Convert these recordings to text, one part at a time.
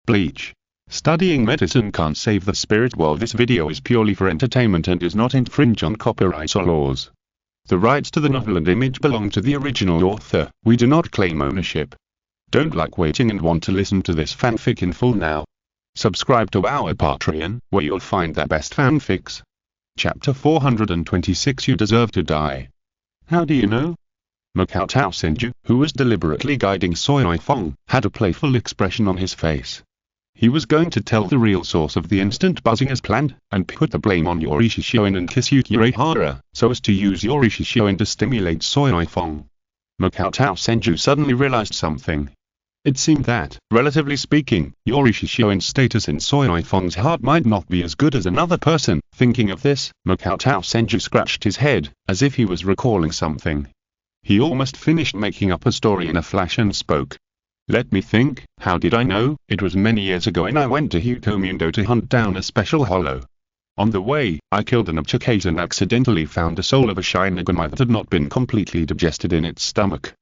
Bleach. Studying medicine can't save the spirit world. This video is purely for entertainment and does not infringe on copyright or laws. The rights to the novel and image belong to the original author. We do not claim ownership. Don't like waiting and want to listen to this fanfic in full now? Subscribe to our Patreon, where you'll find the best fanfics. Chapter 426. You Deserve to Die. How do you know? Makoto Senju, who was deliberately guiding Seireitei, had a playful expression on his face. He was going to tell the real source of the instant buzzing as planned, and put the blame on Yorishishoin and kiss Yukirihara, so as to use Yorishishoin to stimulate Seireitei. Makoto Senju suddenly realized something. It seemed that, relatively speaking, Yorishishoin's status in Seireitei's heart might not be as good as another person. Thinking of this, Makoto Senju scratched his head, as if he was recalling something. He almost finished making up a story in a flash and spoke. Let me think, how did I know? It was many years ago and I went to Hutomundo to hunt down a special hollow. On the way, I killed an Abchikate and accidentally found the soul of a Shinigami that had not been completely digested in its stomach.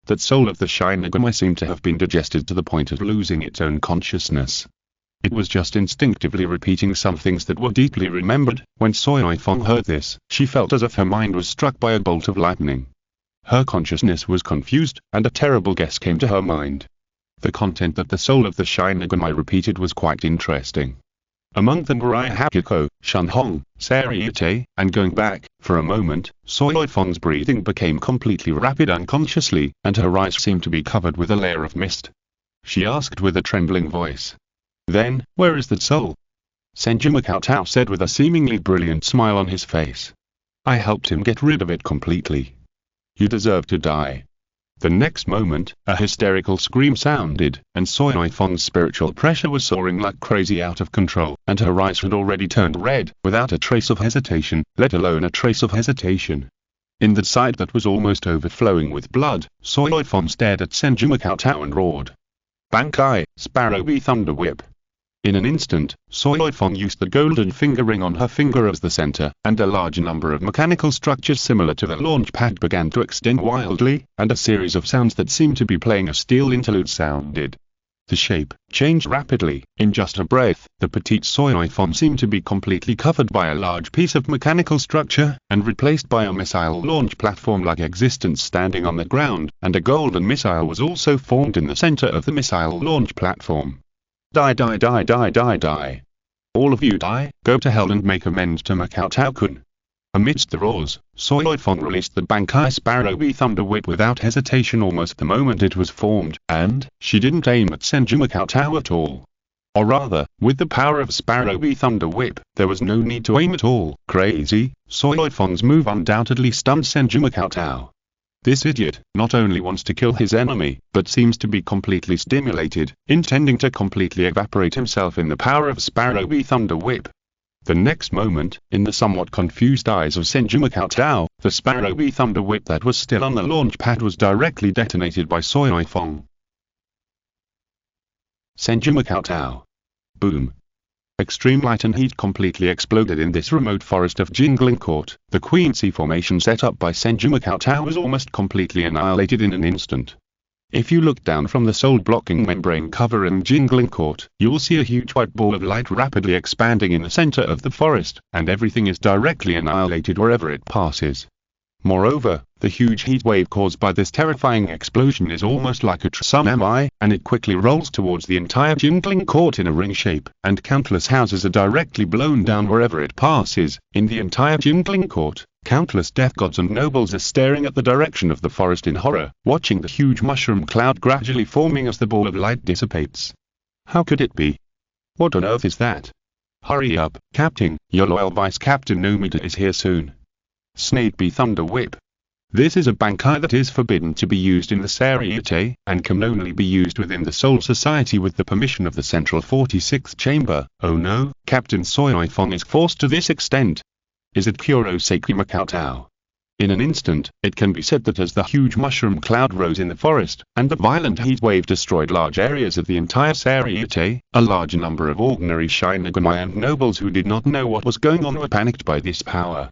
That soul of the Shinigami seemed to have been digested to the point of losing its own consciousness. It was just instinctively repeating some things that were deeply remembered. When Seireitei heard this, she felt as if her mind was struck by a bolt of lightning. Her consciousness was confused, and a terrible guess came to her mind. The content that the soul of the Shinigami repeated was quite interesting. Among them were Ihakiko, Shunhong, Seireitei, and going back, for a moment, Seireitei's breathing became completely rapid unconsciously, and her eyes seemed to be covered with a layer of mist. She asked with a trembling voice. Then, where is the soul? Senju Makoto said with a seemingly brilliant smile on his face. I helped him get rid of it completely. You deserve to die. The next moment, a hysterical scream sounded, and Seireitei's spiritual pressure was soaring like crazy out of control, and her eyes had already turned red, without a trace of hesitation, let alone a trace of hesitation. In the sight that was almost overflowing with blood, Seireitei stared at Senju Makoto and roared. Bankai, Sparrow V Thunder Whip. In an instant, Seireitei used the golden finger ring on her finger as the center, and a large number of mechanical structures similar to the launch pad began to extend wildly, and a series of sounds that seemed to be playing a steel interlude sounded. The shape changed rapidly. In just a breath, the petite Seireitei seemed to be completely covered by a large piece of mechanical structure, and replaced by a missile launch platform-like existence standing on the ground, and a golden missile was also formed in the center of the missile launch platform. Die die die die die die. All of you die, go to hell and make amends to Makoto-kun. Amidst the roars, Seireitei released the Bankai Sparrow V Thunder Whip without hesitation almost the moment it was formed, and she didn't aim at Senju Makoto at all. Or rather, with the power of Sparrow V Thunder Whip, there was no need to aim at all. Crazy, Seireitei's move undoubtedly stunned Senju Makoto. This idiot not only wants to kill his enemy, but seems to be completely stimulated, intending to completely evaporate himself in the power of Sparrow V Thunder Whip. The next moment, in the somewhat confused eyes of Senju Makoto, the Sparrow V Thunder Whip that was still on the launch pad was directly detonated by Seireitei. Senju Makoto. Boom. Extreme light and heat completely exploded in this remote forest of Jingling Court. The Queen Sea formation set up by Senju Makoto was almost completely annihilated in an instant. If you look down from the soul-blocking membrane covering Jingling Court, you will see a huge white ball of light rapidly expanding in the center of the forest, and everything is directly annihilated wherever it passes. Moreover, the huge heat wave caused by this terrifying explosion is almost like a tsunami, and it quickly rolls towards the entire Jingling Court in a ring shape, and countless houses are directly blown down wherever it passes. In the entire Jingling Court, countless death gods and nobles are staring at the direction of the forest in horror, watching the huge mushroom cloud gradually forming as the ball of light dissipates. How could it be? What on earth is that? Hurry up, Captain, your loyal Vice Captain Nomita is here soon. Snake V Thunder Whip. This is a Bankai that is forbidden to be used in the Seireitei, and can only be used within the Soul Society with the permission of the Central 46th Chamber. Oh no, Captain Seireitei is forced to this extent. Is it Kurosaki Makoto? In an instant, it can be said that as the huge mushroom cloud rose in the forest, and the violent heat wave destroyed large areas of the entire Seireitei, a large number of ordinary Shinigami and nobles who did not know what was going on were panicked by this power.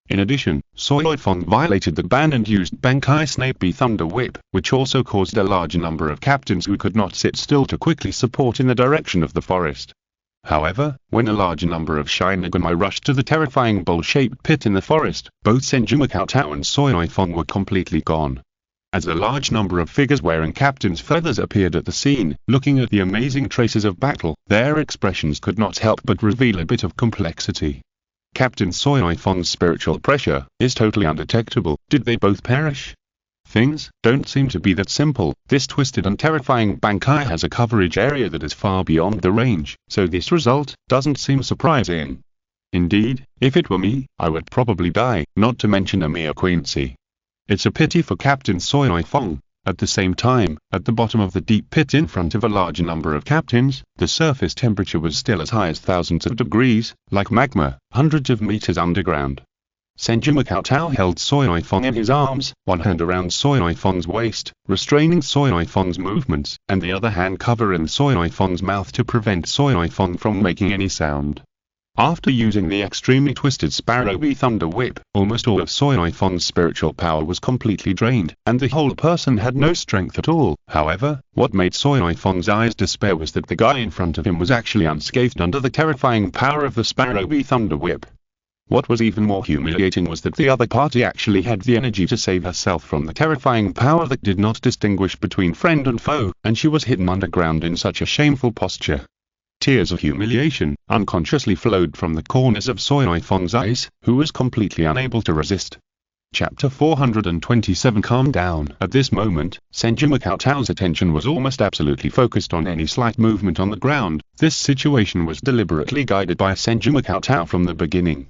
In addition, Seireitei violated the ban and used Bankai Snappy Thunder Whip, which also caused a large number of captains who could not sit still to quickly support in the direction of the forest. However, when a large number of Shinigami rushed to the terrifying bowl-shaped pit in the forest, both Senju Cheng and Seireitei were completely gone. As a large number of figures wearing captain's feathers appeared at the scene, looking at the amazing traces of battle, their expressions could not help but reveal a bit of complexity. Captain Seireitei's spiritual pressure is totally undetectable. Did they both perish? Things don't seem to be that simple. This twisted and terrifying Bankai has a coverage area that is far beyond the range, so this result doesn't seem surprising. Indeed, if it were me, I would probably die, not to mention a mere Quincy. It's a pity for Captain Seireitei. At the same time, at the bottom of the deep pit in front of a large number of captains, the surface temperature was still as high as thousands of degrees, like magma, hundreds of meters underground. Senju Cheng held Seireitei in his arms, one hand around Seireitei's waist, restraining Seireitei's movements, and the other hand covering Seireitei's mouth to prevent Seireitei from making any sound. After using the extremely twisted Sparrowy Thunder Whip, almost all of Seireitei's spiritual power was completely drained, and the whole person had no strength at all. However, what made Seireitei's eyes despair was that the guy in front of him was actually unscathed under the terrifying power of the Sparrowy Thunder Whip. What was even more humiliating was that the other party actually had the energy to save herself from the terrifying power that did not distinguish between friend and foe, and she was hidden underground in such a shameful posture. Tears of humiliation unconsciously flowed from the corners of Seireitei's eyes, who was completely unable to resist. Chapter 427 Calm down. At this moment, Senju Cheng's attention was almost absolutely focused on any slight movement on the ground. This situation was deliberately guided by Senju Cheng from the beginning.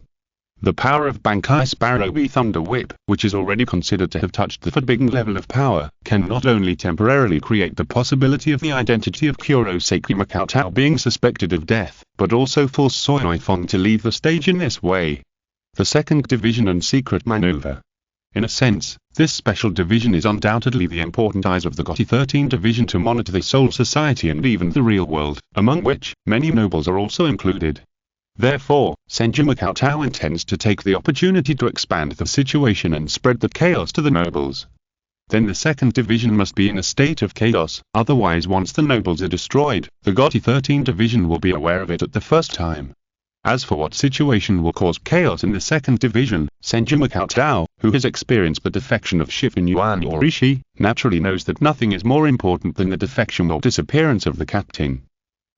The power of Bankai Sparrowy Thunder Whip, which is already considered to have touched the forbidden level of power, can not only temporarily create the possibility of the identity of Kurosaki Cheng being suspected of death, but also force Seireitei to leave the stage in this way. The Second Division and Secret Maneuver. In a sense, this special division is undoubtedly the important eyes of the 13th Division to monitor the Soul Society and even the real world, among which many nobles are also included. Therefore, Senju Cheng intends to take the opportunity to expand the situation and spread the chaos to the nobles. Then the Second Division must be in a state of chaos, otherwise once the nobles are destroyed, the 13th Division will be aware of it at the first time. As for what situation will cause chaos in the Second Division, Senju Cheng, who has experienced the defection of Shifen Yuan or Rishi, naturally knows that nothing is more important than the defection or disappearance of the captain.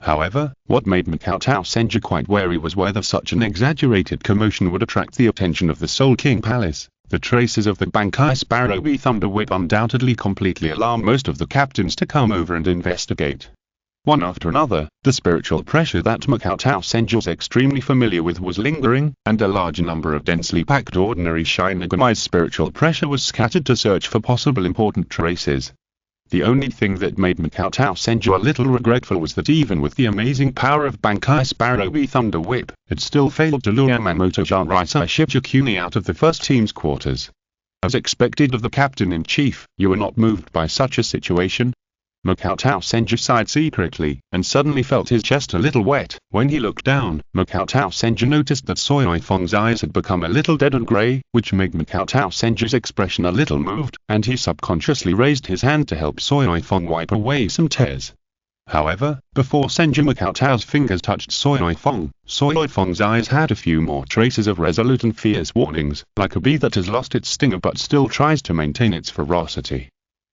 However, what made Senju quite wary was whether such an exaggerated commotion would attract the attention of the Soul King Palace. The traces of the Bankai Sparrowy Thunder Whip undoubtedly completely alarm most of the captains to come over and investigate. One after another, the spiritual pressure that Senju was extremely familiar with was lingering, and a large number of densely packed ordinary Shinigami's spiritual pressure was scattered to search for possible important traces. The only thing that made Senju a little regretful was that even with the amazing power of Bankai Sparrowy Thunder Whip, it still failed to lure Yamamoto Seireitei Shibukuni out of the first team's quarters. As expected of the captain-in-chief, you were not moved by such a situation? Senju sighed secretly, and suddenly felt his chest a little wet. When he looked down, Senju noticed that Seireitei's eyes had become a little dead and grey, which made Senju's expression a little moved, and he subconsciously raised his hand to help Seireitei wipe away some tears. However, before Senju Cheng's fingers touched Seireitei's eyes had a few more traces of resolute and fierce warnings, like a bee that has lost its stinger but still tries to maintain its ferocity.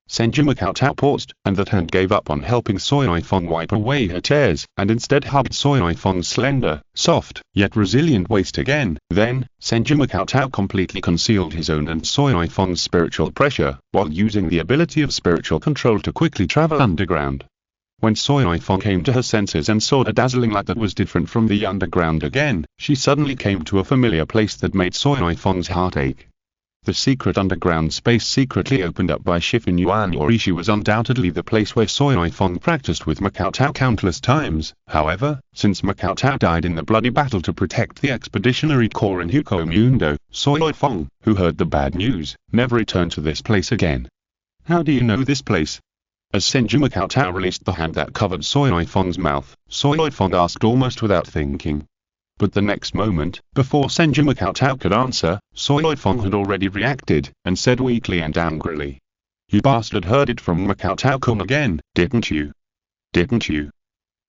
Senju Cheng paused, and that hand gave up on helping Seireitei wipe away her tears, and instead hugged Seireitei's slender, soft, yet resilient waist again. Then, Senju Cheng completely concealed his own and Seireitei's spiritual pressure, while using the ability of spiritual control to quickly travel underground. When Seireitei came to her senses and saw a dazzling light that was different from the underground again, she suddenly came to a familiar place that made Seireitei's heart ache. The secret underground space secretly opened up by Shifen Yuan or Rishi was undoubtedly the place where Seireitei practiced with Makoto countless times. However, since Makoto died in the bloody battle to protect the Expeditionary Corps in Hukomundo, Seireitei, who heard the bad news, never returned to this place again. How do you know this place? As Senju Cheng released the hand that covered Seireitei's mouth, Seireitei asked almost without thinking. But the next moment, before Senju Makatao could answer, Seireitei had already reacted, and said weakly and angrily. You bastard heard it from Makatao-kun again, didn't you? Didn't you?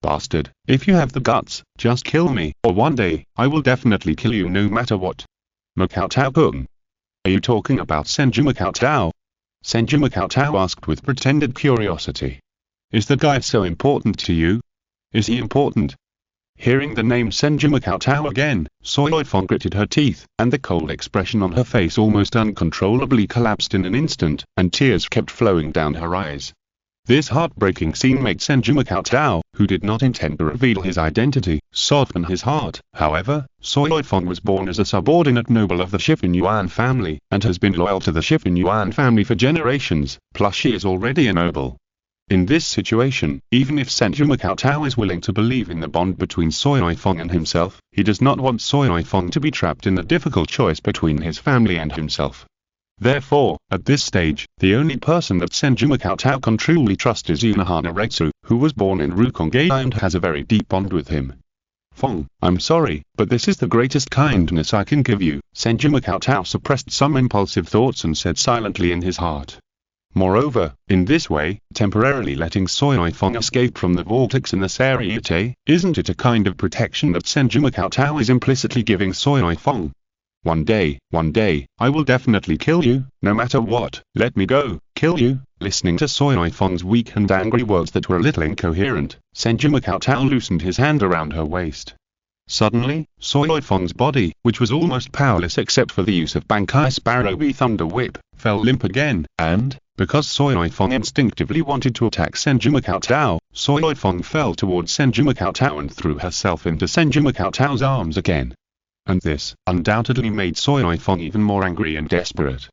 Bastard, if you have the guts, just kill me, or one day, I will definitely kill you no matter what. Makatao-kun. Are you talking about Senju Makatao? Senju Makatao asked with pretended curiosity. Is the guy so important to you? Is he important? Hearing the name Senju Makatao again, Seireitei gritted her teeth, and the cold expression on her face almost uncontrollably collapsed in an instant, and tears kept flowing down her eyes. This heartbreaking scene made Senju Makatao, who did not intend to reveal his identity, soften his heart. However, Seireitei was born as a subordinate noble of the Shifen Yuan family, and has been loyal to the Shifen Yuan family for generations, plus she is already a noble. In this situation, even if Senju Makatao is willing to believe in the bond between Seireitei and himself, he does not want Seireitei to be trapped in the difficult choice between his family and himself. Therefore, at this stage, the only person that Senju Makatao can truly trust is Unohana Retsu, who was born in Rukongei and has a very deep bond with him. Feng, I'm sorry, but this is the greatest kindness I can give you. Senju Makatao suppressed some impulsive thoughts and said silently in his heart. Moreover, in this way, temporarily letting Seireitei escape from the vortex in the Seireitei, isn't it a kind of protection that Senju Makatao is implicitly giving Seireitei? One day, I will definitely kill you, no matter what. Let me go, kill you. Listening to Seireitei's weak and angry words that were a little incoherent, Senju Makatao loosened his hand around her waist. Suddenly, Seireitei's body, which was almost powerless except for the use of Bankai Sparrow Thunder Whip, fell limp again, and, because Seireitei instinctively wanted to attack Senju Makatao, Seireitei fell towards Senju Makatao and threw herself into Senju Makatao's arms again. And this, undoubtedly made Seireitei even more angry and desperate.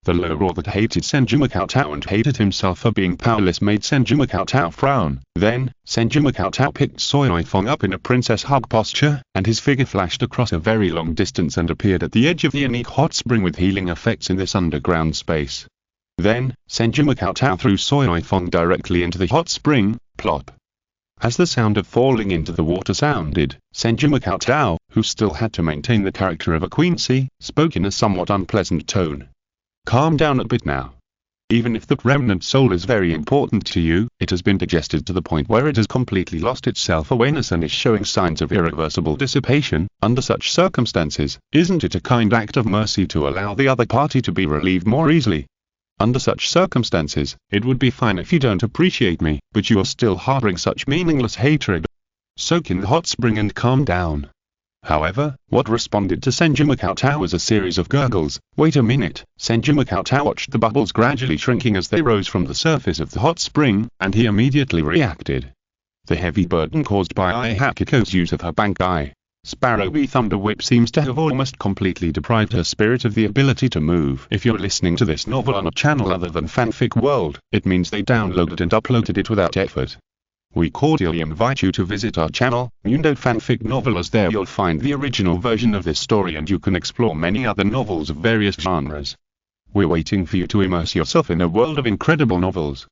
The low roar that hated Senju Makatao and hated himself for being powerless made Senju Makatao frown. Then, Senju Makatao picked Seireitei up in a princess hug posture, and his figure flashed across a very long distance and appeared at the edge of the unique hot spring with healing effects in this underground space. Then, Senju Makatao threw Seireitei directly into the hot spring, plop. As the sound of falling into the water sounded, Senju Makatao, who still had to maintain the character of a queency, spoke in a somewhat unpleasant tone. Calm down a bit now. Even if the remnant soul is very important to you, it has been digested to the point where it has completely lost its self-awareness and is showing signs of irreversible dissipation. Under such circumstances, isn't it a kind act of mercy to allow the other party to be relieved more easily? Under such circumstances, it would be fine if you don't appreciate me, but you are still harboring such meaningless hatred. Soak in the hot spring and calm down. However, what responded to Senju Makatao was a series of gurgles. Wait a minute. Senju Makatao watched the bubbles gradually shrinking as they rose from the surface of the hot spring, and he immediately reacted. The heavy burden caused by Ai Hakiko's use of her Bankai Sparrow Thunder Whip seems to have almost completely deprived her spirit of the ability to move. If you're listening to this novel on a channel other than Fanfic World, it means they downloaded and uploaded it without effort. We cordially invite you to visit our channel, Fanfic Novel, as there you'll find the original version of this story and you can explore many other novels of various genres. We're waiting for you to immerse yourself in a world of incredible novels.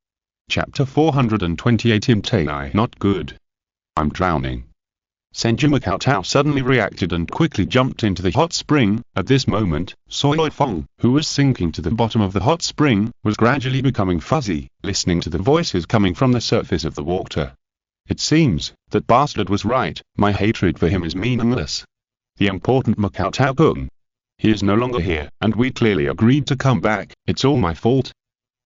Chapter 428 Imtai Not Good. I'm drowning. Senju Makatao suddenly reacted and quickly jumped into the hot spring. At this moment, Seireitei, who was sinking to the bottom of the hot spring, was gradually becoming fuzzy, listening to the voices coming from the surface of the water. It seems that bastard was right, my hatred for him is meaningless. The important Makatao-kun. He is no longer here, and we clearly agreed to come back. It's all my fault.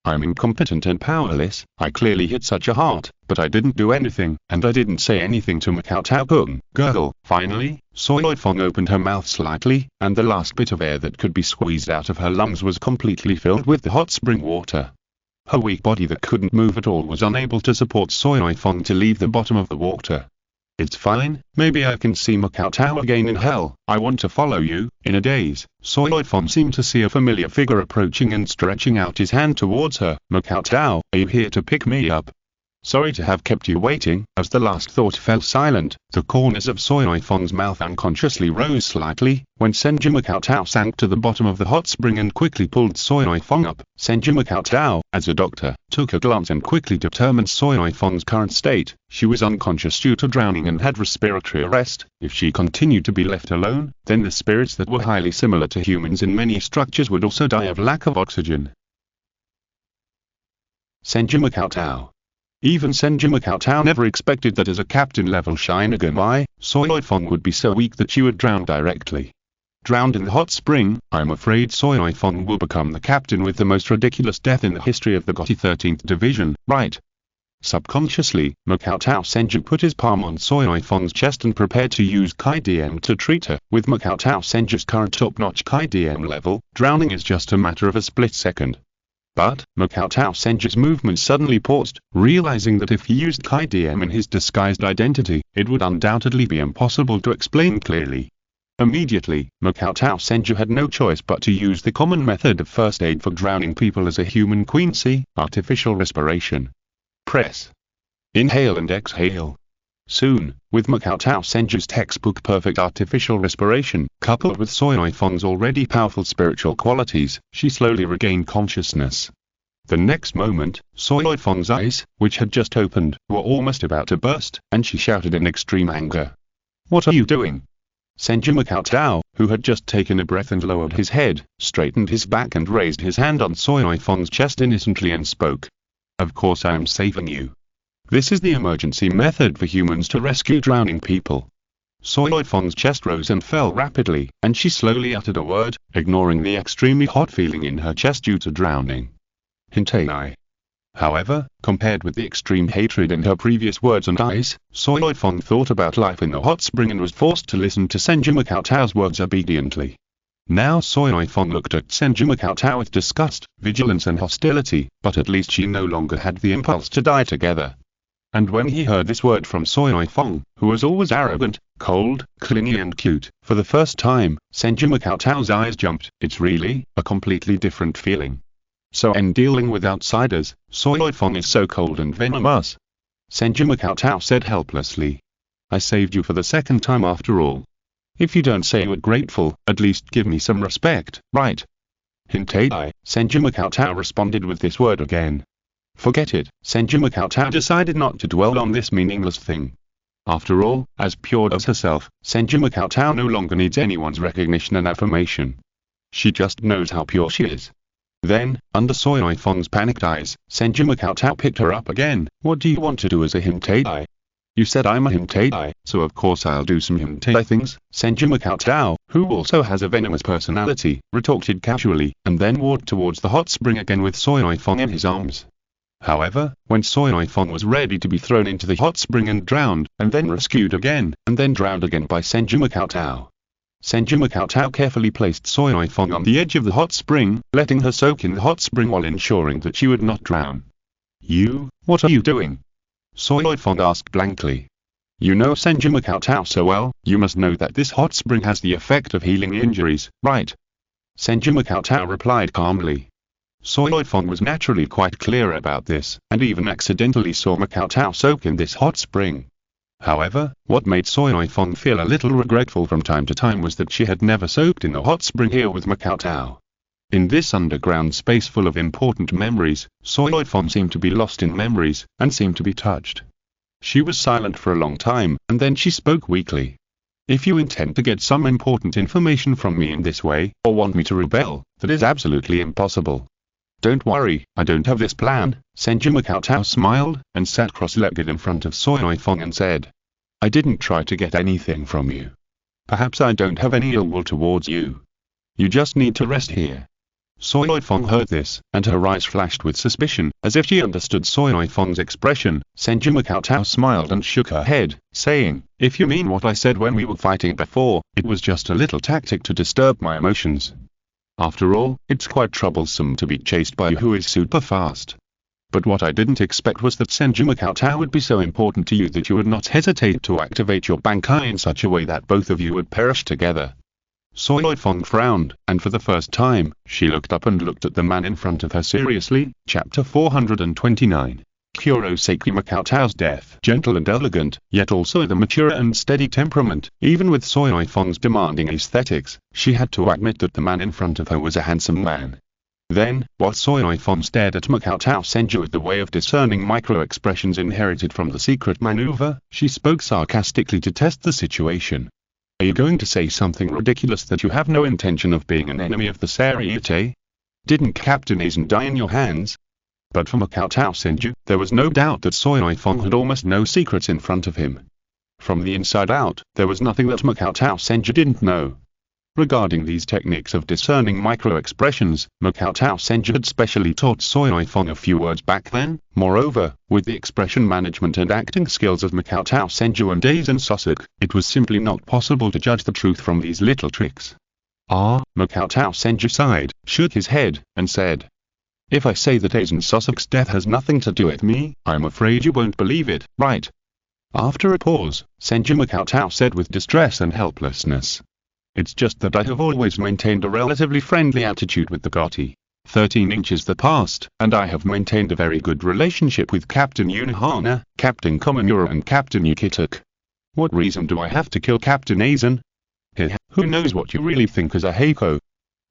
I'm incompetent and powerless. I clearly hit such a heart, but I didn't do anything, and I didn't say anything to Makatao-kun. Gurgle. Finally, Seireitei opened her mouth slightly, and the last bit of air that could be squeezed out of her lungs was completely filled with the hot spring water. Her weak body that couldn't move at all was unable to support Seireitei to leave the bottom of the water. It's fine, maybe I can see Makatao again in hell. I want to follow you. In a daze, Seireitei seemed to see a familiar figure approaching and stretching out his hand towards her. Makatao, are you here to pick me up? Sorry to have kept you waiting. As the last thought fell silent, the corners of Seireitei's mouth unconsciously rose slightly, when Senju Makatao sank to the bottom of the hot spring and quickly pulled Seireitei up. Senju Makatao, as a doctor, took a glance and quickly determined Seireitei's current state. She was unconscious due to drowning and had respiratory arrest. If she continued to be left alone, then the spirits that were highly similar to humans in many structures would also die of lack of oxygen. Senju Makatao. Even Senju Makatao never expected that as a captain-level Shinigami, Seireitei would be so weak that she would drown directly. Drowned in the hot spring, I'm afraid Seireitei will become the captain with the most ridiculous death in the history of the 13th Division, right? Subconsciously, Makatao Senju put his palm on Seireitei's chest and prepared to use Kai-DM to treat her. With Makatao Senju's current top-notch Kai-DM level, drowning is just a matter of a split second. But, Makatao Senju's movement suddenly paused, realizing that if he used Kai-DM in his disguised identity, it would undoubtedly be impossible to explain clearly. Immediately, Makatao Senju had no choice but to use the common method of first aid for drowning people as a human queen. C. Artificial respiration. Press. Inhale and exhale. Soon, with Makatao Senju's textbook perfect artificial respiration, coupled with Seireitei's already powerful spiritual qualities, she slowly regained consciousness. The next moment, Seireitei's eyes, which had just opened, were almost about to burst, and she shouted in extreme anger. "What are you doing?" Senju Makatao, who had just taken a breath and lowered his head, straightened his back and raised his hand on Seireitei's chest innocently and spoke. "Of course I am saving you. This is the emergency method for humans to rescue drowning people." Seireitei's chest rose and fell rapidly, and she slowly uttered a word, ignoring the extremely hot feeling in her chest due to drowning. Hintei. However, compared with the extreme hatred in her previous words and eyes, Seireitei thought about life in the hot spring and was forced to listen to Senju Makatao's words obediently. Now Seireitei looked at Senju Makatao with disgust, vigilance and hostility, but at least she no longer had the impulse to die together. And when he heard this word from Seireitei, who was always arrogant, cold, clingy and cute, for the first time, Senju Makatao's eyes jumped. It's really a completely different feeling. So in dealing with outsiders, Seireitei is so cold and venomous. Senju Makatao said helplessly. I saved you for the second time after all. If you don't say you are grateful, at least give me some respect, right? Hintei, Senju Makatao responded with this word again. Forget it, Senju Makatao decided not to dwell on this meaningless thing. After all, as pure as herself, Senju Makatao no longer needs anyone's recognition and affirmation. She just knows how pure she is. Then, under Seireitei's panicked eyes, Senju Makatao picked her up again. What do you want to do as a Hintei? You said I'm a Hintei, so of course I'll do some Hintei things. Senju Makatao, who also has a venomous personality, retorted casually, and then walked towards the hot spring again with Seireitei in his arms. However, when Seireitei was ready to be thrown into the hot spring and drowned, and then rescued again, and then drowned again by Senju Makatao, Senju Makatao carefully placed Seireitei on the edge of the hot spring, letting her soak in the hot spring while ensuring that she would not drown. What are you doing? Seireitei asked blankly. You know Senju Makatao so well, you must know that this hot spring has the effect of healing injuries, right? Senju Makatao replied calmly. Seireitei was naturally quite clear about this, and even accidentally saw Makatao soak in this hot spring. However, what made Seireitei feel a little regretful from time to time was that she had never soaked in the hot spring here with Makatao. In this underground space full of important memories, Seireitei seemed to be lost in memories, and seemed to be touched. She was silent for a long time, and then she spoke weakly. If you intend to get some important information from me in this way, or want me to rebel, that is absolutely impossible. Don't worry, I don't have this plan. Senju Makatao smiled, and sat cross-legged in front of Seireitei and said. I didn't try to get anything from you. Perhaps I don't have any ill will towards you. You just need to rest here. Seireitei heard this, and her eyes flashed with suspicion, as if she understood Seireitei's expression. Senju Makatao smiled and shook her head, saying, If you mean what I said when we were fighting before, it was just a little tactic to disturb my emotions. After all, it's quite troublesome to be chased by you who is super fast. But what I didn't expect was that Senju Makatao would be so important to you that you would not hesitate to activate your Bankai in such a way that both of you would perish together. Seireitei frowned, and for the first time, she looked up and looked at the man in front of her seriously. Chapter 429. Kurosaki Makoto's death. Gentle and elegant, yet also the mature and steady temperament. Even with Soi Feng's demanding aesthetics, she had to admit that the man in front of her was a handsome man. Then, while Soi Feng stared at Makoto Senju with the way of discerning micro-expressions inherited from the secret maneuver, she spoke sarcastically to test the situation. Are you going to say something ridiculous that you have no intention of being an enemy of the Seireitei? Didn't Captain Aizen die in your hands? But for Makoto Senju, there was no doubt that Soi Feng had almost no secrets in front of him. From the inside out, there was nothing that Makoto Senju didn't know. Regarding these techniques of discerning micro-expressions, Makoto Senju had specially taught Soi Feng a few words back then. Moreover, with the expression management and acting skills of Makoto Senju and Aizen Sasuke, it was simply not possible to judge the truth from these little tricks. Makoto Senju sighed, shook his head, and said, "If I say that Aizen Sasuke's death has nothing to do with me, I'm afraid you won't believe it, right?" After a pause, Senju Makoto said with distress and helplessness, "It's just that I have always maintained a relatively friendly attitude with the Gotti. 13 inches that passed, and I have maintained a very good relationship with Captain Unohana, Captain Komamura and Captain Yukitoku. What reason do I have to kill Captain Aizen? Who knows what you really think as a Heiko?"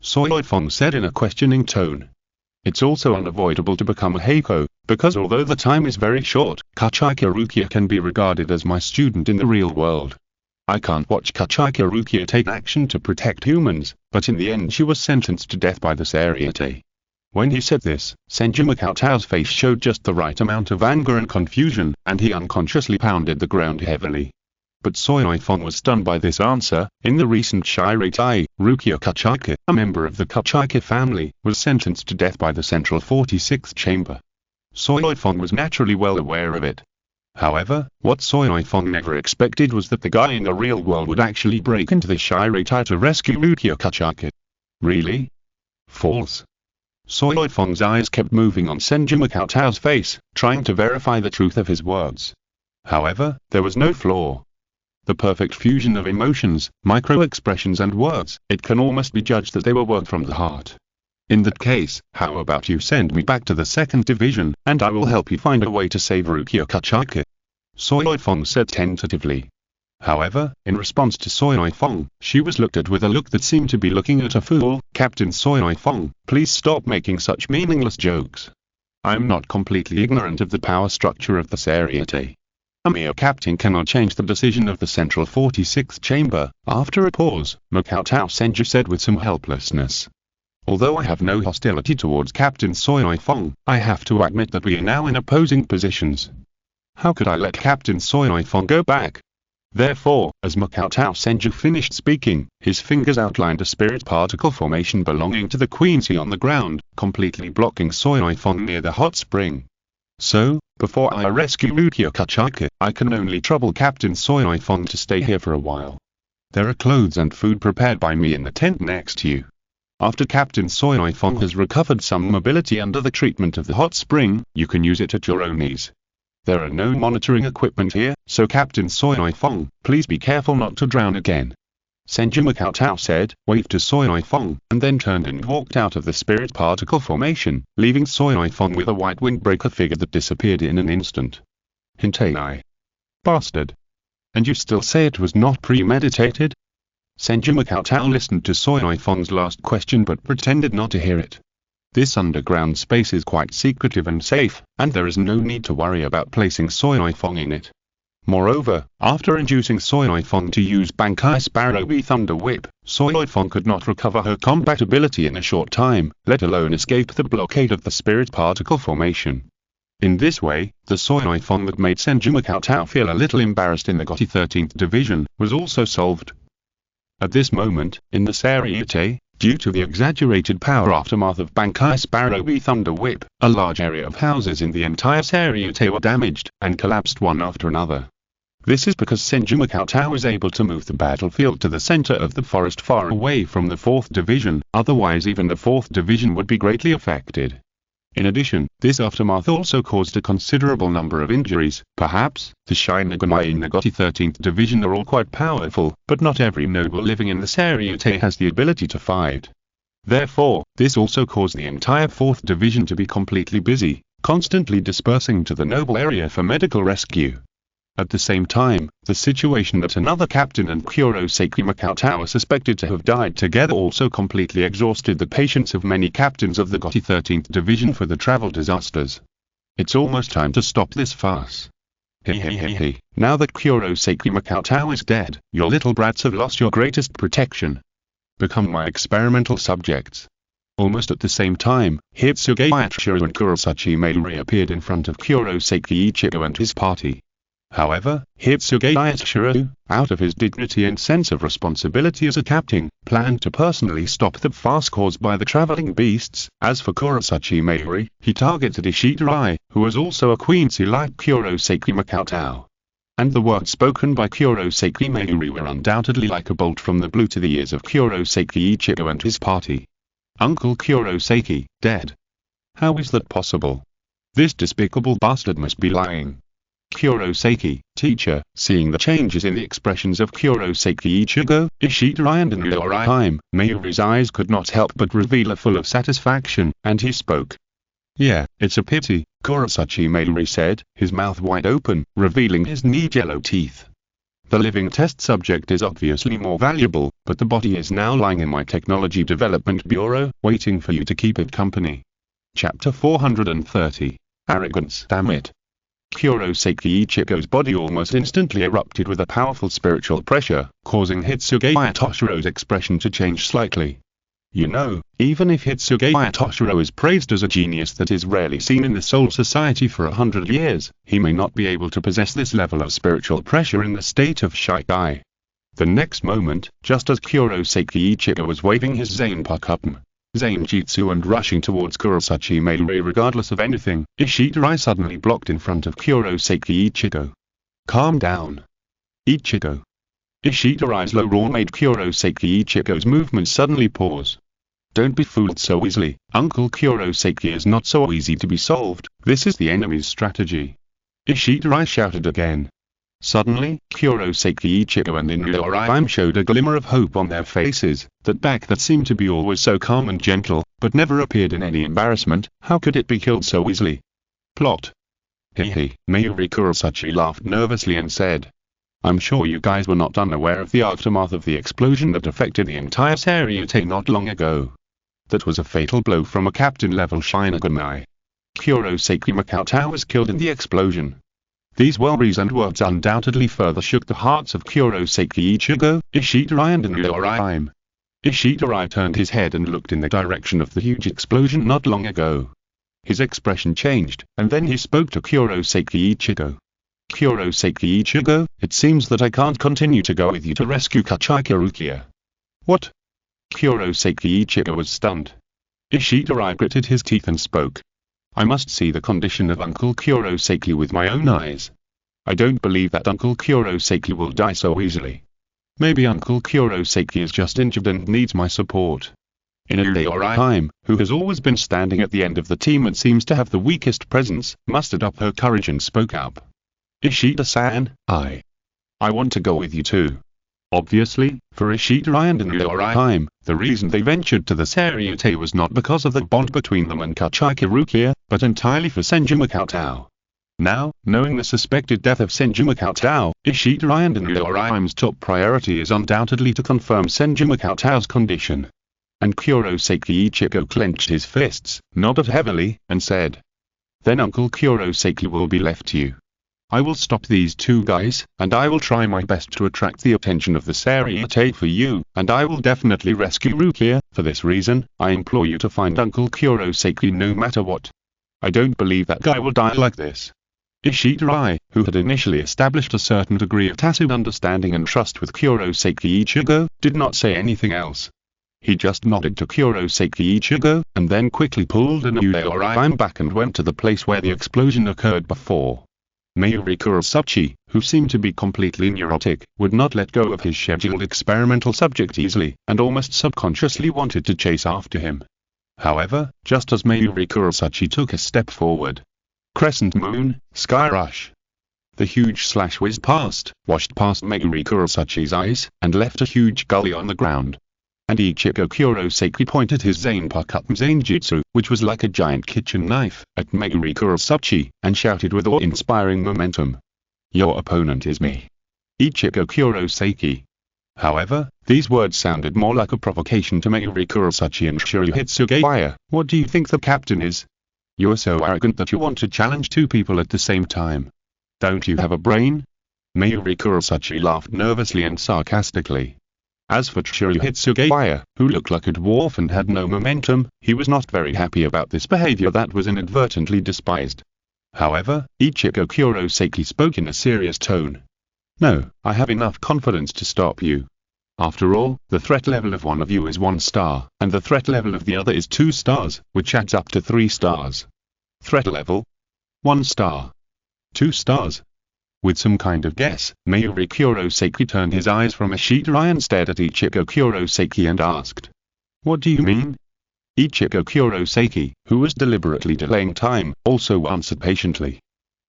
Soi Feng said in a questioning tone. "It's also unavoidable to become a Heiko, because although the time is very short, Kachika Rukia can be regarded as my student in the real world. I can't watch Kachika Rukia take action to protect humans, but in the end she was sentenced to death by the Seireitei." When he said this, Senju Makoto's face showed just the right amount of anger and confusion, and he unconsciously pounded the ground heavily. But Soi Feng was stunned by this answer. In the recent Seireitei, Rukia Kachika, a member of the Kachika family, was sentenced to death by the Central 46th Chamber. Soi Feng was naturally well aware of it. However, what Soi Feng never expected was that the guy in the real world would actually break into the Seireitei to rescue Rukia Kachika. Really? False. Soi Feng's eyes kept moving on Senju Makoto's face, trying to verify the truth of his words. However, there was no flaw. The perfect fusion of emotions, micro-expressions and words, it can almost be judged that they were worked from the heart. In that case, how about you send me back to the 2nd Division, and I will help you find a way to save Rukia Kachika? Soi Feng said tentatively. However, in response to Soi Feng, she was looked at with a look that seemed to be looking at a fool. "Captain Soi Feng, please stop making such meaningless jokes. I am not completely ignorant of the power structure of the Seireitei. A mere captain cannot change the decision of the Central 46th Chamber." After a pause, Makoto Senju said with some helplessness, "Although I have no hostility towards Captain Soi Feng, I have to admit that we are now in opposing positions. How could I let Captain Soi Feng go back?" Therefore, as Makoto Senju finished speaking, his fingers outlined a spirit particle formation belonging to the Queen Sea on the ground, completely blocking Soi Feng near the hot spring. "So, before I rescue Rukia Kachika, I can only trouble Captain Soi Feng to stay here for a while. There are clothes and food prepared by me in the tent next to you. After Captain Soi Feng has recovered some mobility under the treatment of the hot spring, you can use it at your own ease. There are no monitoring equipment here, so Captain Soi Feng, please be careful not to drown again." Senju Makoto said, waved to Soi Feng, and then turned and walked out of the spirit particle formation, leaving Soi Feng with a white windbreaker figure that disappeared in an instant. "Hintai. Bastard. And you still say it was not premeditated?" Senju Makoto listened to Soi Feng's last question but pretended not to hear it. This underground space is quite secretive and safe, and there is no need to worry about placing Soi Feng in it. Moreover, after inducing Soi Feng to use Bankai Sparrow Thunder Whip, Soi Feng could not recover her combat ability in a short time, let alone escape the blockade of the spirit particle formation. In this way, the Soi Feng that made Senju Makoto feel a little embarrassed in the Gotti 13th Division, was also solved. At this moment, in the Seireitei, due to the exaggerated power aftermath of Bankai Sparrow Thunder Whip, a large area of houses in the entire Seireitei were damaged, and collapsed one after another. This is because Senju Makoto was able to move the battlefield to the center of the forest far away from the 4th Division, otherwise even the 4th Division would be greatly affected. In addition, this aftermath also caused a considerable number of injuries. Perhaps, the Shinigami in the Gotti 13th Division are all quite powerful, but not every noble living in the Seireitei has the ability to fight. Therefore, this also caused the entire 4th Division to be completely busy. constantly dispersing to the noble area for medical rescue. At the same time, the situation that another captain and Kurosaki Makoto are suspected to have died together also completely exhausted the patience of many captains of the GOTY 13th Division for the travel disasters. It's almost time to stop this farce. Now that Kurosaki Makoto is dead, your little brats have lost your greatest protection. Become my experimental subjects. Almost at the same time, Hitsuge Ichiro and Kurosaki Mayuri appeared in front of Kurosaki Ichigo and his party. However, Hitsuge Ichiro, out of his dignity and sense of responsibility as a captain, planned to personally stop the farce caused by the traveling beasts. As for Kurosaki Mayuri, he targeted Ishirai, who was also a queency like Kurosaki Makoto. And the words spoken by Kurosaki Mayuri were undoubtedly like a bolt from the blue to the ears of Kurosaki Ichigo and his party. Uncle Kurosaki, dead. How is that possible? This despicable bastard must be lying. Kurosaki, teacher, seeing the changes in the expressions of Kurosaki Ichigo, Ishirai and Inorai, Mayuri's eyes could not help but reveal a full of satisfaction, and he spoke. Yeah, it's a pity, Kurosaki Mayuri said, his mouth wide open, revealing his neat yellow teeth. The living test subject is obviously more valuable, but the body is now lying in my Technology Development Bureau, waiting for you to keep it company. Chapter 430. Arrogance. Damn it. Kurosaki Ichigo's body almost instantly erupted with a powerful spiritual pressure, causing Hitsuge Itoshiro's expression to change slightly. You know, even if Hitsuge Itoshiro is praised as a genius that is rarely seen in the Soul Society for 100 years, he may not be able to possess this level of spiritual pressure in the state of Shikai. The next moment, just as Kurosaki Ichigo was waving his zanpakutō, Zanjitsu and rushing towards Kurosaki Mayuri regardless of anything, Ishirai suddenly blocked in front of Kurosaki Ichigo. Calm down. Ichigo. Ishirai's low roar made Kurosaki Ichigo's movements suddenly pause. Don't be fooled so easily, Uncle Kurosaki is not so easy to be solved, this is the enemy's strategy. Ishirai shouted again. Suddenly, Kurosaki Ichigo and Inorai showed a glimmer of hope on their faces, that back that seemed to be always so calm and gentle, but never appeared in any embarrassment. How could it be killed so easily? Plot. Mayuri Kurosaki laughed nervously and said. I'm sure you guys were not unaware of the aftermath of the explosion that affected the entire Seireitei not long ago. That was a fatal blow from a captain-level Shinigami. Kurosaki Makoto was killed in the explosion. These well-reasoned words undoubtedly further shook the hearts of Kurosaki Ichigo, Ishirai and Inorai. Ishirai turned his head and looked in the direction of the huge explosion not long ago. His expression changed, and then he spoke to Kurosaki Ichigo. Kurosaki Ichigo, it seems that I can't continue to go with you to rescue Kachika Rukia. What? Kurosaki Ichigo was stunned. Ishirai gritted his teeth and spoke. I must see the condition of Uncle Kurosaki with my own eyes. I don't believe that Uncle Kurosaki will die so easily. Maybe Uncle Kurosaki is just injured and needs my support. Inorai, who has always been standing at the end of the team and seems to have the weakest presence, mustered up her courage and spoke up. Ishida-san, I want to go with you too. Obviously, for Ishirai and Inorai, the reason they ventured to the Seireitei was not because of the bond between them and Kachika Rukia, but entirely for Senju Makoto. Now, knowing the suspected death of Senju Makoto, Ishirai and Inorai's top priority is undoubtedly to confirm Senju Makoto's condition. And Kurosaki Ichigo clenched his fists, nodded heavily, and said. Then Uncle Kurosaki will be left to you. I will stop these two guys, and I will try my best to attract the attention of the Seireitei for you, and I will definitely rescue Rukia. For this reason, I implore you to find Uncle Kurosaki no matter what. I don't believe that guy will die like this. Ishirai, who had initially established a certain degree of tacit understanding and trust with Kurosaki Ichigo, did not say anything else. He just nodded to Kurosaki Ichigo, and then quickly pulled Inorai back and went to the place where the explosion occurred before. Mayuri Kurosaki, who seemed to be completely neurotic, would not let go of his scheduled experimental subject easily, and almost subconsciously wanted to chase after him. However, just as Mayuri Kurosaki took a step forward, Crescent Moon, Sky Rush. The huge slash whizzed past, washed past Mayuri Kurosaki's eyes, and left a huge gully on the ground. and Ichigo Kurosaki pointed his zanpakutō zanjutsu, which was like a giant kitchen knife, at Megumi Kurosaki, and shouted with awe-inspiring momentum. "Your opponent is me, Ichigo Kurosaki." However, these words sounded more like a provocation to Megumi Kurosaki and Shiryu Sugawara. "What do you think the captain is? You're so arrogant that you want to challenge two people at the same time. Don't you have a brain?" Megumi Kurosaki laughed nervously and sarcastically. As for Shiryu Sugawara, who looked like a dwarf and had no momentum, he was not very happy about this behavior that was inadvertently despised. However, Ichigo Kurosaki spoke in a serious tone. "No, I have enough confidence to stop you. After all, the threat level of one of you is 1 star, and the threat level of the other is 2 stars, which adds up to 3 stars. Threat level? 1 star. 2 stars." With some kind of guess, Megumi Kurosaki turned his eyes from Ashita and stared at Ichigo Kurosaki and asked, "What do you mean?" Ichigo Kurosaki, who was deliberately delaying time, also answered patiently.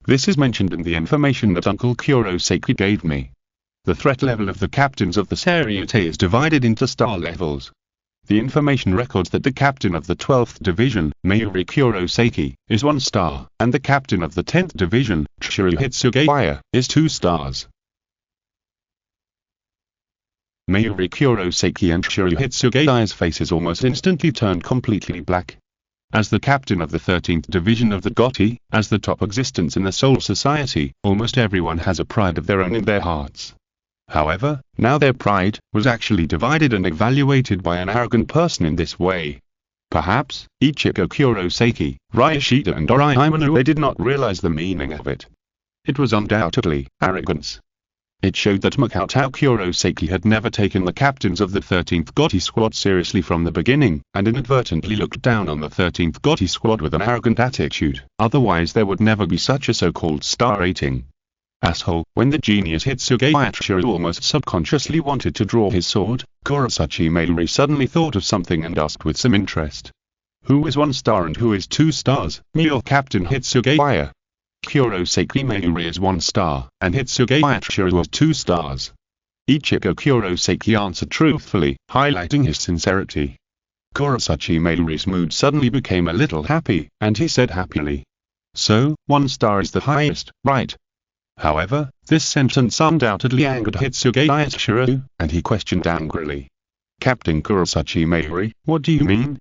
"This is mentioned in the information that Uncle Kurosaki gave me. The threat level of the captains of the Seireitei is divided into star levels. The information records that the captain of the 12th Division, Megumi Kurosaki, is 1 star, and the captain of the 10th Division, Shiryu Sugawara, is 2 stars. Megumi Kurosaki and Shiryu Sugawara's faces almost instantly turned completely black. As the captain of the 13th Division of the Gotti, as the top existence in the Soul Society, almost everyone has a pride of their own in their hearts. However, now their pride was actually divided and evaluated by an arrogant person in this way. Perhaps, Ichigo Kurosaki, Ryashida and Orochimaru did not realize the meaning of it. It was undoubtedly arrogance. It showed that Makoto Kurosaki had never taken the captains of the 13th Gotti squad seriously from the beginning, and inadvertently looked down on the 13th Gotti squad with an arrogant attitude, otherwise there would never be such a so-called star rating. Asshole. When the genius Sugawara almost subconsciously wanted to draw his sword, Kurosaki Megumi suddenly thought of something and asked with some interest. "Who is 1 star and who is 2 stars, me or Captain Sugawara?" Kurosaki Megumi is 1 star, and Sugawara was 2 stars. Ichigo Kurosaki answered truthfully, highlighting his sincerity. Kurosaki Megumi's mood suddenly became a little happy, and he said happily, "So, 1 star is the highest, right?" However, this sentence undoubtedly angered Sugawara, and he questioned angrily. "Captain Kurosaki Megumi, what do you mean?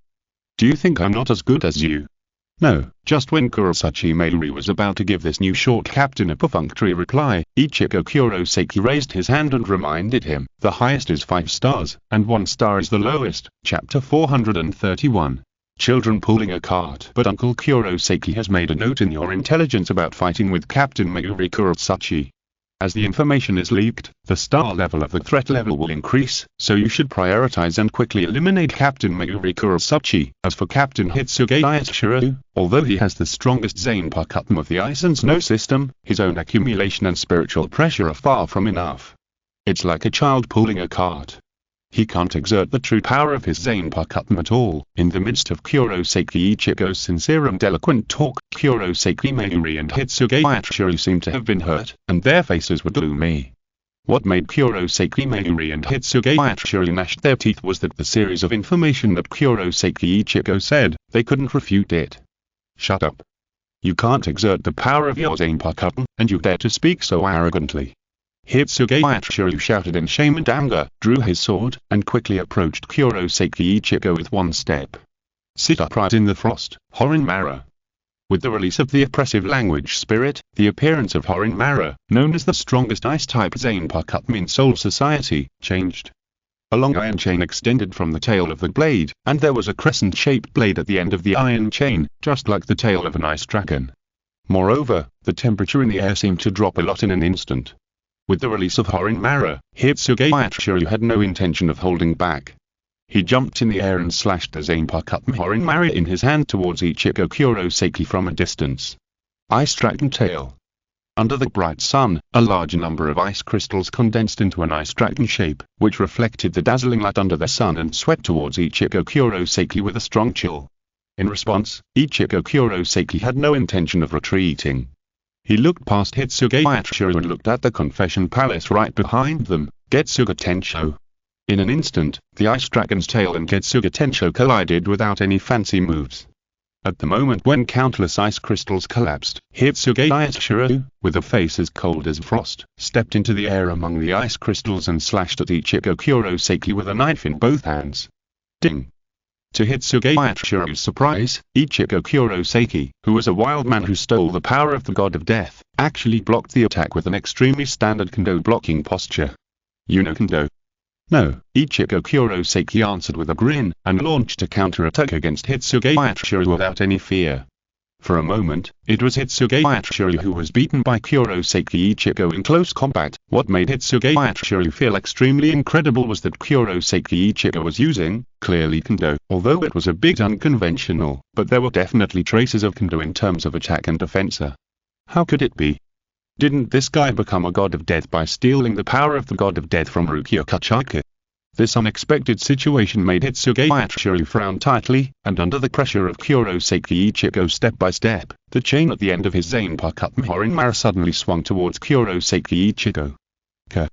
Do you think I'm not as good as you?" No, just when Kurosaki Megumi was about to give this new short captain a perfunctory reply, Ichigo Kurosaki raised his hand and reminded him, "The highest is 5 stars, and 1 star is the lowest." Chapter 431. Children pulling a cart. But Uncle Kurosaki has made a note in your intelligence about fighting with Captain Megumi Kurosaki. As the information is leaked, the star level of the threat level will increase, so you should prioritize and quickly eliminate Captain Megumi Kurosaki. As for Captain Sugawara, although he has the strongest zanpakutō of the Ice and Snow system, his own accumulation and spiritual pressure are far from enough. It's like a child pulling a cart. He can't exert the true power of his zanpakutō at all. In the midst of Kurosaki Ichigo's sincere and eloquent talk, Kurosaki Megumi and Sugawara seemed to have been hurt, and their faces were gloomy. What made Kurosaki Megumi and Sugawara gnash their teeth was that the series of information that Kurosaki Ichigo said, they couldn't refute it. "Shut up. You can't exert the power of your zanpakutō, and you dare to speak so arrogantly." Sugawara shouted in shame and anger, drew his sword, and quickly approached Kurosaki Ichigo with 1 step. "Sit upright in the frost, Horinmara." With the release of the oppressive language spirit, the appearance of Horinmara, known as the strongest ice-type zanpakutō in Soul Society, changed. A long iron chain extended from the tail of the blade, and there was a crescent-shaped blade at the end of the iron chain, just like the tail of an ice dragon. Moreover, the temperature in the air seemed to drop a lot in an instant. With the release of Horinmara, Sugawara had no intention of holding back. He jumped in the air and slashed the zanpakutō Horinmara in his hand towards Ichigo Kurosaki from a distance. Ice Dragon Tail. Under the bright sun, a large number of ice crystals condensed into an ice dragon shape, which reflected the dazzling light under the sun and swept towards Ichigo Kurosaki with a strong chill. In response, Ichigo Kurosaki had no intention of retreating. He looked past Sugawara and looked at the confession palace right behind them, Getsuga Tensho. In an instant, the Ice Dragon's tail and Hitsuga Tencho collided without any fancy moves. At the moment when countless ice crystals collapsed, Hitsuga Ichiro, with a face as cold as frost, stepped into the air among the ice crystals and slashed at Ichigo Kurosaki with a knife in both hands. Ding! To Hitsuga Ichiro's surprise, Ichigo Kurosaki, who was a wild man who stole the power of the god of death, actually blocked the attack with an extremely standard kendo blocking posture. You know kendo? No, Ichigo Kurosaki answered with a grin, and launched a counter-attack against Hitsuga Ichiro without any fear. For a moment, it was Hitsuga Ichiro who was beaten by Kurosaki Ichigo in close combat. What made Hitsuga Ichiro feel extremely incredible was that Kurosaki Ichigo was using, clearly kendo, although it was a bit unconventional, but there were definitely traces of kendo in terms of attack and defense. How could it be? Didn't this guy become a god of death by stealing the power of the god of death from Rukia Kachaka? This unexpected situation made Hitsuga Ichiro frown tightly, and under the pressure of Kurosaki Ichigo step by step, the chain at the end of his zanpakutō Horinmara suddenly swung towards Kurosaki Ichigo.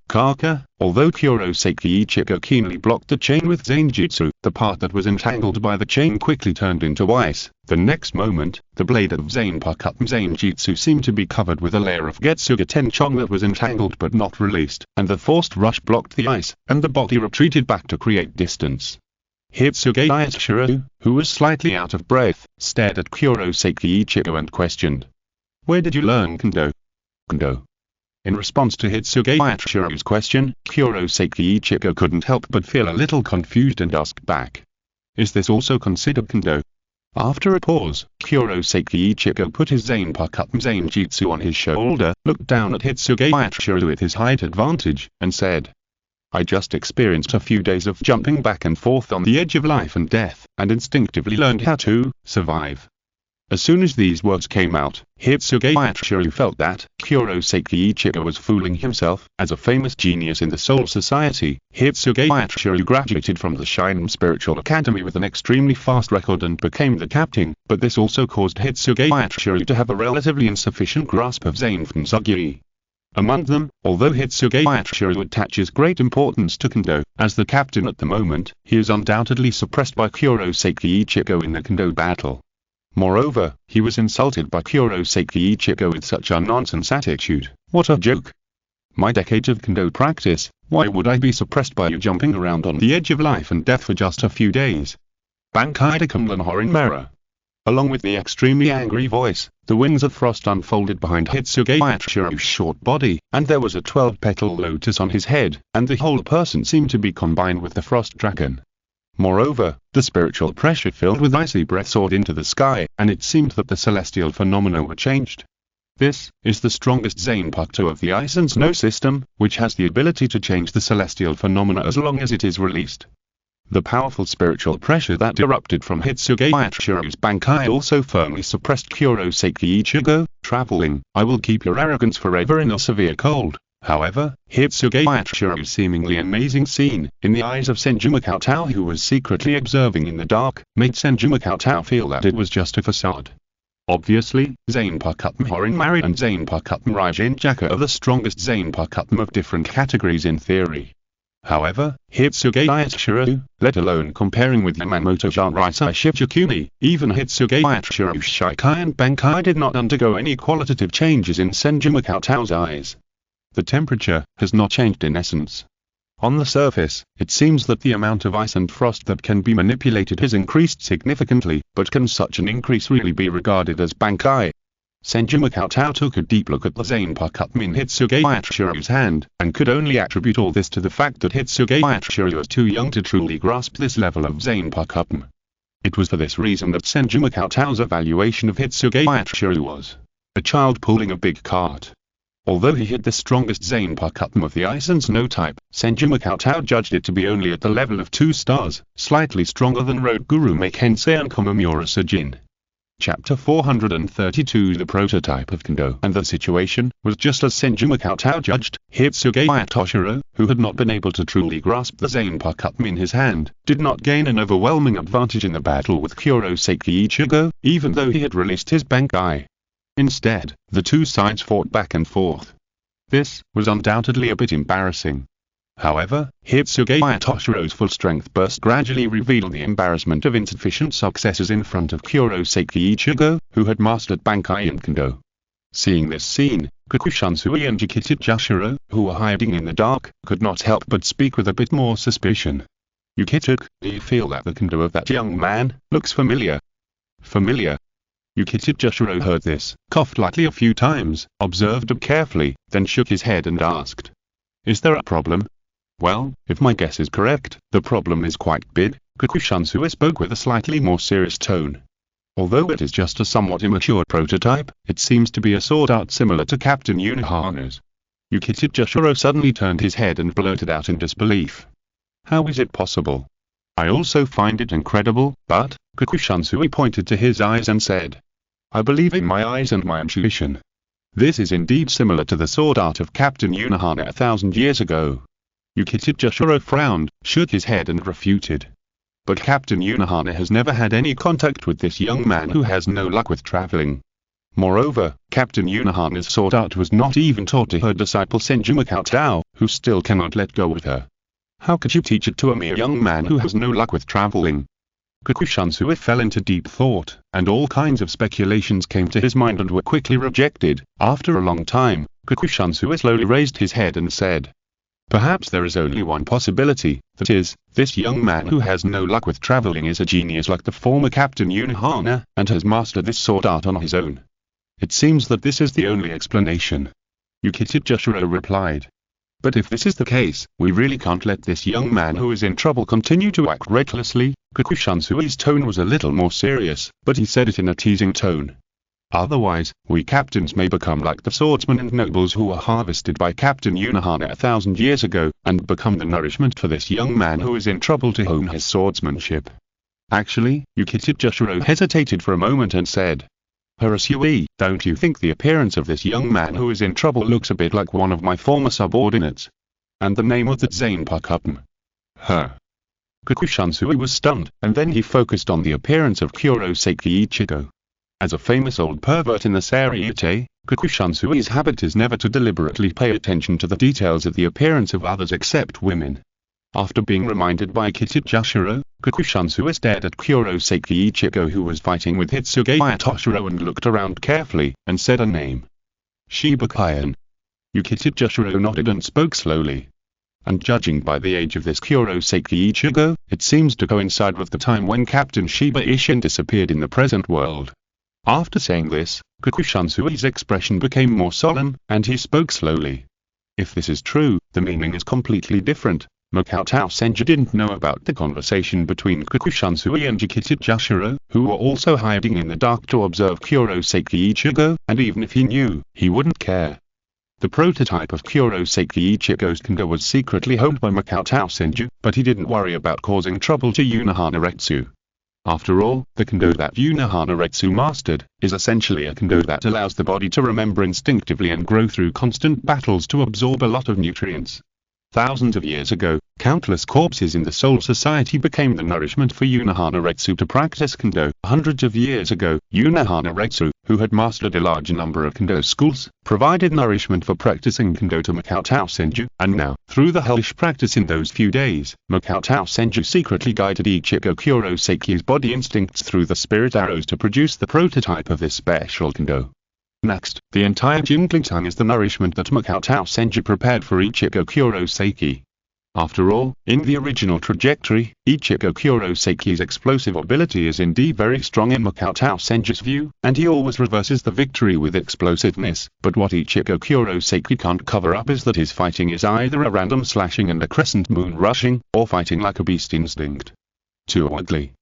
Kaka, although Kurosaki Ichigo keenly blocked the chain with Zanjutsu, the part that was entangled by the chain quickly turned into ice. The next moment, the blade of zanpakutō Zanjutsu seemed to be covered with a layer of Getsuga Tenchong that was entangled but not released, and the forced rush blocked the ice, and the body retreated back to create distance. Hitsuga Ichiro, who was slightly out of breath, stared at Kurosaki Ichigo and questioned, "Where did you learn kendo?" Kendo. In response to Hitsuga Ichiro's question, Kurosaki Ichigo couldn't help but feel a little confused and asked back, "Is this also considered kendo?" After a pause, Kurosaki Ichigo put his zanpakutō Zanjutsu on his shoulder, looked down at Hitsuga Ichiro with his height advantage, and said, "I just experienced a few days of jumping back and forth on the edge of life and death, and instinctively learned how to survive." As soon as these words came out, Hitsuga Ichiro felt that Kurosaki Ichigo was fooling himself. As a famous genius in the Soul Society, Hitsuga Ichiro graduated from the Shinen Spiritual Academy with an extremely fast record and became the captain, but this also caused Hitsuga Ichiro to have a relatively insufficient grasp of Zanfenzugiri. Among them, although Hitsuga Ichiro attaches great importance to kendo, as the captain at the moment, he is undoubtedly suppressed by Kurosaki Ichigo in the kendo battle. Moreover, he was insulted by Kurosaki Ichigo with such a nonsense attitude. What a joke! My decades of kendo practice, why would I be suppressed by you jumping around on the edge of life and death for just a few days? Bankai Dekumlan Horinmara. Along with the extremely angry voice, the wings of frost unfolded behind Hitsuga Ichiro's short body, and there was a 12-petal lotus on his head, and the whole person seemed to be combined with the frost dragon. Moreover, the spiritual pressure filled with icy breath soared into the sky, and it seemed that the celestial phenomena were changed. This is the strongest zanpakutō of the Ice and Snow system, which has the ability to change the celestial phenomena as long as it is released. The powerful spiritual pressure that erupted from Hitsuga Ichiro's Bankai also firmly suppressed Kurosaki Ichigo, traveling, "I will keep your arrogance forever in a severe cold." However, Hitsuga Ichiro's seemingly amazing scene, in the eyes of Senju Makotao who was secretly observing in the dark, made Senju Makotao feel that it was just a facade. Obviously, zanpakutō Horinmara and zanpakutō Raijinjaka are the strongest zanpakutō of different categories in theory. However, Hitsuga Ichiro, let alone comparing with Yamamoto Jinraisai Shichikuni, even Hitsuga Ichiro's Shikai and Bankai did not undergo any qualitative changes in Senju Makotao's eyes. The temperature has not changed in essence. On the surface, it seems that the amount of ice and frost that can be manipulated has increased significantly, but can such an increase really be regarded as Bankai? Senju Makotao took a deep look at the zanpakutō in Hitsuga Ichiro's hand, and could only attribute all this to the fact that Hitsuga Ichiro was too young to truly grasp this level of zanpakutō. It was for this reason that Senju Makotao's evaluation of Hitsuga Ichiro was a child pulling a big cart. Although he had the strongest zanpakutō of the Ice and Snow type, Senju Makotao judged it to be only at the level of 2 stars, slightly stronger than Road Guru Meikensei and Komamura Sujin. Chapter 432 The prototype of kendo and the situation was just as Senju Makotao judged. Hitsuga Ichiro, who had not been able to truly grasp the zanpakutō in his hand, did not gain an overwhelming advantage in the battle with Kurosaki Ichigo, even though he had released his Bankai. Instead, the two sides fought back and forth. This was undoubtedly a bit embarrassing. However, Hitsuge Toshiro's full strength burst gradually revealed the embarrassment of insufficient successes in front of Kuroseki Ichigo, who had mastered Bankai and Kendo. Seeing this scene, Kakushansui and Yukita, who were hiding in the dark, could not help but speak with a bit more suspicion. Yukita, do you feel that the Kendo of that young man looks familiar? Familiar? Yukita heard this, coughed lightly a few times, observed it carefully, then shook his head and asked, "Is there a problem?" "Well, if my guess is correct, the problem is quite big," Kakushansui spoke with a slightly more serious tone. "Although it is just a somewhat immature prototype, it seems to be a sword art similar to Captain Unohana's." Yukita suddenly turned his head and blurted out in disbelief, "How is it possible? I also find it incredible, but," Kakushansui pointed to his eyes and said, "I believe in my eyes and my intuition. This is indeed similar to the sword art of Captain Unohana 1,000 years ago." Yukita frowned, shook his head and refuted, "But Captain Unohana has never had any contact with this young man who has no luck with traveling. Moreover, Captain Unohana's sword art was not even taught to her disciple Senju Cheng, who still cannot let go of her. How could you teach it to a mere young man who has no luck with traveling?" Kakushansui fell into deep thought, and all kinds of speculations came to his mind and were quickly rejected. After a long time, Kakushansui slowly raised his head and said, "Perhaps there is only one possibility, that is, this young man who has no luck with traveling is a genius like the former Captain Unohana, and has mastered this sword art on his own. It seems that this is the only explanation." Yukita replied, "But if this is the case, we really can't let this young man who is in trouble continue to act recklessly." Kakushansui's tone was a little more serious, but he said it in a teasing tone. "Otherwise, we captains may become like the swordsmen and nobles who were harvested by Captain Unohana 1,000 years ago, and become the nourishment for this young man who is in trouble to hone his swordsmanship." Actually, Yukita hesitated for a moment and said, "Hirasui, don't you think the appearance of this young man who is in trouble looks a bit like one of my former subordinates? And the name of that zanpakutō?" "Huh?" Kakushansui was stunned, and then he focused on the appearance of Kuroseki Ichigo. As a famous old pervert in the Seireitei, Kakushansui's habit is never to deliberately pay attention to the details of the appearance of others except women. After being reminded by Kitsuchiro, Kakushansui stared at Kuroseki Ichigo, who was fighting with Hitsuge Toshiro, and looked around carefully, and said a name. "Shibukayan." Yukita nodded and spoke slowly. "And judging by the age of this Kuroseki Ichigo, it seems to coincide with the time when Captain Shiba Ishin disappeared in the present world." After saying this, Kakushansui's expression became more solemn, and he spoke slowly. "If this is true, the meaning is completely different. Makoto Senju didn't know about the conversation between Kakushansui and Yukita, who were also hiding in the dark to observe Kuroseki Ichigo, and even if he knew, he wouldn't care. The prototype of Kuroseki Ichigo's kendo was secretly honed by Makoto Senju, but he didn't worry about causing trouble to Unohana. After all, the kendo that Unohana mastered is essentially a kendo that allows the body to remember instinctively and grow through constant battles to absorb a lot of nutrients. Thousands of years ago, countless corpses in the Soul Society became the nourishment for Unohana to practice kendo. Hundreds of years ago, Unohana, who had mastered a large number of kendo schools, provided nourishment for practicing kendo to Makoto Senju, and now, through the hellish practice in those few days, Makoto Senju secretly guided Ichigo Kuroseki's body instincts through the spirit arrows to produce the prototype of this special kendo. Next, the entire Jingliang is the nourishment that Makoto Senju prepared for Ichigo Kuroseki. After all, in the original trajectory, Ichigo Kuroseki's explosive ability is indeed very strong in Makoto Senju's view, and he always reverses the victory with explosiveness. But what Ichigo Kuroseki can't cover up is that his fighting is either a random slashing and a crescent moon rushing, or fighting like a beast instinct. Too ugly.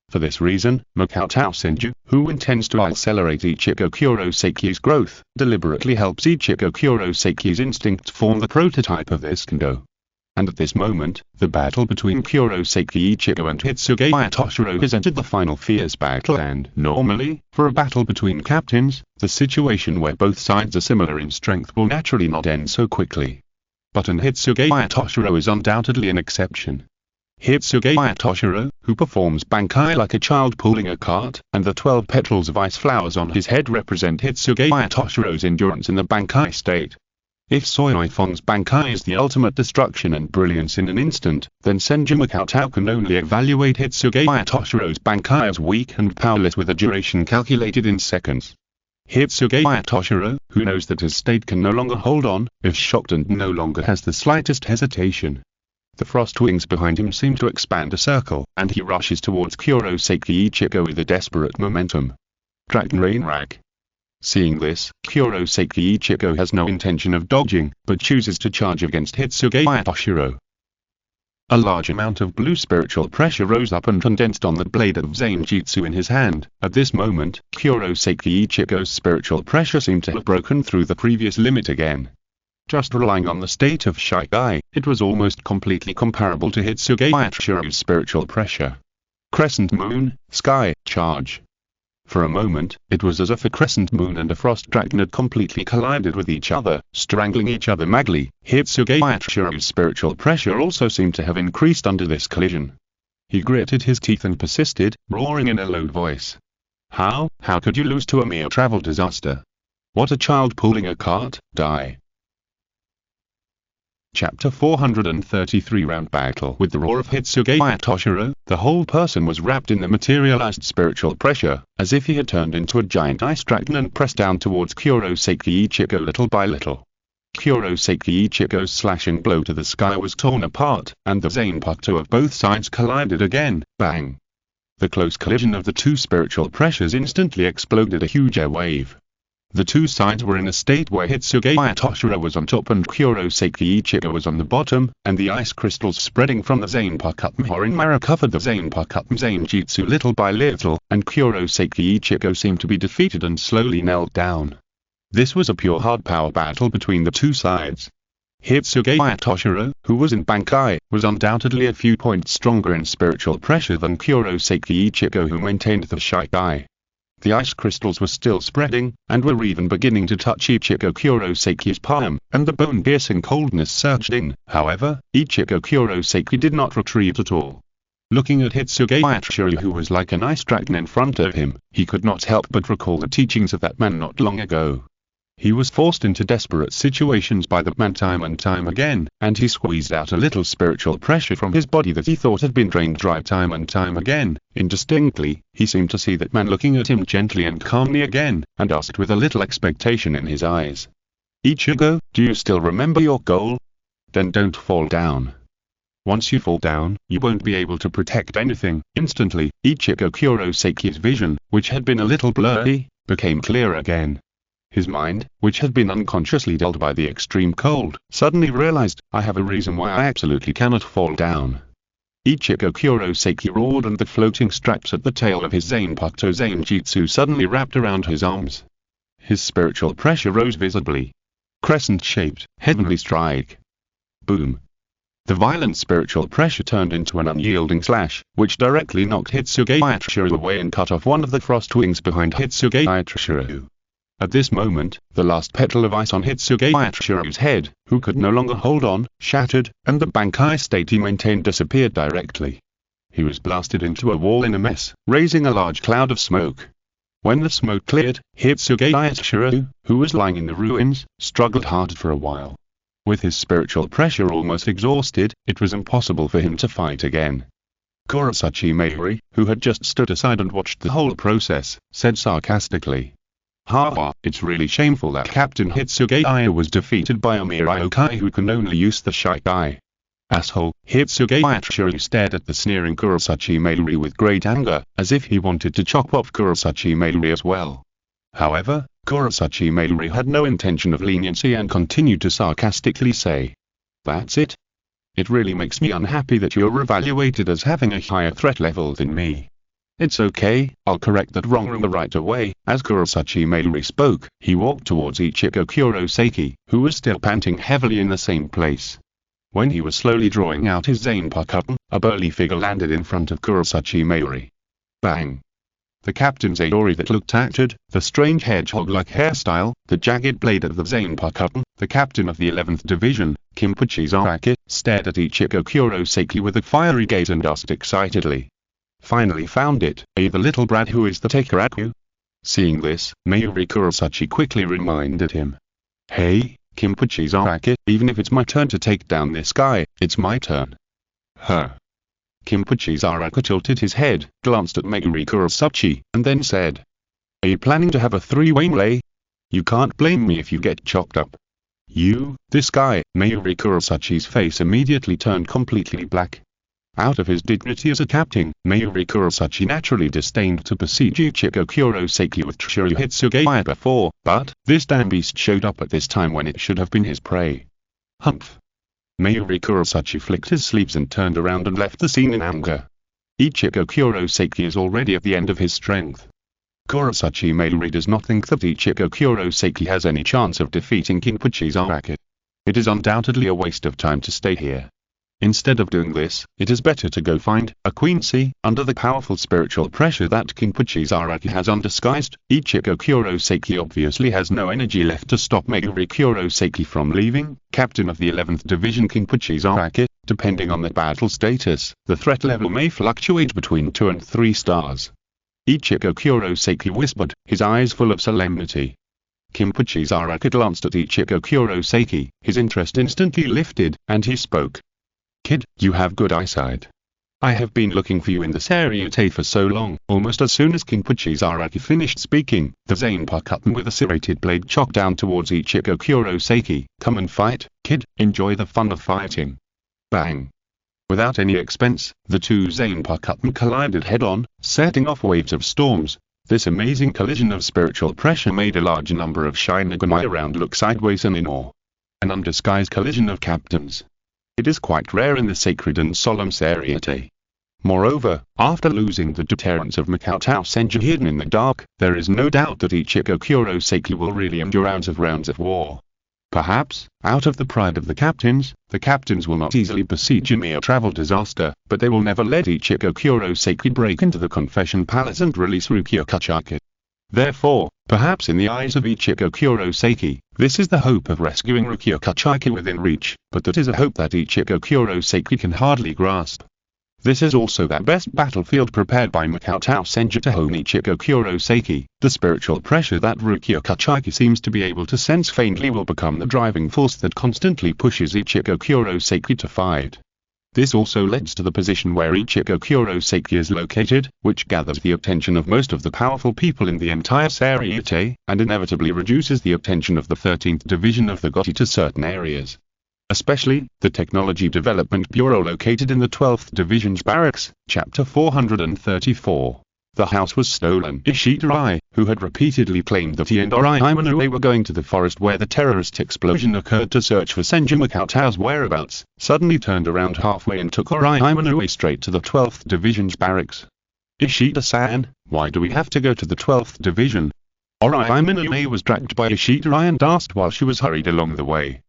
For this reason, Makoto Senju, who intends to accelerate Ichigo Kuroseki's growth, deliberately helps Ichigo Kuroseki's instincts form the prototype of this kendo. And at this moment, the battle between Kuroseki Ichigo and Hitsuge Toshiro has entered the final fierce battle, and normally, for a battle between captains, the situation where both sides are similar in strength will naturally not end so quickly. But Hitsuge Toshiro is undoubtedly an exception. Hitsuge Toshiro, who performs Bankai like a child pulling a cart, and the 12 petals of ice flowers on his head represent Hitsuge Toshiro's endurance in the Bankai state. If Seireitei's Bankai is the ultimate destruction and brilliance in an instant, then Senju Cheng can only evaluate Hitsugaya Toshiro's Bankai as weak and powerless with a duration calculated in seconds. Hitsugaya Toshiro, who knows that his state can no longer hold on, is shocked and no longer has the slightest hesitation. The frost wings behind him seem to expand a circle, and he rushes towards Kurosaki Ichigo with a desperate momentum. Dragon Rain Rag. Seeing this, Kurosaki Ichigo has no intention of dodging, but chooses to charge against Hitsugaya Toshiro. A large amount of blue spiritual pressure rose up and condensed on the blade of Zanjitsu in his hand. At this moment, Kurosaki Ichigo's spiritual pressure seemed to have broken through the previous limit again. Just relying on the state of Seireitei, it was almost completely comparable to Hitsugaya Toshiro's spiritual pressure. Crescent Moon, Sky, Charge. For a moment, it was as if a crescent moon and a frost dragon had completely collided with each other, strangling each other madly. Hitsugaya Toshiro's spiritual pressure also seemed to have increased under this collision. He gritted his teeth and persisted, roaring in a low voice. How could you lose to a mere travel disaster? What a child pulling a cart, die. Chapter 433 Round Battle. With the roar of Hitsugaya Toshiro, the whole person was wrapped in the materialized spiritual pressure, as if he had turned into a giant ice dragon and pressed down towards Kurosaki Ichigo little by little. Kurosaki Ichigo's slashing blow to the sky was torn apart, and the zanpakutō of both sides collided again. Bang! The close collision of the two spiritual pressures instantly exploded a huge air wave. The two sides were in a state where Hitsugaya Toshiro was on top and Kurosaki Ichigo was on the bottom, and the ice crystals spreading from the zanpakutō Horinmara covered the zanpakutō Zanjitsu little by little, and Kurosaki Ichigo seemed to be defeated and slowly knelt down. This was a pure hard power battle between the two sides. Hitsugaya Toshiro, who was in Bankai, was undoubtedly a few points stronger in spiritual pressure than Kurosaki Ichigo, who maintained the Seireitei. The ice crystals were still spreading, and were even beginning to touch Ichigo Kurosaki's palm, and the bone-piercing coldness surged in. However, Ichigo Kurosaki did not retreat at all. Looking at Hitsugaya Toshiro, who was like an ice dragon in front of him, he could not help but recall the teachings of that man not long ago. He was forced into desperate situations by that man time and time again, and he squeezed out a little spiritual pressure from his body that he thought had been drained dry time and time again. Indistinctly, he seemed to see that man looking at him gently and calmly again, and asked with a little expectation in his eyes. Ichigo, do you still remember your goal? Then don't fall down. Once you fall down, you won't be able to protect anything. Instantly, Ichigo Kurosaki's vision, which had been a little blurry, became clear again. His mind, which had been unconsciously dulled by the extreme cold, suddenly realized, I have a reason why I absolutely cannot fall down. Ichigo Kurosaki roared, and the floating straps at the tail of his zanpakutō Zanjitsu suddenly wrapped around his arms. His spiritual pressure rose visibly. Crescent-shaped, heavenly strike. Boom. The violent spiritual pressure turned into an unyielding slash, which directly knocked Hitsugaya Toshiro away and cut off one of the frost wings behind Hitsugaya Toshiro. At this moment, the last petal of ice on Hitsugaya Toshiro's head, who could no longer hold on, shattered, and the Bankai state he maintained disappeared directly. He was blasted into a wall in a mess, raising a large cloud of smoke. When the smoke cleared, Hitsugaya Toshiro, who was lying in the ruins, struggled hard for a while. With his spiritual pressure almost exhausted, it was impossible for him to fight again. Kurosaki Mayuri, who had just stood aside and watched the whole process, said sarcastically, "Ha, it's really shameful that Captain Hitsugaya was defeated by a mere yokai who can only use the Seireitei." Asshole. Hitsugaya Toshiro stared at the sneering Kurosaki Mayuri with great anger, as if he wanted to chop off Kurosaki Mayuri as well. However, Kurosaki Mayuri had no intention of leniency and continued to sarcastically say, "That's it? It really makes me unhappy that you're evaluated as having a higher threat level than me. It's okay, I'll correct that wrong right away." As Kurosaki Mayuri spoke, he walked towards Ichigo Kurosaki, who was still panting heavily in the same place. When he was slowly drawing out his zanpakutō, a burly figure landed in front of Kurosaki Mayuri. Bang! The captain's Aori that looked tattered, the strange hedgehog-like hairstyle, the jagged blade of the zanpakutō, the captain of the 11th Division, Kinpachi Zaraki, stared at Ichigo Kurosaki with a fiery gaze and asked excitedly, "Finally found it, the little brat who is the taker at you?" Seeing this, Mayuri Kurosaki quickly reminded him, "Hey, Kinpachi's Araki, even if it's my turn to take down this guy, it's my turn. Huh. Kinpachi's Araki tilted his head, glanced at Megumi Kurosaki, and then said, "Are you planning to have a three-way melee? You can't blame me if you get chopped up." "You, this guy." Megumi Kurosaki's face immediately turned completely black. Out of his dignity as a captain, Megumi Kurosaki naturally disdained to besiege Ichigo Kurosaki with Chishiro Hitsugaya before, but this damn beast showed up at this time when it should have been his prey. Humph. Megumi Kurosaki flicked his sleeves and turned around and left the scene in anger. Ichigo Kurosaki is already at the end of his strength. Kurosaki Megumi does not think that Ichigo Kurosaki has any chance of defeating Kinpachi's Araki. It is undoubtedly a waste of time to stay here. Instead of doing this, it is better to go find a queency. Under the powerful spiritual pressure that Kinpachi's Araki has undisguised, Ichigo Kurosaki obviously has no energy left to stop Megumi Kurosaki from leaving. Captain of the 11th Division Kinpachi's Araki, depending on the battle status, the threat level may fluctuate between 2 and 3 stars. Ichigo Kurosaki whispered, his eyes full of solemnity. Kinpachi's Araki glanced at Ichigo Kurosaki, his interest instantly lifted, and he spoke. "Kid, you have good eyesight. I have been looking for you in the Seireitei for so long." Almost as soon as Kinpachi's Araki finished speaking, the zanpakutō with a serrated blade chopped down towards Ichigo Kurosaki. "Come and fight, kid, enjoy the fun of fighting." Bang. Without any expense, the two zanpakutō collided head-on, setting off waves of storms. This amazing collision of spiritual pressure made a large number of Shinigami around look sideways and in awe. An undisguised collision of captains. It is quite rare in the sacred and solemn Seireitei. Moreover, after losing the deterrence of Makoto Senju hidden in the dark, there is no doubt that Ichigo Kurosaki will really endure rounds of war. Perhaps, out of the pride of the captains will not easily besiege a mere travel disaster, but they will never let Ichigo Kurosaki break into the confession palace and release Rukyokachaki. Therefore, perhaps in the eyes of Ichigo Kurosaki, this is the hope of rescuing Rukyokachaki within reach, but that is a hope that Ichigo Kurosaki can hardly grasp. This is also that best battlefield prepared by Makoto Senju to hone Ichigo Kurosaki. The spiritual pressure that Rukyokachaki seems to be able to sense faintly will become the driving force that constantly pushes Ichigo Kurosaki to fight. This also leads to the position where Ichigo Kurosaki is located, which gathers the attention of most of the powerful people in the entire Seireitei, and inevitably reduces the attention of the 13th Division of the Gotti to certain areas. Especially, the Technology Development Bureau located in the 12th Division's barracks. Chapter 434. The house was stolen. Ishidarai, who had repeatedly claimed that he and Orihinue were going to the forest where the terrorist explosion occurred to search for Senju Makoto's whereabouts, suddenly turned around halfway and took Orihinue straight to the 12th Division's barracks. "Ishida-san, why do we have to go to the 12th Division?" Orihinue was dragged by Ishidarai and asked while she was hurried along the way.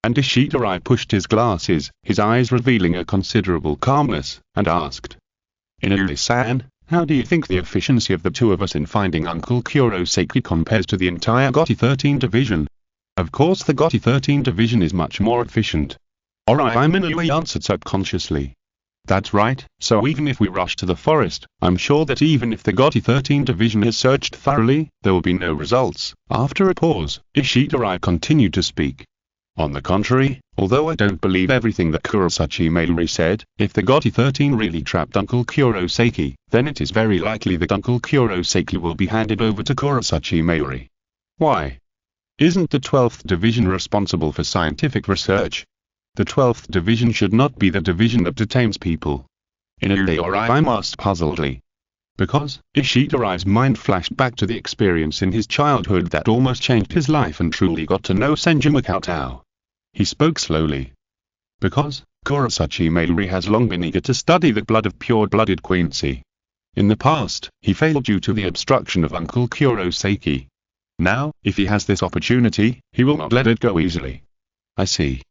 And Ishidarai pushed his glasses, his eyes revealing a considerable calmness, and asked, "Inoue-san, how do you think the efficiency of the two of us in finding Uncle Kurosaki compares to the entire Gotti 13 Division?" "Of course the Gotti 13 Division is much more efficient," Orihinue answered subconsciously. "That's right, so even if we rush to the forest, I'm sure that even if the Gotti 13 Division has searched thoroughly, there will be no results." After a pause, Ishidarai continued to speak. "On the contrary, although I don't believe everything that Kurosaki Megumi said, if the Gotti 13 really trapped Uncle Kurosaki, then it is very likely that Uncle Kurosaki will be handed over to Kurosaki Megumi." "Why? Isn't the 12th Division responsible for scientific research? The 12th Division should not be the division that detains people." Inoue asked puzzledly. "Because," Ishidarai's mind flashed back to the experience in his childhood that almost changed his life and truly got to know Senju Makoto. He spoke slowly. "Because, Kurosaki Megumi has long been eager to study the blood of pure-blooded queency. In the past, he failed due to the obstruction of Uncle Kurosaki. Now, if he has this opportunity, he will not let it go easily." "I see."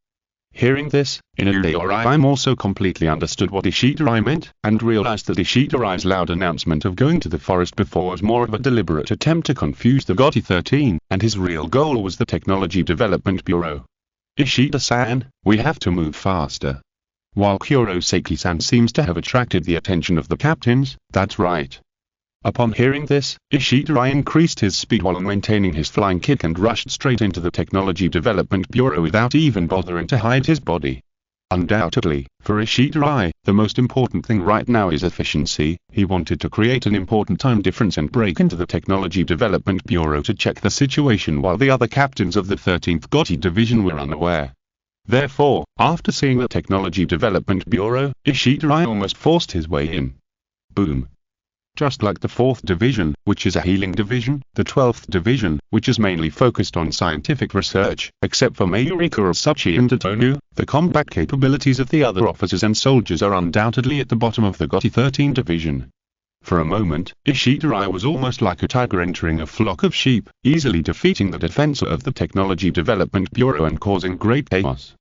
Hearing this, Inoue also completely understood what Ishidarai meant, and realized that Ishidarai's loud announcement of going to the forest before was more of a deliberate attempt to confuse the Gotti 13, and his real goal was the Technology Development Bureau. "Ishida-san, we have to move faster. While Kurosaki-san seems to have attracted the attention of the captains, that's right. Upon hearing this, Ishirai increased his speed while maintaining his flying kick and rushed straight into the Technology Development Bureau without even bothering to hide his body. Undoubtedly, for Ishirai, the most important thing right now is efficiency. He wanted to create an important time difference and break into the Technology Development Bureau to check the situation while the other captains of the 13th Gotti Division were unaware. Therefore, after seeing the Technology Development Bureau, Ishirai almost forced his way in. Boom. Just like the 4th Division, which is a healing division, the 12th Division, which is mainly focused on scientific research, except for Mayuri Kurosachi and Totonu, the combat capabilities of the other officers and soldiers are undoubtedly at the bottom of the Gotti 13th Division. For a moment, Ishirai was almost like a tiger entering a flock of sheep, easily defeating the defensor of the Technology Development Bureau and causing great chaos.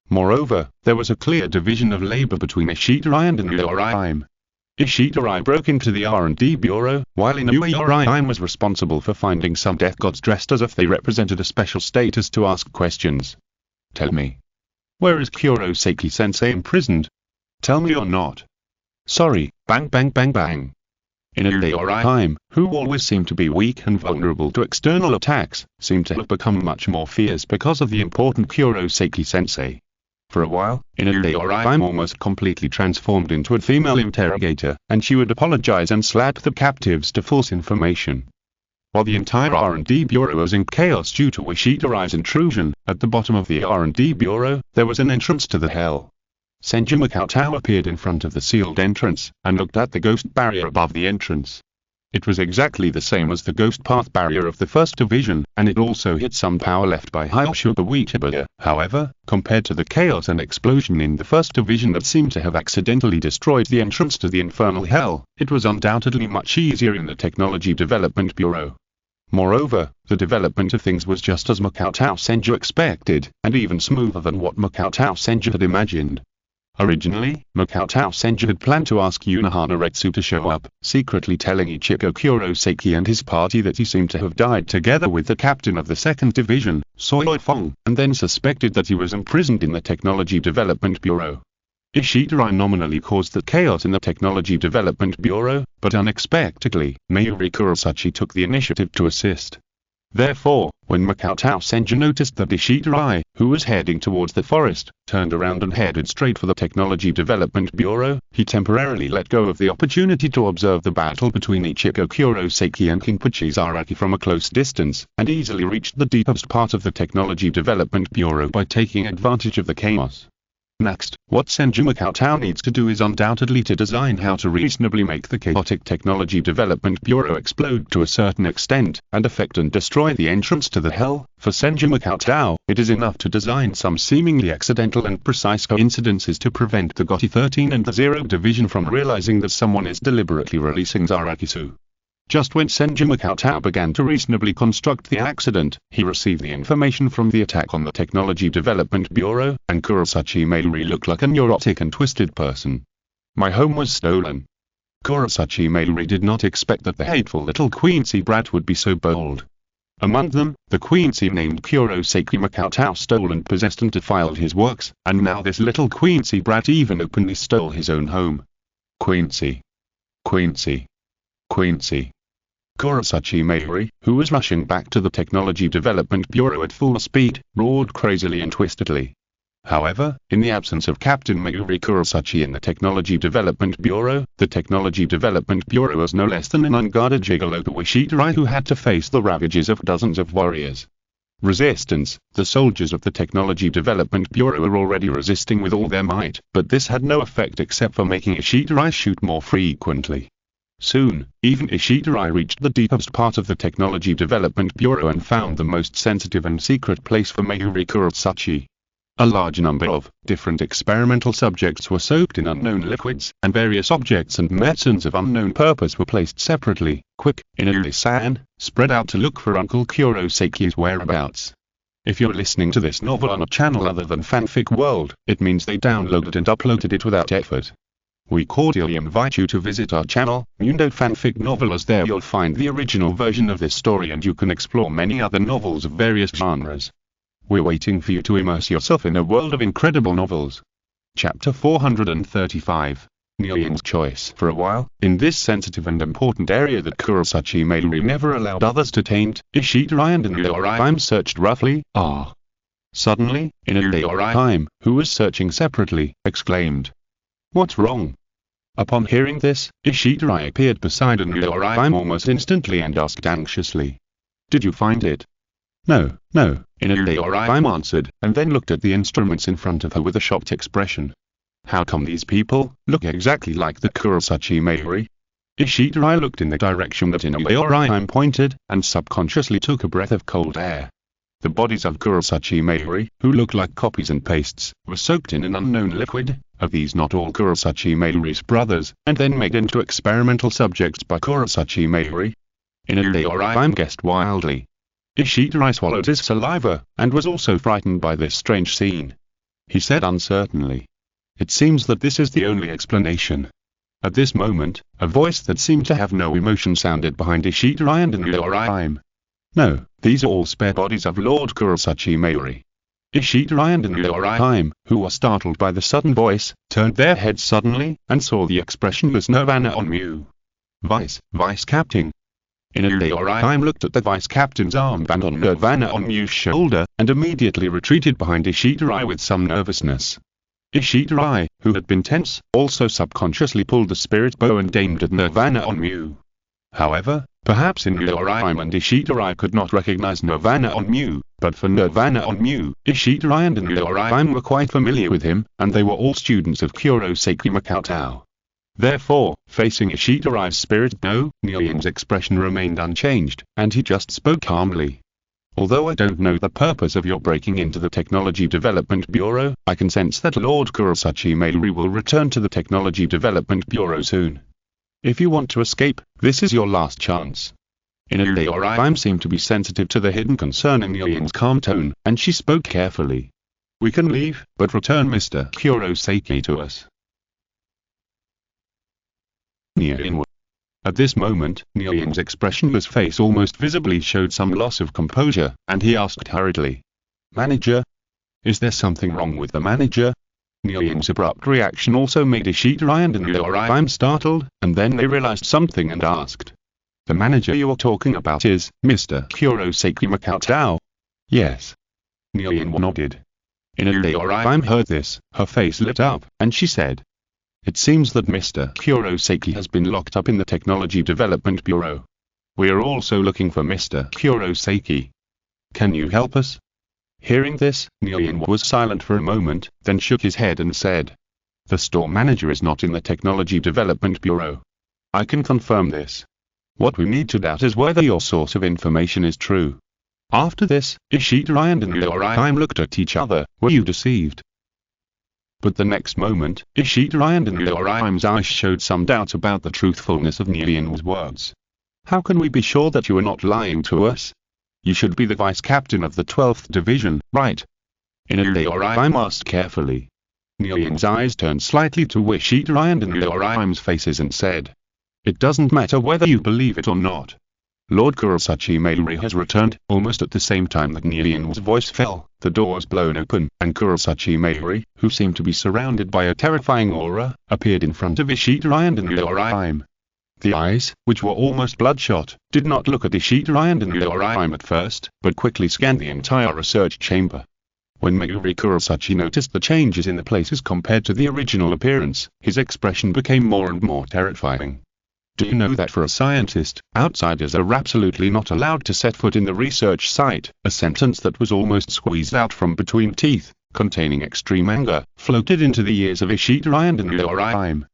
Moreover, there was a clear division of labor between Ishirai and Inuyori. Ishirai broke into the R&D Bureau, while Inuyori was responsible for finding some death gods dressed as if they represented a special status to ask questions. Tell me. Where is Kurosaki-sensei imprisoned? Tell me or not. Sorry, bang bang bang bang. Inuyori, who always seemed to be weak and vulnerable to external attacks, seemed to have become much more fierce because of the important Kurosaki-sensei. For a while, Inuyori almost completely transformed into a female interrogator, and she would apologize and slap the captives to false information. While the entire R&D Bureau was in chaos due to Ishirai's intrusion, at the bottom of the R&D Bureau, there was an entrance to the hell. Senju Cheng appeared in front of the sealed entrance, and looked at the ghost barrier above the entrance. It was exactly the same as the ghost path barrier of the 1st Division, and it also had some power left by Hyoshuga Wichibata. However, compared to the chaos and explosion in the 1st Division that seemed to have accidentally destroyed the entrance to the infernal hell, it was undoubtedly much easier in the Technology Development Bureau. Moreover, the development of things was just as Makoto Senju expected, and even smoother than what Makoto Senju had imagined. Originally, Makoto Senju had planned to ask Unohana Retsu to show up, secretly telling Ichigo Kurosaki and his party that he seemed to have died together with the captain of the 2nd Division, Soifong, and then suspected that he was imprisoned in the Technology Development Bureau. Ishirai nominally caused the chaos in the Technology Development Bureau, but unexpectedly, Mayuri Kurosachi took the initiative to assist. Therefore, when Makoto Senju noticed that Ishirai, who was heading towards the forest, turned around and headed straight for the Technology Development Bureau, he temporarily let go of the opportunity to observe the battle between Ichigo Kurosaki and Kinpachi Zaraki from a close distance, and easily reached the deepest part of the Technology Development Bureau by taking advantage of the chaos. Next, what Senju Makoto needs to do is undoubtedly to design how to reasonably make the chaotic Technology Development Bureau explode to a certain extent, and affect and destroy the entrance to the hell. For Senju Makoto, it is enough to design some seemingly accidental and precise coincidences to prevent the Gotti 13 and the 0 Division from realizing that someone is deliberately releasing Zarakisu. Just when Senju Makoto began to reasonably construct the accident, he received the information from the attack on the Technology Development Bureau, and Kurosachi Mayuri looked like a neurotic and twisted person. My home was stolen. Kurosachi Mayuri did not expect that the hateful little Quincy brat would be so bold. Among them, the Quincy named Kurosaki Makoto stole and possessed and defiled his works, and now this little Quincy brat even openly stole his own home. Quincy. Quincy. Quincy. Kurosachi Mayuri, who was rushing back to the Technology Development Bureau at full speed, roared crazily and twistedly. However, in the absence of Captain Mayuri Kurosachi in the Technology Development Bureau, the Technology Development Bureau was no less than an unguarded gigolo Ishirai who had to face the ravages of dozens of warriors. Resistance. The soldiers of the Technology Development Bureau were already resisting with all their might, but this had no effect except for making Ishirai shoot more frequently. Soon, even Ishirai reached the deepest part of the Technology Development Bureau and found the most sensitive and secret place for Mayuri Kurosachi. A large number of different experimental subjects were soaked in unknown liquids, and various objects and medicines of unknown purpose were placed separately. Quick, Inuyori-san, spread out to look for Uncle Kurosaki's whereabouts. If you're listening to this novel on a channel other than Fanfic World, it means they downloaded and uploaded it without effort. We cordially invite you to visit our channel, Mundo Fanfic Novel, as there you'll find the original version of this story and you can explore many other novels of various genres. We're waiting for you to immerse yourself in a world of incredible novels. Chapter 435. Nying's choice for a while, in this sensitive and important area that Kurosaki Mayuri never allowed others to taint. Ishidori and Leoraim searched roughly. Suddenly, Leoraim, who was searching separately, exclaimed, "What's wrong?" Upon hearing this, Ishidori appeared beside Leoraim almost instantly and asked anxiously, "Did you find it?" No, Leoraim answered, and then looked at the instruments in front of her with a shocked expression. How come these people look exactly like the Kurosaki Mayuri? Ishidori looked in the direction that Leoraim pointed, and subconsciously took a breath of cold air. The bodies of Kurosaki Mayuri, who looked like copies and pastes, were soaked in an unknown liquid. Of these not all Kurosaki Mayuri's brothers, and then made into experimental subjects by Kurosaki Mayuri. Leoraim guessed wildly. Ishidori swallowed his saliva, and was also frightened by this strange scene. He said uncertainly, "It seems that this is the only explanation." At this moment, a voice that seemed to have no emotion sounded behind Ishidori and Leoraim. "No, these are all spare bodies of Lord Kurosaki Mayuri." Ishidori and Leoraim, who were startled by the sudden voice, turned their heads suddenly, and saw the expressionless Nirvana on Mew. Vice Captain. Leoraim looked at the Vice Captain's armband on Nirvana on Mew's shoulder, and immediately retreated behind Ishidori with some nervousness. Ishidori, who had been tense, also subconsciously pulled the spirit bow and aimed at Nirvana on Mew. However, perhaps Leoraim and Ishidori could not recognize Nirvana on Mew, but for Nirvana on Mew, Ishidori and Leoraim were quite familiar with him, and they were all students of Kurosaki Makoto. Therefore, facing Ishidori's spirit bow, Nying's expression remained unchanged, and he just spoke calmly. "Although I don't know the purpose of your breaking into the Technology Development Bureau, I can sense that Lord Kurosaki Mayuri will return to the Technology Development Bureau soon. If you want to escape, this is your last chance." Leoraim seemed to be sensitive to the hidden concern in Nying's calm tone, and she spoke carefully. "We can leave, but return Mr. Kurosaki to us." Nying. At this moment, Nying's expressionless face almost visibly showed some loss of composure, and he asked hurriedly, "Manager? Is there something wrong with the manager?" Nying's abrupt reaction also made Ishidori and Leoraim startled, and then they realized something and asked, "The manager you are talking about is Mr. Kurosaki Makoto?" "Yes." Nying nodded. Leoraim heard this, her face lit up, and she said, "It seems that Mr. Kurosaki has been locked up in the Technology Development Bureau. We are also looking for Mr. Kurosaki. Can you help us?" Hearing this, Nying was silent for a moment, then shook his head and said, "The store manager is not in the Technology Development Bureau. I can confirm this. What we need to doubt is whether your source of information is true." After this, Ishidori and Leoraim looked at each other. "Were you deceived?" But the next moment, Ishidori and Leoraim's eyes showed some doubt about the truthfulness of Nying's words. "How can we be sure that you are not lying to us? You should be the vice captain of the 12th Division, right?" Leoraim asked carefully. Nying's eyes turned slightly to Ishidori and Leoraim's faces and said, "It doesn't matter whether you believe it or not. Lord Kurosaki Mayuri has returned." Almost at the same time that Nying's voice fell, the door was blown open, and Kurosaki Mayuri, who seemed to be surrounded by a terrifying aura, appeared in front of Ishidori and Leoraim. The eyes, which were almost bloodshot, did not look at Ishidori and Leoraim at first, but quickly scanned the entire research chamber. When Mayuri Kurosaki noticed the changes in the places compared to the original appearance, his expression became more and more terrifying. "Do you know that for a scientist, outsiders are absolutely not allowed to set foot in the research site?" A sentence that was almost squeezed out from between teeth, containing extreme anger, floated into the ears of Ishidori and Leoraim.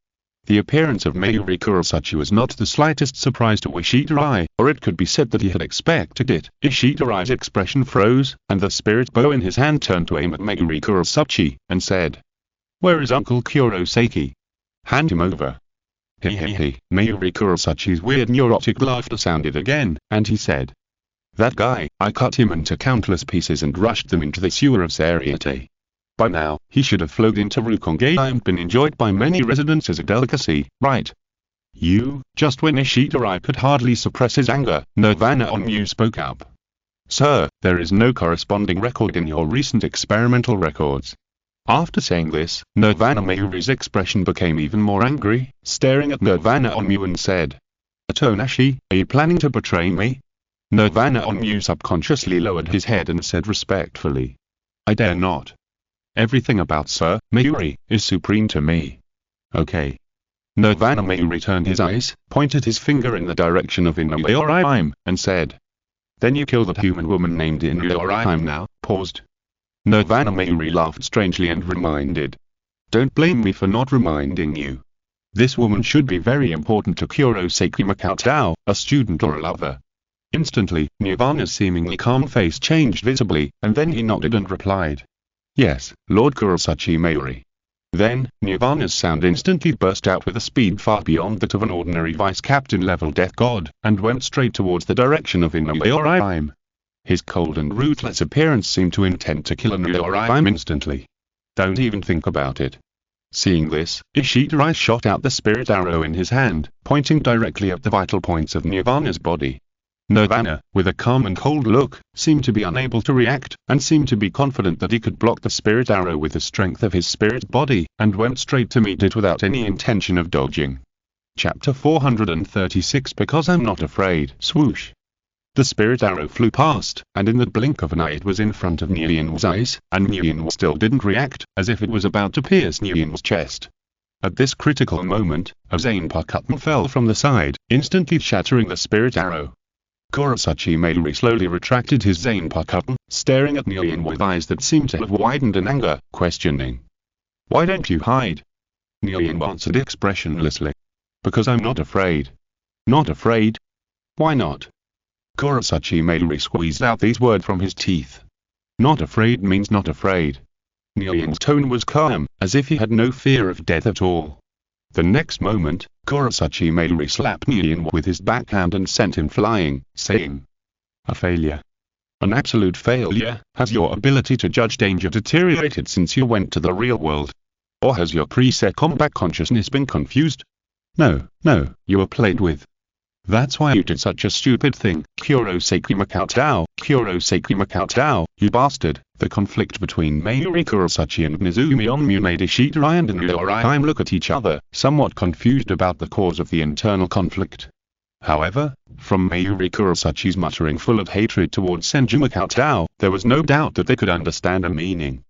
The appearance of Mayuri Kurosaki was not the slightest surprise to Ishidori, or it could be said that he had expected it. Ishidori's expression froze, and the spirit bow in his hand turned to aim at Mayuri Kurosaki, and said, "Where is Uncle Kurosaki? Hand him over." He. Mayuri Kurosaki's weird neurotic laughter sounded again, and he said, "That guy, I cut him into countless pieces and rushed them into the sewer of Seireitei. By now, he should have flown into Cheng-ge and been enjoyed by many residents as a delicacy, right?" "You." Just when Ishidori could hardly suppress his anger, Nirvana on Mew spoke up. "Sir, there is no corresponding record in your recent experimental records. After saying this, Nirvana Mayuri's expression became even more angry, staring at Nirvana Onmu and said, "Otonashi, are you planning to betray me?" Nirvana Onmu subconsciously lowered his head and said respectfully, "I dare not. Everything about Sir Mayuri is supreme to me." Okay. Nirvana Mayuri turned his eyes, pointed his finger in the direction of Inuyoriime, and said, "Then you kill that human woman named Inuyoriime now." Paused. Nirvana Mayuri laughed strangely and reminded, "Don't blame me for not reminding you. This woman should be very important to Kurosaki Makoto, a student or a lover." Instantly, Nirvana's seemingly calm face changed visibly, and then he nodded and replied, "Yes, Lord Kurosaki Mayuri." Then, Nirvana's sound instantly burst out with a speed far beyond that of an ordinary vice-captain-level death god, and went straight towards the direction of Inuyoriime. His cold and ruthless appearance seemed to intend to kill Inuyoriime instantly. Don't even think about it. Seeing this, Ishidarai shot out the spirit arrow in his hand, pointing directly at the vital points of Nirvana's body. Nirvana, with a calm and cold look, seemed to be unable to react, and seemed to be confident that he could block the spirit arrow with the strength of his spirit body, and went straight to meet it without any intention of dodging. Chapter 436 Because I'm Not Afraid. Swoosh. The spirit arrow flew past, and in the blink of an eye it was in front of Nguyen's eyes, and Nguyen still didn't react, as if it was about to pierce Nguyen's chest. At this critical moment, a zanpakutō fell from the side, instantly shattering the spirit arrow. Kurosaki Mayuri slowly retracted his zanpakutō, staring at Nguyen with eyes that seemed to have widened in anger, questioning, "Why don't you hide?" Nguyen answered expressionlessly, "Because I'm not afraid." "Not afraid? Why not?" Kurosaki Mayuri squeezed out these words from his teeth. "Not afraid means not afraid." Nguyen's tone was calm, as if he had no fear of death at all. The next moment, Kurosaki Mayuri slapped Nguyen with his backhand and sent him flying, saying, "A failure. An absolute failure. Has your ability to judge danger deteriorated since you went to the real world? Or has your preset combat consciousness been confused? No, you were played with. That's why you did such a stupid thing, Kurosaki Makoto, you bastard." The conflict between Mayuri Kurosaki and Nizumi Onmu made Ishidarai and Inuyoriime look at each other, somewhat confused about the cause of the internal conflict. However, from Mayuri Kurosaki's muttering full of hatred towards Senju Makoto, there was no doubt that they could understand a meaning.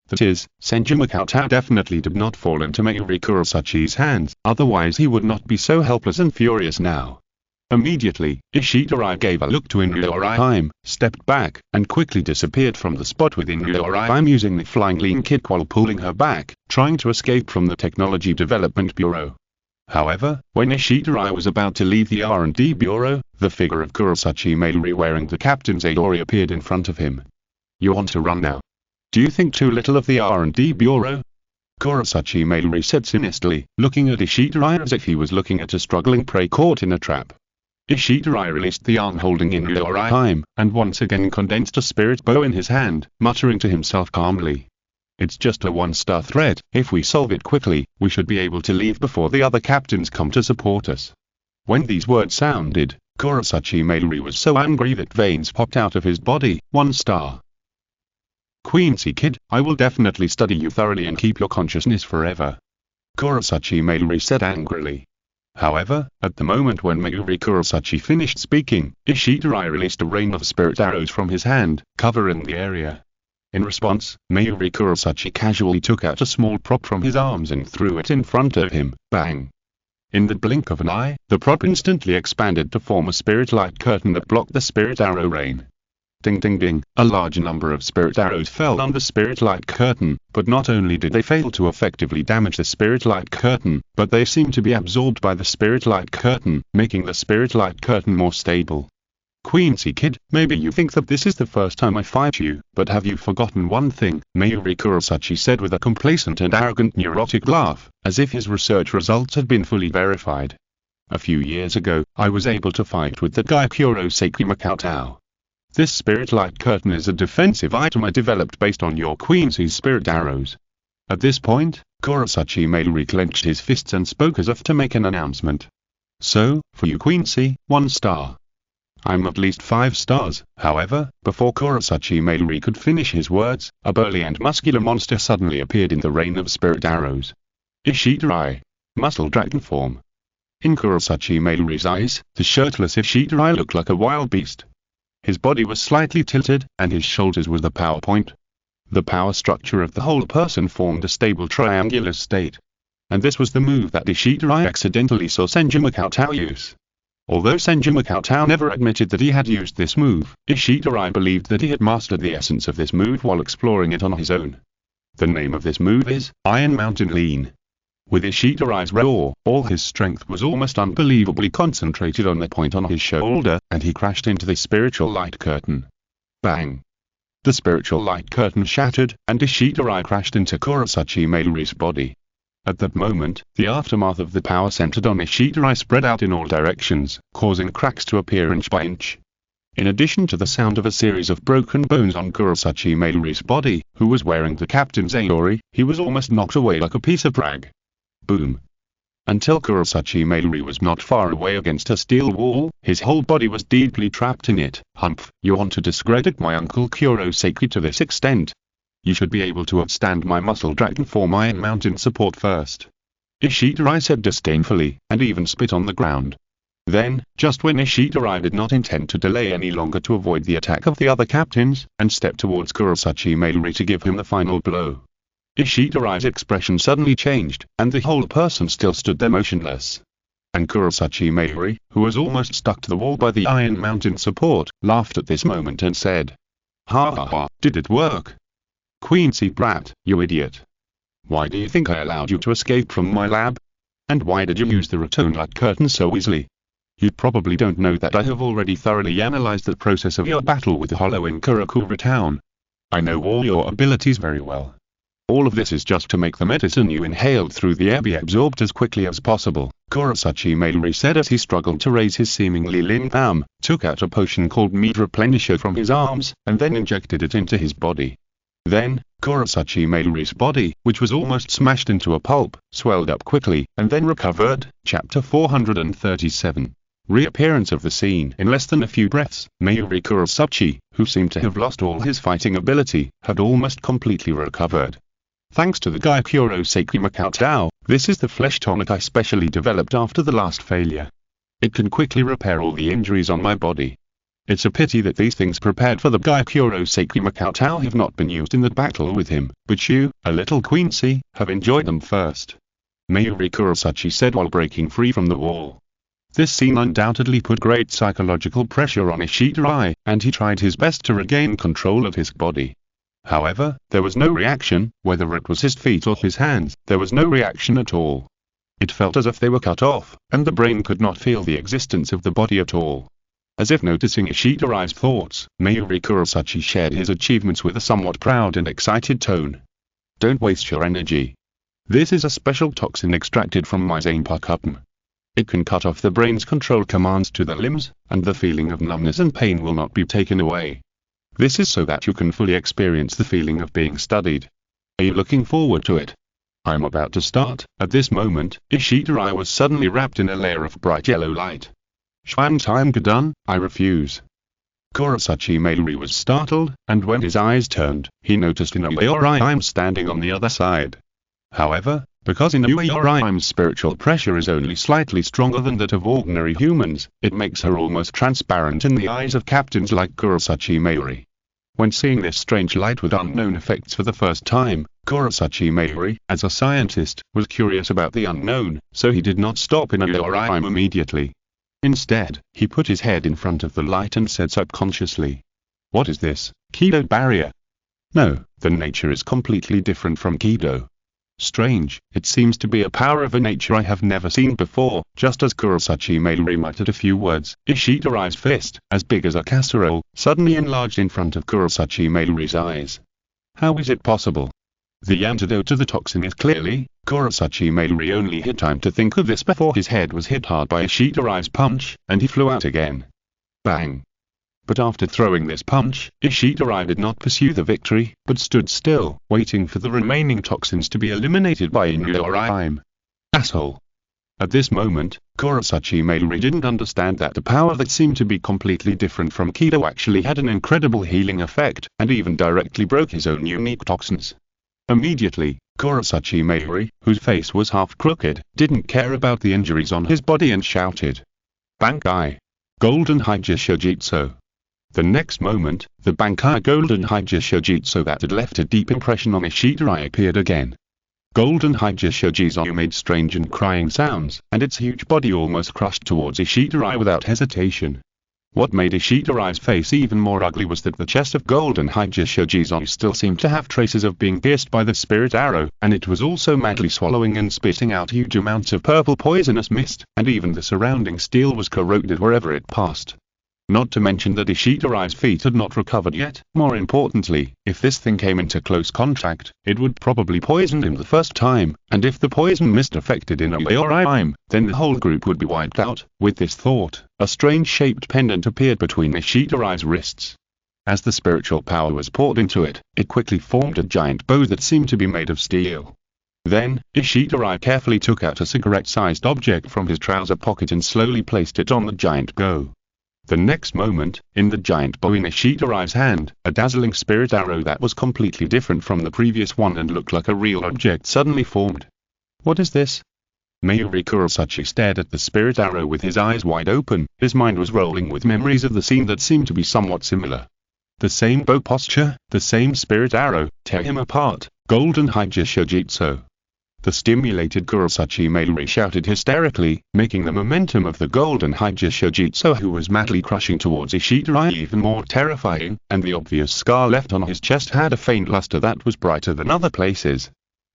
That is, Senju Makoto definitely did not fall into Mayuri Kurosaki's hands, otherwise he would not be so helpless and furious now. Immediately, Ishidarai gave a look to Inuyoriime, stepped back, and quickly disappeared from the spot with Inuyoriime using the flying lean kick while pulling her back, trying to escape from the Technology Development Bureau. However, when Ishidarai was about to leave the R&D Bureau, the figure of Kurosaki Mayuri wearing the captain's Adori appeared in front of him. "You want to run now? Do you think too little of the R&D Bureau?" Kurosaki Mayuri said sinisterly, looking at Ishidarai as if he was looking at a struggling prey caught in a trap. Ishidarai released the arm holding Inuyoriime, and once again condensed a spirit bow in his hand, muttering to himself calmly, "It's just a one-star threat. If we solve it quickly, we should be able to leave before the other captains come to support us." When these words sounded, Kurosaki Mayuri was so angry that veins popped out of his body. 1 star. "Quincy kid, I will definitely study you thoroughly and keep your consciousness forever," Kurosaki Mayuri said angrily. However, at the moment when Mayuri Kurosaki finished speaking, Ishidarai released a rain of spirit arrows from his hand, covering the area. In response, Mayuri Kurosaki casually took out a small prop from his arms and threw it in front of him. Bang! In the blink of an eye, the prop instantly expanded to form a spirit light curtain that blocked the spirit arrow rain. Ding ding ding, a large number of spirit arrows fell on the spirit light curtain, but not only did they fail to effectively damage the spirit light curtain, but they seemed to be absorbed by the spirit light curtain, making the spirit light curtain more stable. "Quincy kid, maybe you think that this is the first time I fight you, but have you forgotten one thing?" Mayuri Kurosaki said with a complacent and arrogant neurotic laugh, as if his research results had been fully verified. "A few years ago, I was able to fight with that guy Kurosaki Makoto. This spirit light curtain is a defensive item I developed based on your Quincy's spirit arrows." At this point, Kurosaki Mayuri clenched his fists and spoke as if to make an announcement. "So, for you Quincy, 1 star. I'm at least 5 stars. However, before Kurosaki Mairi could finish his words, a burly and muscular monster suddenly appeared in the rain of spirit arrows. Ishidarai. Muscle dragon form. In Kurosaki Mairi's eyes, the shirtless Ishidarai looked like a wild beast. His body was slightly tilted, and his shoulders were the power point. The power structure of the whole person formed a stable triangular state. And this was the move that Ishidarai accidentally saw Senju Cheng use. Although Senju Cheng never admitted that he had used this move, Ishidarai believed that he had mastered the essence of this move while exploring it on his own. The name of this move is Iron Mountain Lean. With Ishidarai's roar, all his strength was almost unbelievably concentrated on the point on his shoulder, and he crashed into the spiritual light curtain. Bang! The spiritual light curtain shattered, and Ishidarai crashed into Kurosaki Mairi's body. At that moment, the aftermath of the power centered on Ishidarai spread out in all directions, causing cracks to appear inch by inch. In addition to the sound of a series of broken bones on Kurosaki Mairi's body, who was wearing the captain's Aori, he was almost knocked away like a piece of rag. Boom. Until Kurosaki Mairi was not far away against a steel wall, his whole body was deeply trapped in it. Humph, you want to discredit my uncle Kurosaki to this extent? You should be able to withstand my muscle dragon form Iron Mountain support first. Ishidarai said disdainfully, and even spit on the ground. Then, just when Ishidarai did not intend to delay any longer to avoid the attack of the other captains, and stepped towards Kurosaki Mairi to give him the final blow, Ishidarai's expression suddenly changed, and the whole person still stood there motionless. And Kurosaki Mairi, who was almost stuck to the wall by the Iron Mountain support, laughed at this moment and said, "Ha ha ha, did it work? Queensy brat, you idiot. Why do you think I allowed you to escape from my lab? And why did you use the return light curtain so easily? You probably don't know that I have already thoroughly analyzed the process of your battle with the Hollow in Karakura town. I know all your abilities very well. All of this is just to make the medicine you inhaled through the air be absorbed as quickly as possible," Kurosaki Mairi said as he struggled to raise his seemingly limp arm, took out a potion called Mead Replenisher from his arms, and then injected it into his body. Then, Kurosaki Mairi's body, which was almost smashed into a pulp, swelled up quickly, and then recovered. Chapter 437. Reappearance of the scene. In less than a few breaths, Mayuri Kurosaki, who seemed to have lost all his fighting ability, had almost completely recovered. Thanks to the Kurosaki Makoto, this is the flesh tonic I specially developed after the last failure. It can quickly repair all the injuries on my body. It's a pity that these things prepared for the Kurosaki Makoto have not been used in the battle with him, but you, a little queensy, have enjoyed them first. Mayuri Kurosaki said while breaking free from the wall. This scene undoubtedly put great psychological pressure on Ishidarai, and he tried his best to regain control of his body. However, there was no reaction, whether it was his feet or his hands, there was no reaction at all. It felt as if they were cut off, and the brain could not feel the existence of the body at all. As if noticing Ishidarai's thoughts, Mayuri Kurosaki shared his achievements with a somewhat proud and excited tone. Don't waste your energy. This is a special toxin extracted from my zanpakutō. It can cut off the brain's control commands to the limbs, and the feeling of numbness and pain will not be taken away. This is so that you can fully experience the feeling of being studied. Are you looking forward to it? I'm about to start. At this moment, Ishidarai was suddenly wrapped in a layer of bright yellow light. Schwan time done, I refuse. Kurosaki Mairi was startled, and when his eyes turned, he noticed Inoue standing on the other side. However, because Inoue spiritual pressure is only slightly stronger than that of ordinary humans, it makes her almost transparent in the eyes of captains like Kurosaki Mairi. When seeing this strange light with unknown effects for the first time, Kurosaki Mairi, as a scientist, was curious about the unknown, so he did not stop Inoue immediately. Instead, he put his head in front of the light and said subconsciously, "What is this, Kido barrier?" No, the nature is completely different from Kido. Strange, it seems to be a power of a nature I have never seen before. Just as Kurosaki Mairi muttered a few words, Ishidarai's fist, as big as a casserole, suddenly enlarged in front of Kurosaki Mairi's eyes. How is it possible? The antidote to the toxin is clearly. Kurosaki Mairi only had time to think of this before his head was hit hard by Ishidarai's punch, and he flew out again. Bang! But after throwing this punch, Ishidarai did not pursue the victory, but stood still, waiting for the remaining toxins to be eliminated by Inoue. Asshole! At this moment, Kurosaki Mayuri didn't understand that the power that seemed to be completely different from Kido actually had an incredible healing effect, and even directly broke his own unique toxins. Immediately, Kurosaki Mayuri, whose face was half crooked, didn't care about the injuries on his body and shouted, "Bankai! Golden Hydra Shojutsu!" The next moment, the Bankai Golden Hydra Shojutsu that had left a deep impression on Ishirai appeared again. Golden Hydra Shojutsu made strange and crying sounds, and its huge body almost crushed towards Ishirai without hesitation. What made Ishirai's face even more ugly was that the chest of Golden Hydra Shojutsu still seemed to have traces of being pierced by the spirit arrow, and it was also madly swallowing and spitting out huge amounts of purple poisonous mist, and even the surrounding steel was corroded wherever it passed. Not to mention that Ishirai's feet had not recovered yet. More importantly, if this thing came into close contact, it would probably poison him the first time, and if the poison mist affected in a way or time, then the whole group would be wiped out. With this thought, a strange-shaped pendant appeared between Ishirai's wrists. As the spiritual power was poured into it, it quickly formed a giant bow that seemed to be made of steel. Then, Ishirai carefully took out a cigarette-sized object from his trouser pocket and slowly placed it on the giant bow. The next moment, in the giant bow in Ishirai's hand, a dazzling spirit arrow that was completely different from the previous one and looked like a real object suddenly formed. "What is this?" Mayuri Kurosaki stared at the spirit arrow with his eyes wide open. His mind was rolling with memories of the scene that seemed to be somewhat similar. The same bow posture, the same spirit arrow, tear him apart, Golden Hydra Shojutsu. The stimulated Kurosaki Mayuri shouted hysterically, making the momentum of the Golden Hydra Shojutsu who was madly crushing towards Ishirai even more terrifying, and the obvious scar left on his chest had a faint luster that was brighter than other places.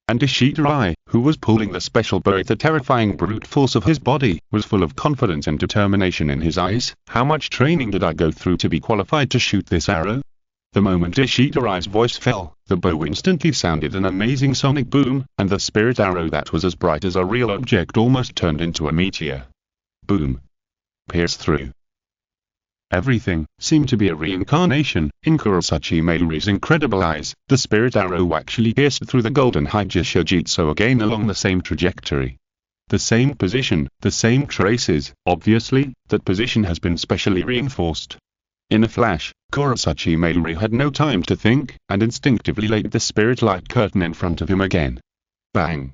And Ishirai, who was pulling the special bow with the terrifying brute force of his body, was full of confidence and determination in his eyes. "How much training did I go through to be qualified to shoot this arrow?" The moment Ishirai's voice fell, the bow instantly sounded an amazing sonic boom, and the spirit arrow that was as bright as a real object almost turned into a meteor. Boom. Pierced through. Everything seemed to be a reincarnation. In Kurosaki Mayuri's incredible eyes, the spirit arrow actually pierced through the Golden Hydra Shojutsu again along the same trajectory. The same position, the same traces. Obviously, that position has been specially reinforced. In a flash, Kurosaki Mayuri had no time to think, and instinctively laid the spirit light curtain in front of him again. Bang!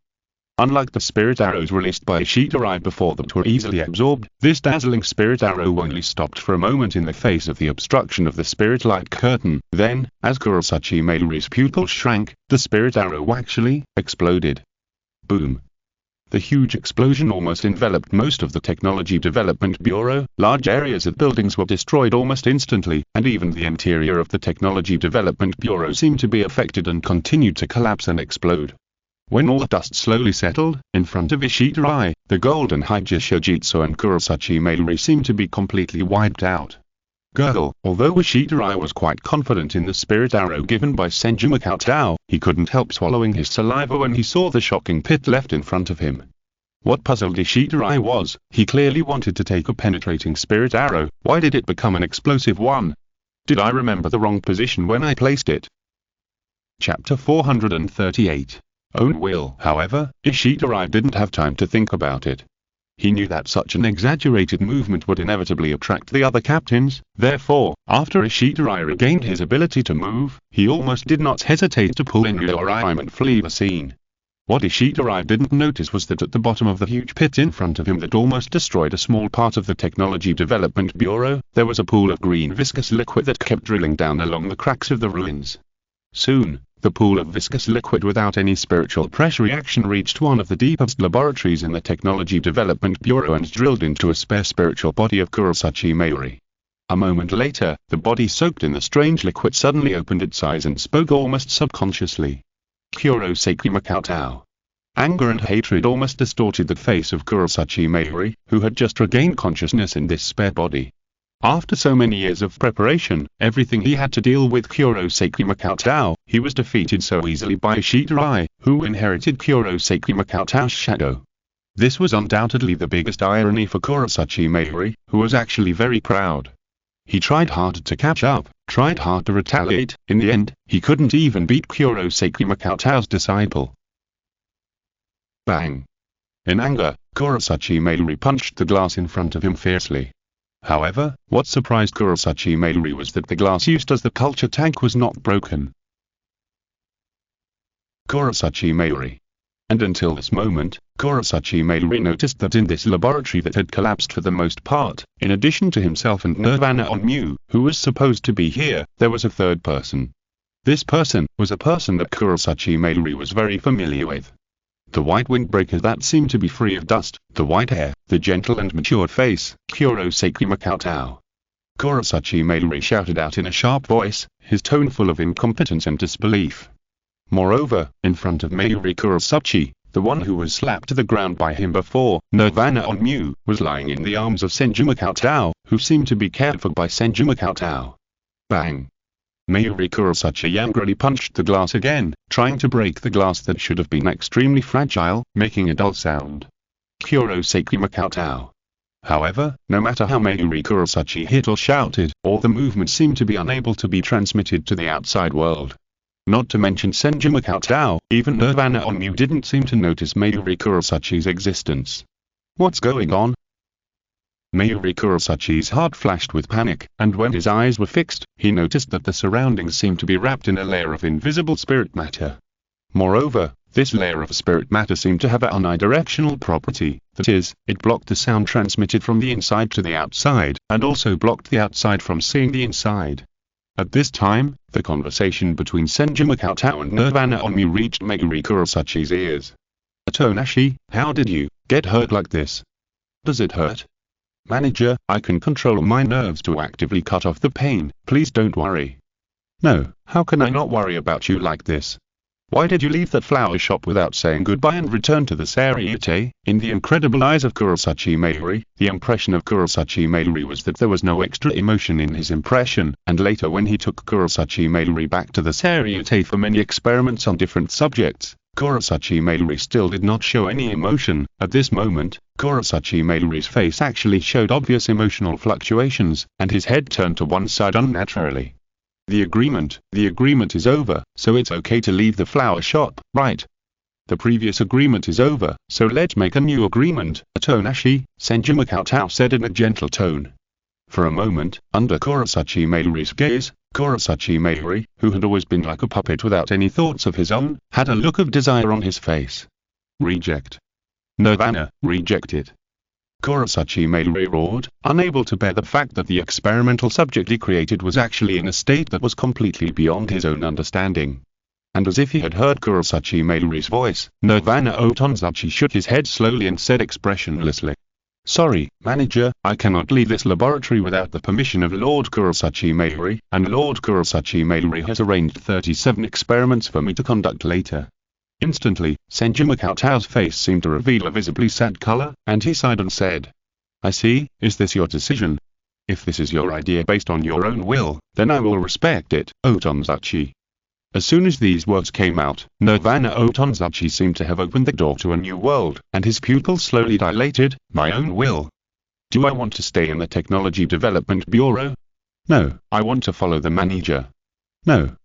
Unlike the spirit arrows released by Ishirai before that were easily absorbed, this dazzling spirit arrow only stopped for a moment in the face of the obstruction of the spirit light curtain. Then, as Kurosaki Mayuri's pupils shrank, the spirit arrow actually exploded. Boom! The huge explosion almost enveloped most of the Technology Development Bureau. Large areas of buildings were destroyed almost instantly, and even the interior of the Technology Development Bureau seemed to be affected and continued to collapse and explode. When all the dust slowly settled, in front of Ishirai, the Golden Hydra Shojutsu and Kurosaki Mayuri seemed to be completely wiped out. Girl, although Ishirai was quite confident in the spirit arrow given by Senju Cheng, he couldn't help swallowing his saliva when he saw the shocking pit left in front of him. What puzzled Ishirai was, he clearly wanted to take a penetrating spirit arrow. Why did it become an explosive one? Did I remember the wrong position when I placed it? Chapter 438. Own will. However, Ishirai didn't have time to think about it. He knew that such an exaggerated movement would inevitably attract the other captains. Therefore, after Ishirai regained his ability to move, he almost did not hesitate to pull in Yoraim and flee the scene. What Ishirai didn't notice was that at the bottom of the huge pit in front of him that almost destroyed a small part of the Technology Development Bureau, there was a pool of green viscous liquid that kept drilling down along the cracks of the ruins. Soon, the pool of viscous liquid without any spiritual pressure reaction reached one of the deepest laboratories in the Technology Development Bureau and drilled into a spare spiritual body of Kurosaki Mayuri. A moment later, the body soaked in the strange liquid suddenly opened its eyes and spoke almost subconsciously. Kurosaki Makatao. Anger and hatred almost distorted the face of Kurosaki Mayuri, who had just regained consciousness in this spare body. After so many years of preparation, everything he had to deal with Kurosaki Makatao, he was defeated so easily by Ishirai, who inherited Kurosaki Makatao's shadow. This was undoubtedly the biggest irony for Kurosaki Mayuri, who was actually very proud. He tried hard to catch up, tried hard to retaliate. In the end, he couldn't even beat Kurosaki Makatao's disciple. Bang! In anger, Kurosaki Mairi punched the glass in front of him fiercely. However, what surprised Kurosaki Mairi was that the glass used as the culture tank was not broken. Kurosaki Mairi. And until this moment, Kurosaki Mairi noticed that in this laboratory that had collapsed for the most part, in addition to himself and Nirvana Onmyu, who was supposed to be here, there was a third person. This person was a person that Kurosaki Mairi was very familiar with. The white windbreaker that seemed to be free of dust, the white hair, the gentle and matured face, Kurosaki Makatao. Kurosaki Mairi shouted out in a sharp voice, his tone full of incompetence and disbelief. Moreover, in front of Mairi Kurosaki, the one who was slapped to the ground by him before, Nirvana Onmyu, was lying in the arms of Senju Makatao, who seemed to be cared for by Senju Makatao. Bang! Mairi Kurosaki angrily punched the glass again, trying to break the glass that should have been extremely fragile, making a dull sound. Kurosaki Makatao. However, no matter how Mairi Kurosaki hit or shouted, all the movements seemed to be unable to be transmitted to the outside world. Not to mention Senju Makatao, even Nirvana Onmyu didn't seem to notice Mairi Kurosaki's existence. What's going on? Mairi Kurosaki's heart flashed with panic, and when his eyes were fixed, he noticed that the surroundings seemed to be wrapped in a layer of invisible spirit matter. Moreover, this layer of spirit matter seemed to have a unidirectional property, that is, it blocked the sound transmitted from the inside to the outside, and also blocked the outside from seeing the inside. At this time, the conversation between Senju Makatao and Nirvana Onmyu reached Mairi Kurosaki's ears. Atonashi, how did you get hurt like this? Does it hurt? Manager, I can control my nerves to actively cut off the pain, please don't worry. No, how can I not worry about you like this? Why did you leave that flower shop without saying goodbye and return to the Seireitei? In the incredible eyes of Kurosaki Mairi, the impression of Kurosaki Mairi was that there was no extra emotion in his impression, and later when he took Kurosaki Mairi back to the Seireitei for many experiments on different subjects, Kurosaki Mairi still did not show any emotion. At this moment, Kurosaki Mairi's face actually showed obvious emotional fluctuations, and his head turned to one side unnaturally. The agreement is over, so it's okay to leave the flower shop, right? The previous agreement is over, so let's make a new agreement, Atonashi, Senju Makatao said in a gentle tone. For a moment, under Kurosaki Mairi's gaze, Kurosaki Mairi, who had always been like a puppet without any thoughts of his own, had a look of desire on his face. Reject. Nirvana, reject it. Kurosaki Mairi roared, unable to bear the fact that the experimental subject he created was actually in a state that was completely beyond his own understanding. And as if he had heard Kurosaki Mairi's voice, Nirvana Otonzachi shook his head slowly and said expressionlessly, Sorry, manager, I cannot leave this laboratory without the permission of Lord Kurosaki Mairi, and Lord Kurosaki Mairi has arranged 37 experiments for me to conduct later. Instantly, Senju Makatao's face seemed to reveal a visibly sad color, and he sighed and said, I see, is this your decision? If this is your idea based on your own will, then I will respect it, Otonzachi. As soon as these words came out, Nirvana Otonzachi seemed to have opened the door to a new world, and his pupils slowly dilated. My own will. Do I want to stay in the Technology Development Bureau? No, I want to follow the manager. No.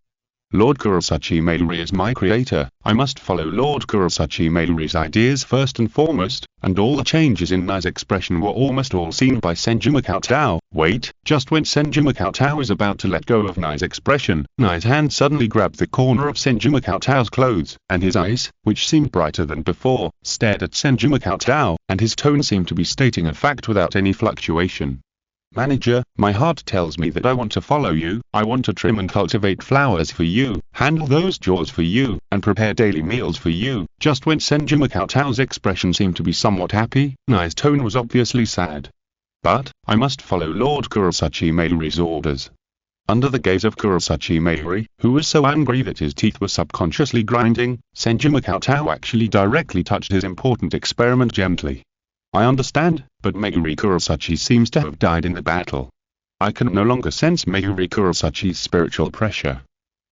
Lord Kurosaki Mairi is my creator, I must follow Lord Kurosaki Mairi's ideas first and foremost, and all the changes in Nai's expression were almost all seen by Senju Makatao. Wait, just when Senju Makatao was about to let go of Nai's expression, Nai's hand suddenly grabbed the corner of Senju Makatao's clothes, and his eyes, which seemed brighter than before, stared at Senju Makatao, and his tone seemed to be stating a fact without any fluctuation. Manager, my heart tells me that I want to follow you, I want to trim and cultivate flowers for you, handle those chores for you, and prepare daily meals for you. Just when Senju Makatao's expression seemed to be somewhat happy, Nai's tone was obviously sad. But, I must follow Lord Kurosaki Mairi's orders. Under the gaze of Kurosaki Mairi, who was so angry that his teeth were subconsciously grinding, Senju Makatao actually directly touched his important experiment gently. I understand, but Mairi Kurosaki seems to have died in the battle. I can no longer sense Mairi Kurosaki's spiritual pressure.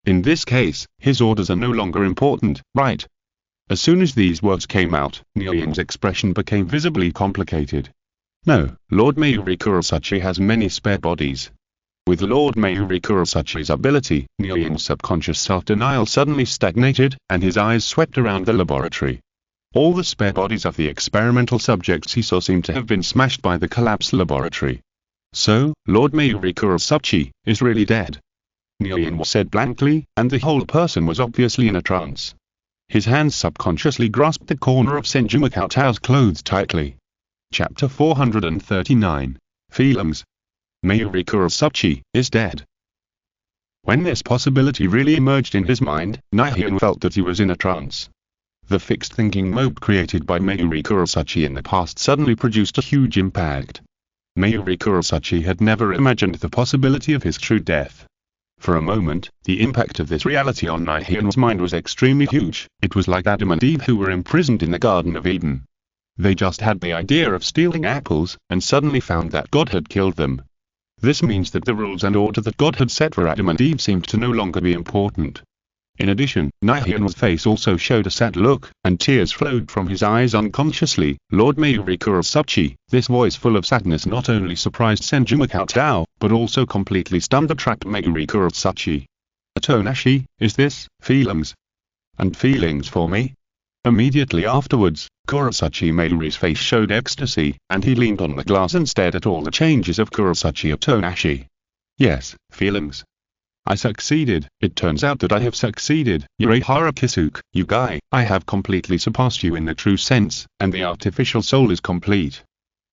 In this case, his orders are no longer important, right? As soon as these words came out, Nying's expression became visibly complicated. No, Lord Mairi Kurosaki has many spare bodies. With Lord Mairi Kurosaki's ability, Nying's subconscious self-denial suddenly stagnated, and his eyes swept around the laboratory. All the spare bodies of the experimental subjects he saw seemed to have been smashed by the collapsed laboratory. So, Lord Mayuri Kurosaki is really dead. Nyan said blankly, and the whole person was obviously in a trance. His hands subconsciously grasped the corner of Senju Makoto's clothes tightly. Chapter 439. Feelings. Mayuri Kurosaki is dead. When this possibility really emerged in his mind, Nyan felt that he was in a trance. The fixed thinking mode created by Mayuri Kurosaki in the past suddenly produced a huge impact. Mayuri Kurosaki had never imagined the possibility of his true death. For a moment, the impact of this reality on Nyan's mind was extremely huge. It was like Adam and Eve who were imprisoned in the Garden of Eden. They just had the idea of stealing apples, and suddenly found that God had killed them. This means that the rules and order that God had set for Adam and Eve seemed to no longer be important. In addition, Nyan's face also showed a sad look, and tears flowed from his eyes unconsciously. Lord Mayuri Kurosaki, this voice full of sadness not only surprised Senju Makoto, but also completely stunned the trapped Mayuri Kurosaki. Atonashi, is this feelings? And feelings for me? Immediately afterwards, Kurosaki Mayuri's face showed ecstasy, and he leaned on the glass and stared at all the changes of Kurosaki Atonashi. Yes, feelings. I succeeded. It turns out that I have succeeded. Uehara Kisuke, you guy, I have completely surpassed you in the true sense, and the artificial soul is complete.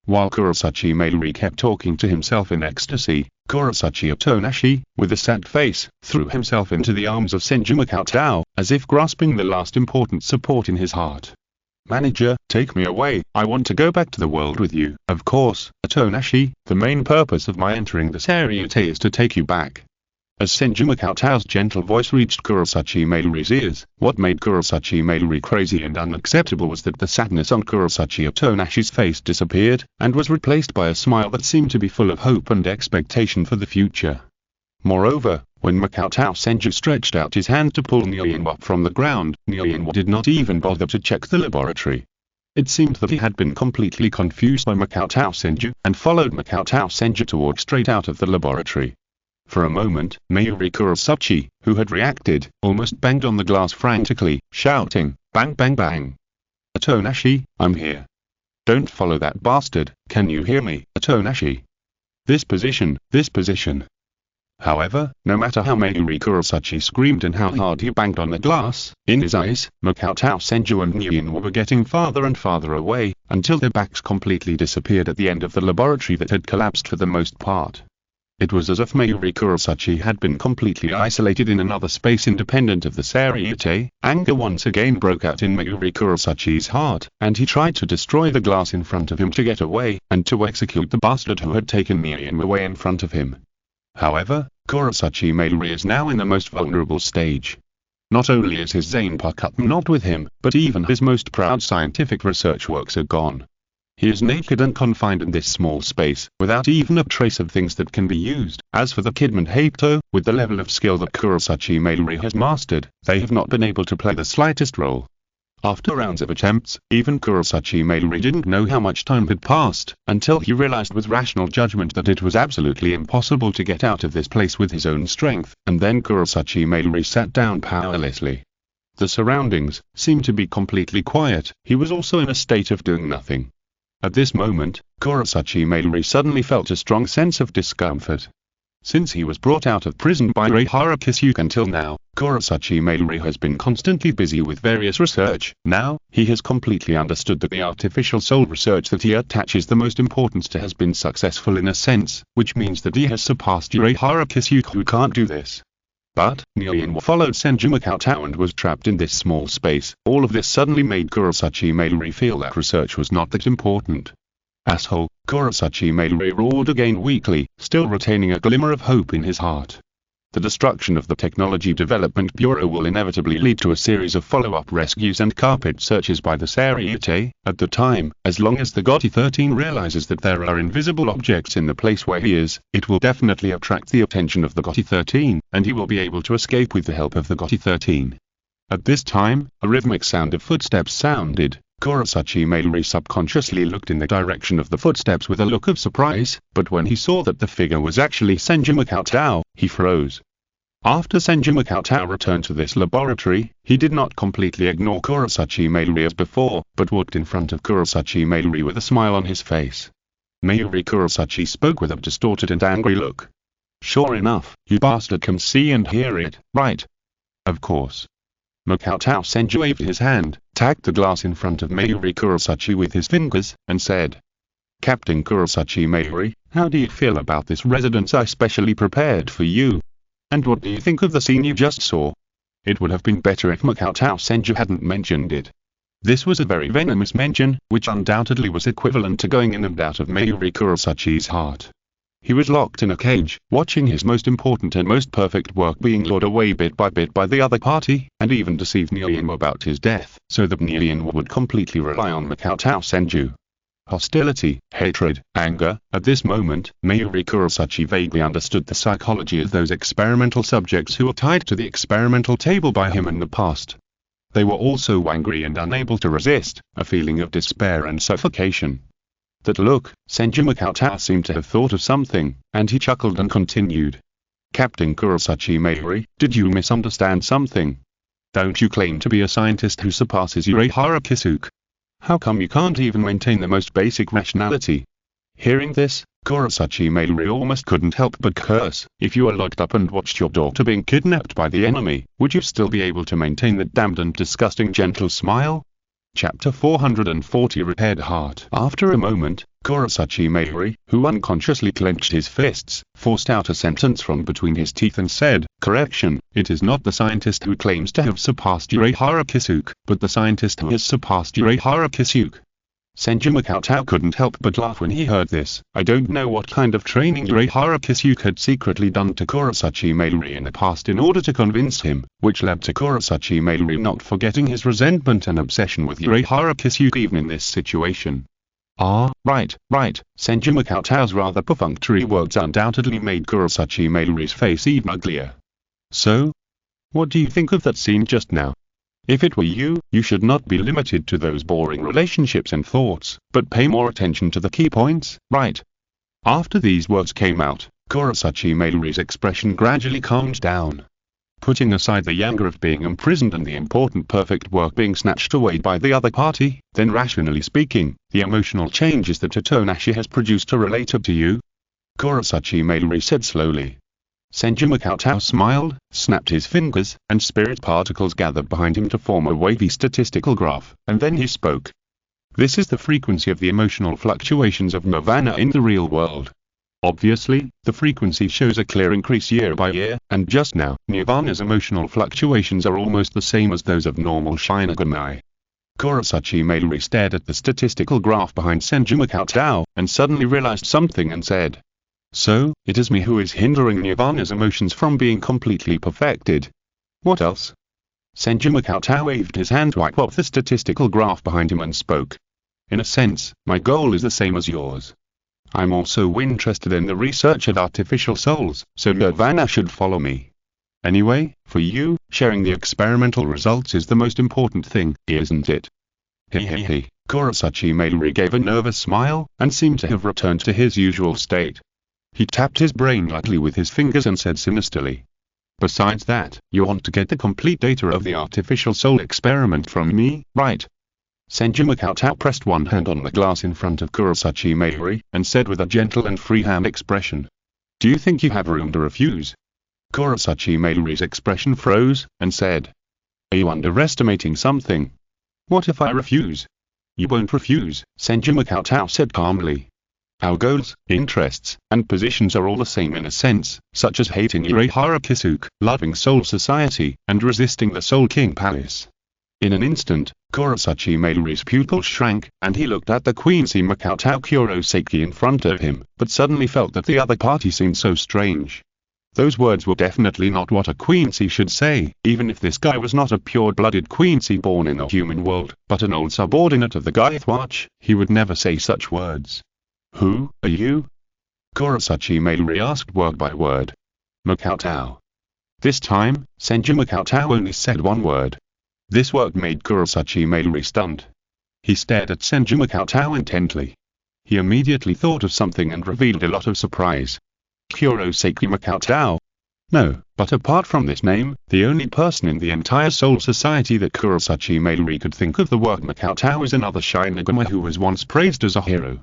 While Kurosaki Mayuri kept talking to himself in ecstasy, Kurosaki Atonashi, with a sad face, threw himself into the arms of Senju Makoto, as if grasping the last important support in his heart. Manager, take me away, I want to go back to the world with you. Of course, Atonashi, the main purpose of my entering the Seireitei is to take you back. As Senju Makoto's gentle voice reached Kurosaki Mayuri's ears, what made Kurosaki Mayuri crazy and unacceptable was that the sadness on Kurosaki Atonashi's face disappeared, and was replaced by a smile that seemed to be full of hope and expectation for the future. Moreover, when Makoto Senju stretched out his hand to pull Nyan up from the ground, Nyan did not even bother to check the laboratory. It seemed that he had been completely confused by Makoto Senju, and followed Makoto Senju to walk straight out of the laboratory. For a moment, Mayuri Kurosaki, who had reacted, almost banged on the glass frantically, shouting, "Bang bang bang! Atonashi, I'm here. Don't follow that bastard, can you hear me, Atonashi? This position, this position." However, no matter how Mayuri Kurosaki screamed and how hard he banged on the glass, in his eyes, Makoto Senju and Nyan were getting farther and farther away, until their backs completely disappeared at the end of the laboratory that had collapsed for the most part. It was as if Mayuri Kurosaki had been completely isolated in another space independent of the Seireitei. Anger once again broke out in Mayuri Kurosaki's heart, and he tried to destroy the glass in front of him to get away, and to execute the bastard who had taken Nyan away in front of him. However, Kurosaki Mayuri is now in the most vulnerable stage. Not only is his zanpakutō not with him, but even his most proud scientific research works are gone. He is naked and confined in this small space, without even a trace of things that can be used. As for the Kidman Hato, with the level of skill that Kurosaki Mayuri has mastered, they have not been able to play the slightest role. After rounds of attempts, even Kurosaki Mayuri didn't know how much time had passed, until he realized with rational judgment that it was absolutely impossible to get out of this place with his own strength, and then Kurosaki Mayuri sat down powerlessly. The surroundings seemed to be completely quiet. He was also in a state of doing nothing. At this moment, Kurosaki Mayuri suddenly felt a strong sense of discomfort. Since he was brought out of prison by Uehara Kisuke until now, Kurosaki Mayuri has been constantly busy with various research. Now, he has completely understood that the artificial soul research that he attaches the most importance to has been successful in a sense, which means that he has surpassed Uehara Kisuke who can't do this. But, Nyan followed Senju Makoto and was trapped in this small space. All of this suddenly made Kurosaki Mayuri feel that research was not that important. Asshole, Kurosaki Mayuri roared again weakly, still retaining a glimmer of hope in his heart. The destruction of the Technology Development Bureau will inevitably lead to a series of follow-up rescues and carpet searches by the Seireitei. At the time, as long as the Gotti 13 realizes that there are invisible objects in the place where he is, it will definitely attract the attention of the Gotti 13, and he will be able to escape with the help of the Gotti 13. At this time, a rhythmic sound of footsteps sounded. Kurosaki Mayuri subconsciously looked in the direction of the footsteps with a look of surprise, but when he saw that the figure was actually Senju Makoto, he froze. After Senju Cheng returned to this laboratory, he did not completely ignore Kurosaki Mayuri as before, but walked in front of Kurosaki Mayuri with a smile on his face. Mayuri Kurosaki spoke with a distorted and angry look. Sure enough, you bastard can see and hear it, right? Of course. Makoto Senju waved his hand, tapped the glass in front of Mayuri Kurosaki with his fingers, and said, Captain Kurosaki Mayuri, how do you feel about this residence I specially prepared for you? And what do you think of the scene you just saw? It would have been better if Makoto Senju hadn't mentioned it. This was a very venomous mention, which undoubtedly was equivalent to going in and out of Mayuri Kurosaki's heart. He was locked in a cage, watching his most important and most perfect work being lured away bit by the other party, and even deceived Nyan about his death, so that Nyan would completely rely on Makoto Senju. Hostility, hatred, anger. At this moment, Mayuri Kurosaki vaguely understood the psychology of those experimental subjects who were tied to the experimental table by him in the past. They were all so angry and unable to resist, a feeling of despair and suffocation. That look, Senju Makoto seemed to have thought of something, and he chuckled and continued. Captain Kurosaki Mayuri, did you misunderstand something? Don't you claim to be a scientist who surpasses Urahara Kisuke? How come you can't even maintain the most basic rationality? Hearing this, Kurosaki Mayuri almost couldn't help but curse. If you were locked up and watched your daughter being kidnapped by the enemy, would you still be able to maintain that damned and disgusting gentle smile? Chapter 440 Repaired Heart. After a moment, Kurosaki Mayuri, who unconsciously clenched his fists, forced out a sentence from between his teeth and said, Correction, it is not the scientist who claims to have surpassed Urahara Kisuke, but the scientist who has surpassed Urahara Kisuke. Senju Makoto couldn't help but laugh when he heard this. I don't know what kind of training Urahara Kisuke had secretly done to Kurosaki Mayuri in the past in order to convince him, which led to Kurosaki Mayuri not forgetting his resentment and obsession with Urahara Kisuke even in this situation. Ah, right. Senju Makoto's rather perfunctory words undoubtedly made Kurosaki Mayuri's face even uglier. So? What do you think of that scene just now? If it were you, you should not be limited to those boring relationships and thoughts, but pay more attention to the key points, right? After these words came out, Kurosaki Mayuri's expression gradually calmed down. Putting aside the anger of being imprisoned and the important perfect work being snatched away by the other party, then rationally speaking, the emotional changes that Totonashi has produced are related to you? Kurosaki Mayuri said slowly. Senju Makoto smiled, snapped his fingers, and spirit particles gathered behind him to form a wavy statistical graph, and then he spoke. This is the frequency of the emotional fluctuations of Nirvana in the real world. Obviously, the frequency shows a clear increase year by year, and just now, Nirvana's emotional fluctuations are almost the same as those of normal Shinigami. Kurosaki Mayuri stared at the statistical graph behind Senju Makoto, and suddenly realized something and said, So, it is me who is hindering Nirvana's emotions from being completely perfected. What else? Senju Makoto waved his hand to wipe off the statistical graph behind him and spoke. In a sense, my goal is the same as yours. I'm also interested in the research at artificial souls, so Nirvana should follow me. Anyway, for you, sharing the experimental results is the most important thing, isn't it? Hehehe. Kurosaki Mayuri gave a nervous smile, and seemed to have returned to his usual state. He tapped his brain lightly with his fingers and said sinisterly. Besides that, you want to get the complete data of the artificial soul experiment from me, right? Senju Makoto pressed one hand on the glass in front of Kurosaki Mayuri, and said with a gentle and freehand expression. Do you think you have room to refuse? Kurosaki Mayuri's expression froze, and said. Are you underestimating something? What if I refuse? You won't refuse, Senju Makoto said calmly. Our goals, interests, and positions are all the same in a sense, such as hating Urahara Kisuke, loving Soul Society, and resisting the Soul King Palace. In an instant, Kurosaki Mayuri's pupils shrank, and he looked at the Queency Makoto Kurosaki in front of him, but suddenly felt that the other party seemed so strange. Those words were definitely not what a Queency should say, even if this guy was not a pure-blooded Queency born in the human world, but an old subordinate of the Gaithwatch, he would never say such words. Who are you? Kurosaki Mayuri asked word by word. Makoto. This time, Senju Makoto only said one word. This word made Kurosaki Mayuri stunned. He stared at Senju Makoto intently. He immediately thought of something and revealed a lot of surprise. Kurosaki Makoto. No, but apart from this name, the only person in the entire Soul Society that Kurosaki Mairi could think of the word Makoutou was another Shinigami who was once praised as a hero.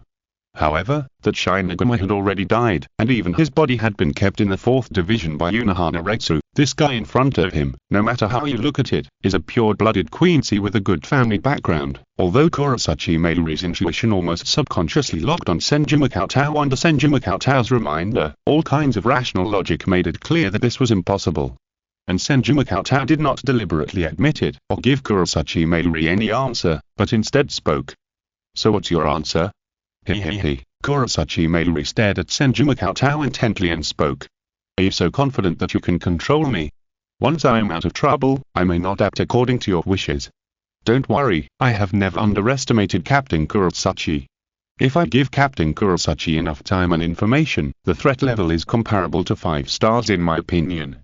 However, that Shinigami had already died, and even his body had been kept in the 4th Division by Unohana Retsu. This guy in front of him, no matter how you look at it, is a pure-blooded Quincy with a good family background. Although Kurosaki Mairi's intuition almost subconsciously locked on Senju Makoutou under Senju Makoutou's reminder, all kinds of rational logic made it clear that this was impossible. And Senju Makoutou did not deliberately admit it, or give Kurosaki Mairi any answer, but instead spoke. "So what's your answer?" He. Kurosaki Mairi stared at Senju Makoutou intently and spoke. "Are you so confident that you can control me? Once I am out of trouble, I may not act according to your wishes. Don't worry, I have never underestimated Captain Kurosaki. If I give Captain Kurosaki enough time and information, the threat level is comparable to 5 stars in my opinion."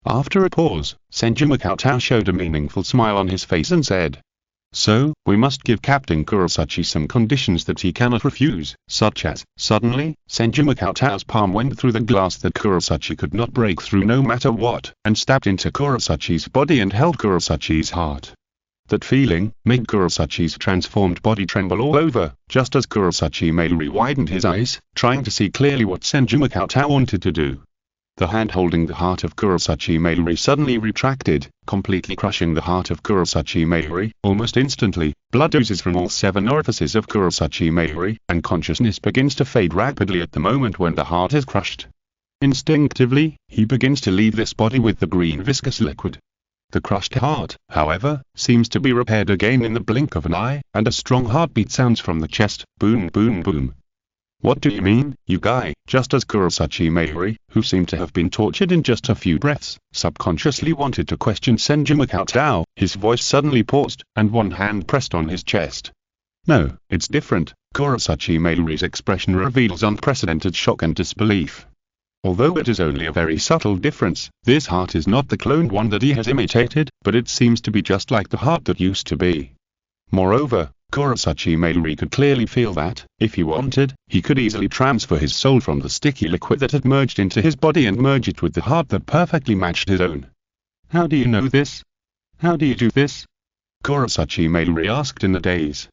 After a pause, Senju Makoutou showed a meaningful smile on his face and said, "So, we must give Captain Kurosaki some conditions that he cannot refuse, such as..." Suddenly, Senju Makoutou's palm went through the glass that Kurosaki could not break through no matter what, and stabbed into Kurosaki's body and held Kurosaki's heart. That feeling made Kurosaki's transformed body tremble all over, just as Kurosaki Mairi widened his eyes, trying to see clearly what Senju Makoutou wanted to do. The hand holding the heart of Kurosaki Mairi suddenly retracted, completely crushing the heart of Kurosaki Mairi. Almost instantly, blood oozes from all 7 orifices of Kurosaki Mairi, and consciousness begins to fade rapidly at the moment when the heart is crushed. Instinctively, he begins to leave this body with the green viscous liquid. The crushed heart, however, seems to be repaired again in the blink of an eye, and a strong heartbeat sounds from the chest, boom boom boom. "What do you mean, you guy?" Just as Kurosaki Mairi, who seemed to have been tortured in just a few breaths, subconsciously wanted to question Senju Makoutou, his voice suddenly paused, and one hand pressed on his chest. "No, it's different." Kurosaki Mairi's expression reveals unprecedented shock and disbelief. Although it is only a very subtle difference, this heart is not the cloned one that he has imitated, but it seems to be just like the heart that used to be. Moreover, Kurosaki Mairi could clearly feel that, if he wanted, he could easily transfer his soul from the sticky liquid that had merged into his body and merge it with the heart that perfectly matched his own. "How do you know this? How do you do this?" Kurosaki Mairi asked in a daze.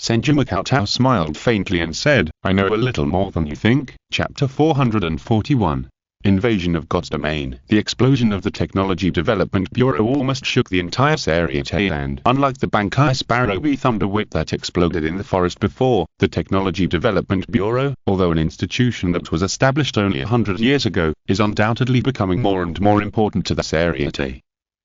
Senju Makoutou smiled faintly and said, "I know a little more than you think." Chapter 441. Invasion of God's Domain. The explosion of the Technology Development Bureau almost shook the entire Seireitei, and unlike the Bankai Sparrow V Thunder Whip that exploded in the forest before, the Technology Development Bureau, although an institution that was established only 100 years ago, is undoubtedly becoming more and more important to the Seireitei.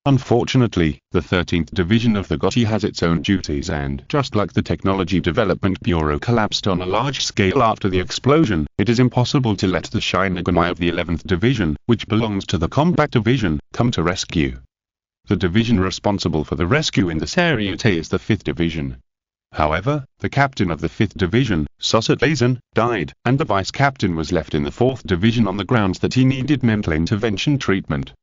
Unfortunately, the 13th Division of the GOTI has its own duties, and just like the Technology Development Bureau collapsed on a large scale after the explosion, it is impossible to let the Shinigami of the 11th Division, which belongs to the Combat Division, come to rescue. The division responsible for the rescue in the Seireitei is the 5th Division. However, the captain of the 5th Division, Seireitei, died, and the vice-captain was left in the 4th Division on the grounds that he needed mental intervention treatment.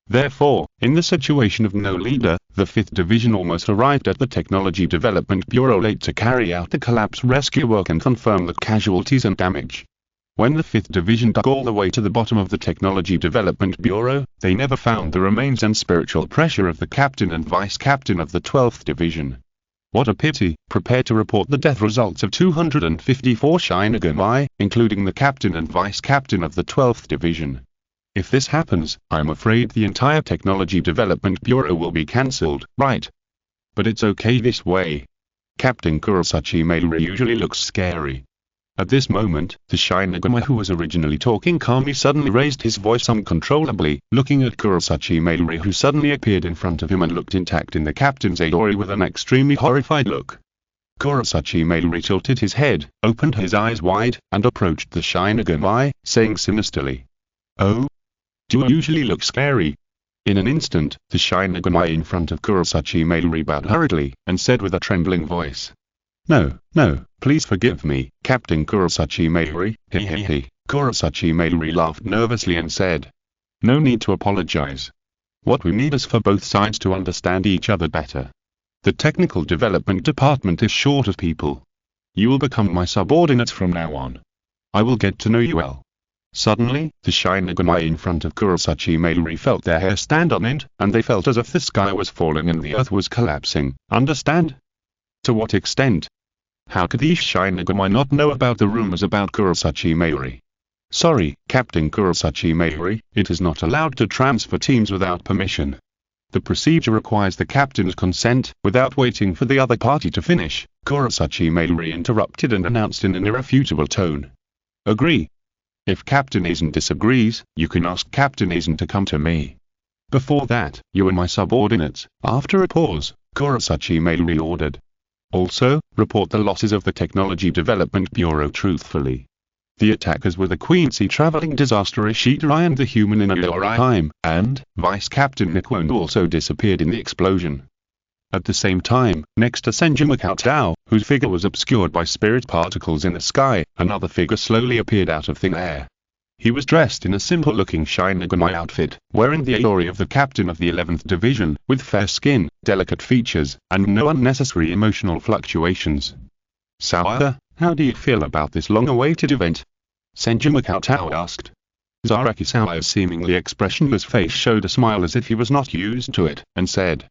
Therefore, in the situation of no leader, the 5th Division almost arrived at the Technology Development Bureau late to carry out the collapse rescue work and confirm the casualties and damage. When the 5th Division dug all the way to the bottom of the Technology Development Bureau, they never found the remains and spiritual pressure of the captain and vice-captain of the 12th Division. What a pity. Prepared to report the death results of 254 Shinigami, including the captain and vice-captain of the 12th Division. If this happens, I'm afraid the entire Technology Development Bureau will be cancelled, right? But it's okay this way. Captain Kurosaki Mairi usually looks scary. At this moment, the Shinigami who was originally talking calmly suddenly raised his voice uncontrollably, looking at Kurosaki Mairi, who suddenly appeared in front of him and looked intact in the captain's Adori with an extremely horrified look. Kurosaki Mairi tilted his head, opened his eyes wide, and approached the Shinigami, saying sinisterly, "Oh? Do you usually look scary?" In an instant, the Shinigami in front of Kurosaki Mairi bowed hurriedly, and said with a trembling voice, No, please forgive me, Captain Kurosaki Mairi." Kurosaki Mairi laughed nervously and said, "No need to apologize. What we need is for both sides to understand each other better. The Technical Development Department is short of people. You will become my subordinates from now on. I will get to know you well. Suddenly, the Shinigami in front of Kurosaki Mayuri felt their hair stand on end, and they felt as if the sky was falling and the earth was collapsing. Understand? To what extent? How could these Shinigami not know about the rumors about Kurosaki Mayuri? Sorry, Captain Kurosaki Mayuri, it is not allowed to transfer teams without permission. The procedure requires the captain's consent. Without waiting for the other party to finish, Kurosaki Mayuri interrupted and announced in an irrefutable tone. Agree. If Captain Aizen disagrees, you can ask Captain Aizen to come to me. Before that, you are my subordinates. After a pause, Kurosaki Mayuri ordered. Also, report the losses of the Technology Development Bureau truthfully. The attackers were the Quincy traveling disaster Ishidori and the human in Aori time, and Vice Captain Nikwon also disappeared in the explosion. At the same time, next to Senju Cheng, whose figure was obscured by spirit particles in the sky, another figure slowly appeared out of thin air. He was dressed in a simple-looking Shinigami outfit, wearing the Aori of the captain of the 11th Division, with fair skin, delicate features, and no unnecessary emotional fluctuations. Sawada, how do you feel about this long-awaited event? Senju Cheng asked. Zarakisawa's seemingly expressionless face showed a smile as if he was not used to it, and said,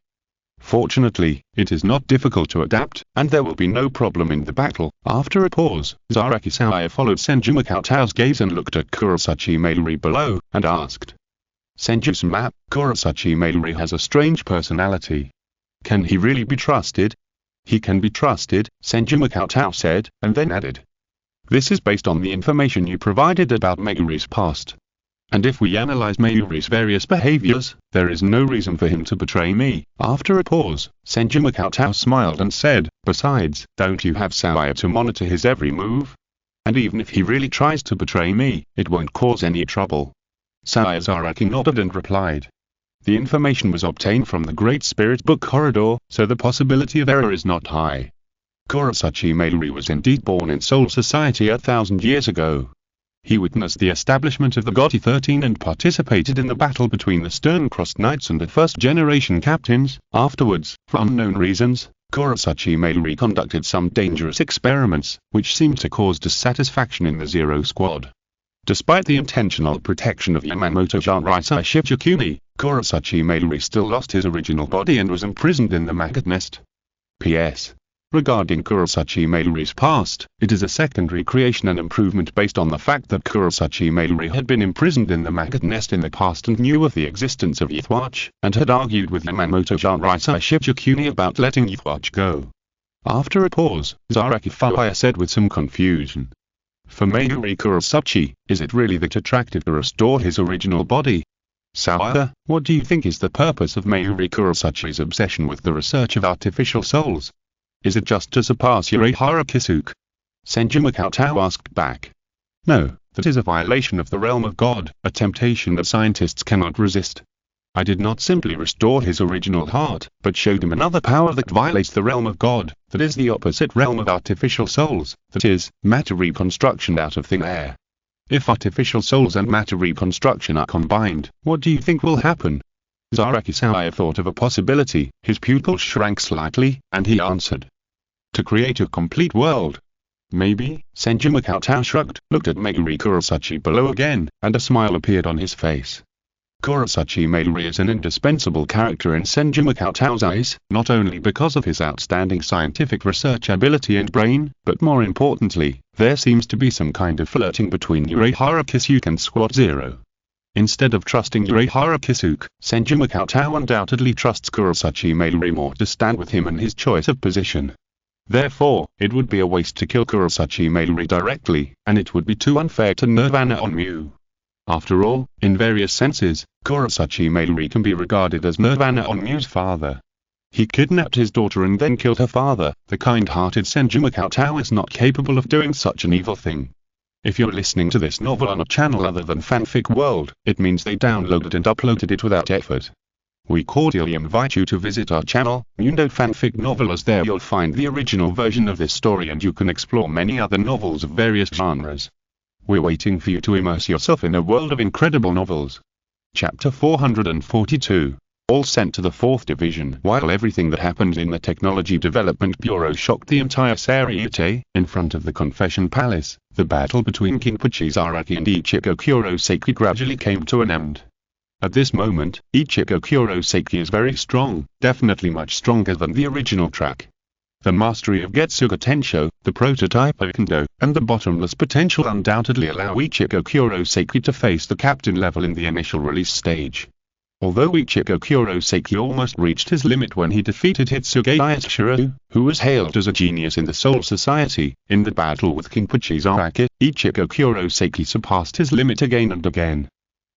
Fortunately, it is not difficult to adapt, and there will be no problem in the battle. After a pause, Zarakisawa followed Senju Cheng's gaze and looked at Kurosaki Mayuri below, and asked, Senju-sama, Kurosaki Mayuri has a strange personality. Can he really be trusted? He can be trusted, Senju Cheng said, and then added. This is based on the information you provided about Mayuri's past. And if we analyze Mayuri's various behaviors, there is no reason for him to betray me. After a pause, Senju Cheng smiled and said, Besides, don't you have Sawaya to monitor his every move? And even if he really tries to betray me, it won't cause any trouble. Sawaya Zaraki nodded and replied. The information was obtained from the Great Spirit Book Corridor, so the possibility of error is not high. Kurosaki Mayuri was indeed born in Soul Society 1,000 years ago. He witnessed the establishment of the Gotti 13 and participated in the battle between the Stern-Crossed Knights and the first-generation captains. Afterwards, for unknown reasons, Kurosaki Mayuri conducted some dangerous experiments, which seemed to cause dissatisfaction in the Zero Squad. Despite the intentional protection of Yamamoto Jinrai Shichikuni, Kurosaki Mayuri still lost his original body and was imprisoned in the maggot nest. P.S. Regarding Kurosaki Mayuri's past, it is a secondary creation and improvement based on the fact that Kurosaki Mayuri had been imprisoned in the maggot nest in the past and knew of the existence of Ythwatch, and had argued with Yamamoto Jinrai Shichikuni about letting Ythwatch go. After a pause, Zaraki Sawaya said with some confusion. For Mayuri Kurosaki, is it really that attractive to restore his original body? Sawaya, what do you think is the purpose of Mayuri Kurosaki's obsession with the research of artificial souls? Is it just to surpass Urahara Kisuke? Senju Cheng asked back. No, that is a violation of the realm of God, a temptation that scientists cannot resist. I did not simply restore his original heart, but showed him another power that violates the realm of God, that is the opposite realm of artificial souls, that is, matter reconstruction out of thin air. If artificial souls and matter reconstruction are combined, what do you think will happen? Zaraki Sawaya thought of a possibility, his pupils shrank slightly, and he answered. To create a complete world. Maybe, Senju Cheng shrugged, looked at Mayuri Kurosaki below again, and a smile appeared on his face. Kurosaki Mayuri is an indispensable character in Senju Cheng's eyes, not only because of his outstanding scientific research ability and brain, but more importantly, there seems to be some kind of flirting between Urahara Kisuke and Squad Zero. Instead of trusting Urahara Kisuke, Senju Cheng undoubtedly trusts Kurosaki Mayuri more to stand with him in his choice of position. Therefore, it would be a waste to kill Kurosaki Mayuri directly, and it would be too unfair to Nirvana Onmyo. After all, in various senses, Kurosaki Mayuri can be regarded as Nirvana Onmyo's father. He kidnapped his daughter and then killed her father. The kind-hearted Senju Cheng is not capable of doing such an evil thing. If you're listening to this novel on a channel other than Fanfic World, it means they downloaded and uploaded it without effort. We cordially invite you to visit our channel, Mundo Fanfic Novel, as there you'll find the original version of this story and you can explore many other novels of various genres. We're waiting for you to immerse yourself in a world of incredible novels. Chapter 442. all sent to the 4th Division. While everything that happened in the Technology Development Bureau shocked the entire Seireitei, in front of the Confession Palace, the battle between Kinpachi Zaraki and Ichigo Kurosaki gradually came to an end. At this moment, Ichigo Kurosaki is very strong, definitely much stronger than the original track. The mastery of Getsuga Tensho, the prototype Kendo, and the bottomless potential undoubtedly allow Ichigo Kurosaki to face the captain level in the initial release stage. Although Ichigo Kurosaki almost reached his limit when he defeated Hitsuge Yatsuro, who was hailed as a genius in the Soul Society, in the battle with Kinpachi Zaraki, Ichigo Kurosaki surpassed his limit again and again.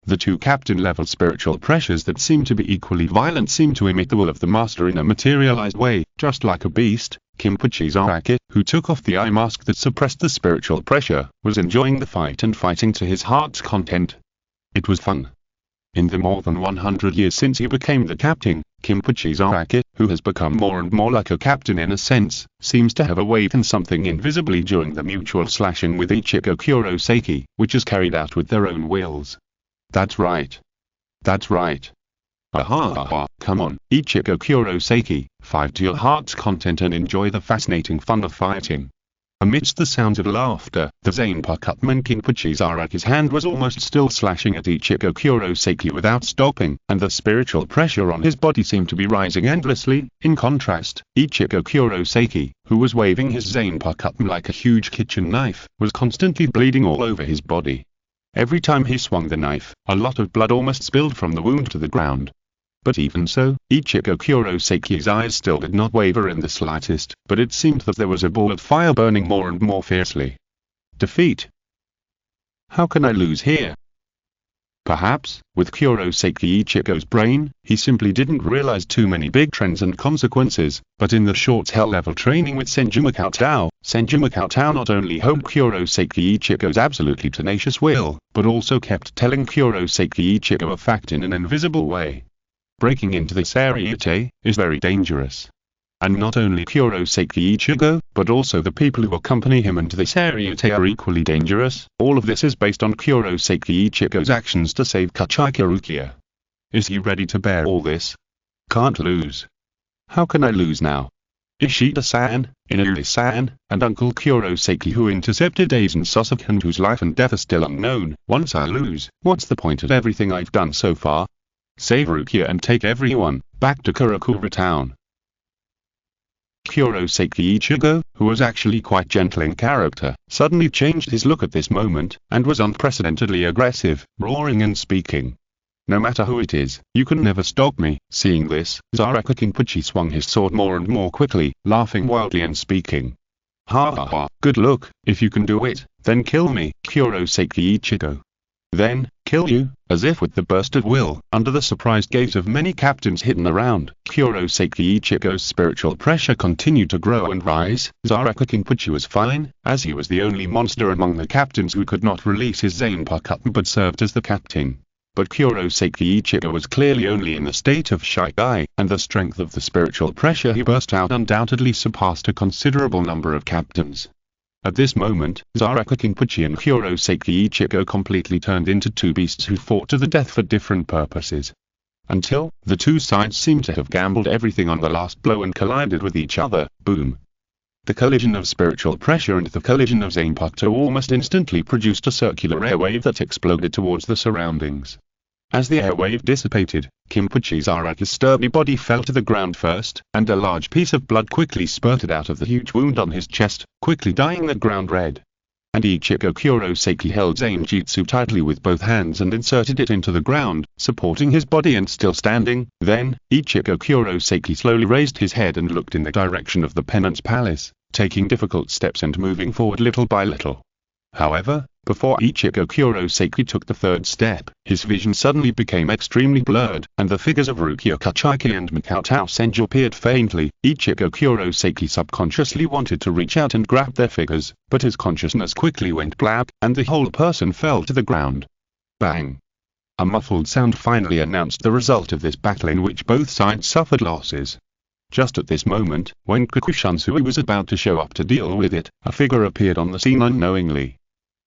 The two captain-level spiritual pressures that seem to be equally violent seem to emit the will of the master in a materialized way, just like a beast. Kinpachi Zaraki, who took off the eye mask that suppressed the spiritual pressure, was enjoying the fight and fighting to his heart's content. It was fun. In the more than 100 years since he became the captain, Kinpachi Zaraki, who has become more and more like a captain in a sense, seems to have awakened something invisibly during the mutual slashing with Ichigo Kurosaki, which is carried out with their own wills. That's right. That's right. Aha, come on, Ichigo Kurosaki, fight to your heart's content and enjoy the fascinating fun of fighting. Amidst the sounds of laughter, the zanpakutō Kinpachi Zaraki's hand was almost still slashing at Ichigo Kurosaki without stopping, and the spiritual pressure on his body seemed to be rising endlessly. In contrast, Ichigo Kurosaki, who was waving his zanpakutō like a huge kitchen knife, was constantly bleeding all over his body. Every time he swung the knife, a lot of blood almost spilled from the wound to the ground. But even so, Ichigo Kurosaki's eyes still did not waver in the slightest, but it seemed that there was a ball of fire burning more and more fiercely. Defeat. How can I lose here? Perhaps, with Kurosaki Ichigo's brain, he simply didn't realize too many big trends and consequences, but in the short hell-level training with Senju Cheng not only honed Kurosaki Ichigo's absolutely tenacious will, but also kept telling Kurosaki Ichigo a fact in an invisible way. Breaking into the Seireitei is very dangerous. And not only Kurosaki Ichigo, but also the people who accompany him into the Seireitei are equally dangerous. All of this is based on Kurosaki Ichigo's actions to save Kachika Rukia. Is he ready to bear all this? Can't lose. How can I lose now? Ishida-san, Inoue-san, and Uncle Kurosaki who intercepted Aizen Sasuke and whose life and death are still unknown. Once I lose, what's the point of everything I've done so far? Save Rukia and take everyone back to Karakura town. Kurosaki Ichigo, who was actually quite gentle in character, suddenly changed his look at this moment, and was unprecedentedly aggressive, roaring and speaking. No matter who it is, you can never stop me. Seeing this, Zaraki Kinpachi swung his sword more and more quickly, laughing wildly and speaking. Ha ha ha, good look, if you can do it, then kill me, Kurosaki Ichigo. Then, kill you, as if with the burst of will, under the surprised gaze of many captains hidden around. Kurosaki Ichigo's spiritual pressure continued to grow and rise. Zaraki Kinpachi was fine, as he was the only monster among the captains who could not release his zanpakutō but served as the captain. But Kurosaki Ichigo was clearly only in the state of shy guy, and the strength of the spiritual pressure he burst out undoubtedly surpassed a considerable number of captains. At this moment, Zaraki Kinpachi and Kurosaki Ichigo completely turned into two beasts who fought to the death for different purposes. Until, the two sides seemed to have gambled everything on the last blow and collided with each other. Boom. The collision of spiritual pressure and the collision of zanpakutō almost instantly produced a circular airwave that exploded towards the surroundings. As the airwave dissipated, Kinpachi Zaraki's sturdy body fell to the ground first, and a large piece of blood quickly spurted out of the huge wound on his chest, quickly dyeing the ground red. And Ichigo Kurosaki held Zanjutsu tightly with both hands and inserted it into the ground, supporting his body and still standing. Then, Ichigo Kurosaki slowly raised his head and looked in the direction of the Penance Palace, taking difficult steps and moving forward little by little. However, before Ichigo Kurosaki took the third step, his vision suddenly became extremely blurred, and the figures of Rukia Kachika and Makoto Senju appeared faintly. Ichigo Kurosaki subconsciously wanted to reach out and grab their figures, but his consciousness quickly went black, and the whole person fell to the ground. Bang! A muffled sound finally announced the result of this battle in which both sides suffered losses. Just at this moment, when Kakushansui was about to show up to deal with it, a figure appeared on the scene unknowingly.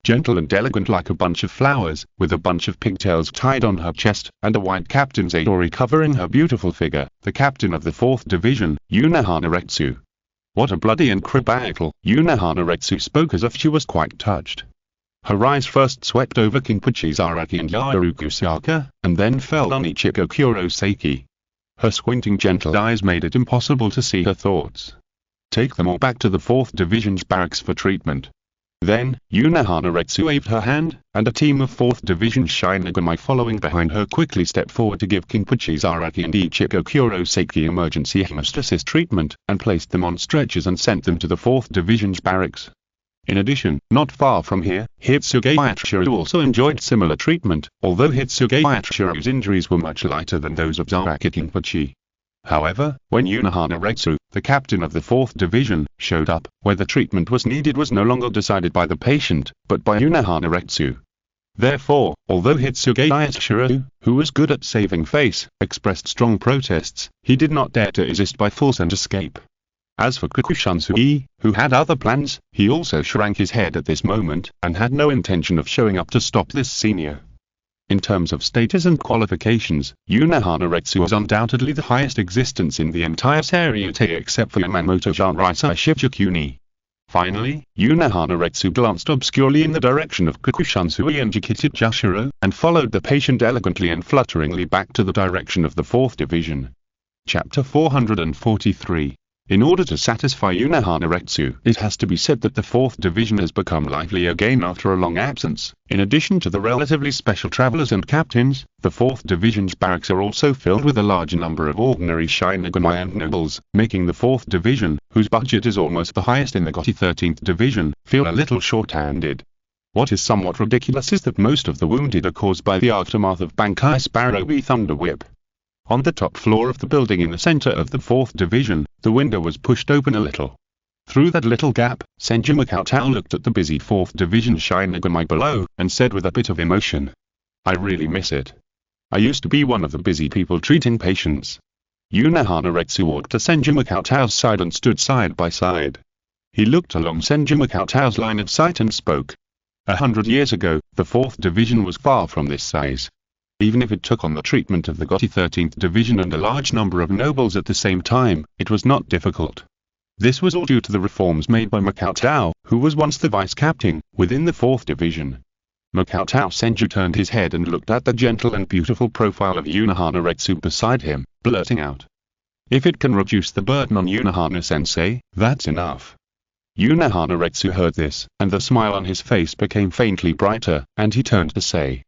gentle and elegant like a bunch of flowers, with a bunch of pigtails tied on her chest, and a white captain's adori covering her beautiful figure, the captain of the 4th Division, Yuna Hanaretsu. What a bloody incredible! Yuna Hanaretsu spoke as if she was quite touched. Her eyes first swept over Kinpachi Zaraki and Yaoruku Sayaka, and then fell on Ichigo Kurosaki. Her squinting gentle eyes made it impossible to see her thoughts. Take them all back to the 4th Division's barracks for treatment. Then, Yuna Hanaretsu waved her hand, and a team of 4th Division Shinigami following behind her quickly stepped forward to give Kinpachi Zaraki and Ichigo Kurosaki emergency hemostasis treatment, and placed them on stretchers and sent them to the 4th Division's barracks. In addition, not far from here, Hitsuge Yatshiru also enjoyed similar treatment, although Hitsuge Yatshiru's injuries were much lighter than those of Zaraki Kinpachi. However, when Yuna Hanaretsu, the captain of the 4th Division, showed up, where the treatment was needed was no longer decided by the patient, but by Yuna Hanaretsu. Therefore, although Hitsuge Yatshiru, who was good at saving face, expressed strong protests, he did not dare to resist by force and escape. As for Kikushansui, who had other plans, he also shrank his head at this moment, and had no intention of showing up to stop this senior. In terms of status and qualifications, Yuna Hanaretsu was undoubtedly the highest existence in the entire Seireitei except for Yamamoto Jinraisai Shichikuni. Finally, Yuna Hanaretsu glanced obscurely in the direction of Kikushansui and Jashiro, and followed the patient elegantly and flutteringly back to the direction of the 4th Division. Chapter 443. In order to satisfy Yuna Hanaretsu, it has to be said that the 4th Division has become lively again after a long absence. In addition to the relatively special travelers and captains, the 4th Division's barracks are also filled with a large number of ordinary Shinigami and nobles, making the 4th Division, whose budget is almost the highest in the 13th Division, feel a little short-handed. What is somewhat ridiculous is that most of the wounded are caused by the aftermath of Bankai Sparrow v Thunder Whip. On the top floor of the building in the center of the 4th Division, the window was pushed open a little. Through that little gap, Senju Cheng looked at the busy 4th Division Shinigami below, and said with a bit of emotion, "I really miss it. I used to be one of the busy people treating patients." Yuna Hanaretsu walked to Senju Cheng's side and stood side by side. He looked along Senju Cheng's line of sight and spoke. 100 years ago, the 4th Division was far from this size. Even if it took on the treatment of the 13th Division and a large number of nobles at the same time, it was not difficult. This was all due to the reforms made by Makoto, who was once the vice-captain, within the 4th Division. Makoto Senju turned his head and looked at the gentle and beautiful profile of Yuna Hanaretsu beside him, blurting out, "If it can reduce the burden on Yuna Hana-sensei, that's enough." Yuna Hanaretsu heard this, and the smile on his face became faintly brighter, and he turned to say,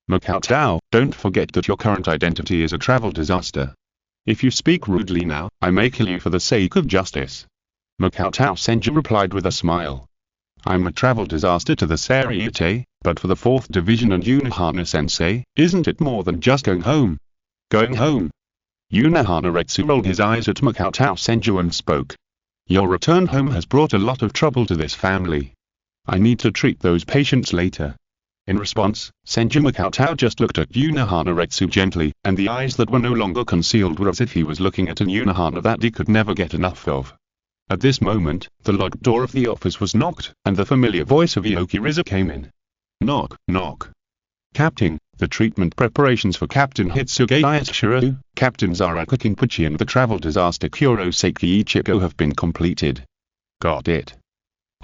"Makoto, don't forget that your current identity is a travel disaster. If you speak rudely now, I may kill you for the sake of justice." Makoto Senju replied with a smile. "I'm a travel disaster to the Seireitei, but for the 4th Division and Yuna Hana-sensei, isn't it more than just going home?" "Going home?" Yuna Hanaretsu rolled his eyes at Makoto Senju and spoke. "Your return home has brought a lot of trouble to this family. I need to treat those patients later." In response, Senju Makoto just looked at Yuna Hanaretsu gently, and the eyes that were no longer concealed were as if he was looking at a Yuna Hana that he could never get enough of. At this moment, the locked door of the office was knocked, and the familiar voice of Ioki Riza came in. "Knock, knock." "Captain, the treatment preparations for Captain Hitsuge Yatshiru, Captain Zaraki Kinpachi and the travel disaster Kurosaki Ichigo have been completed." "Got it."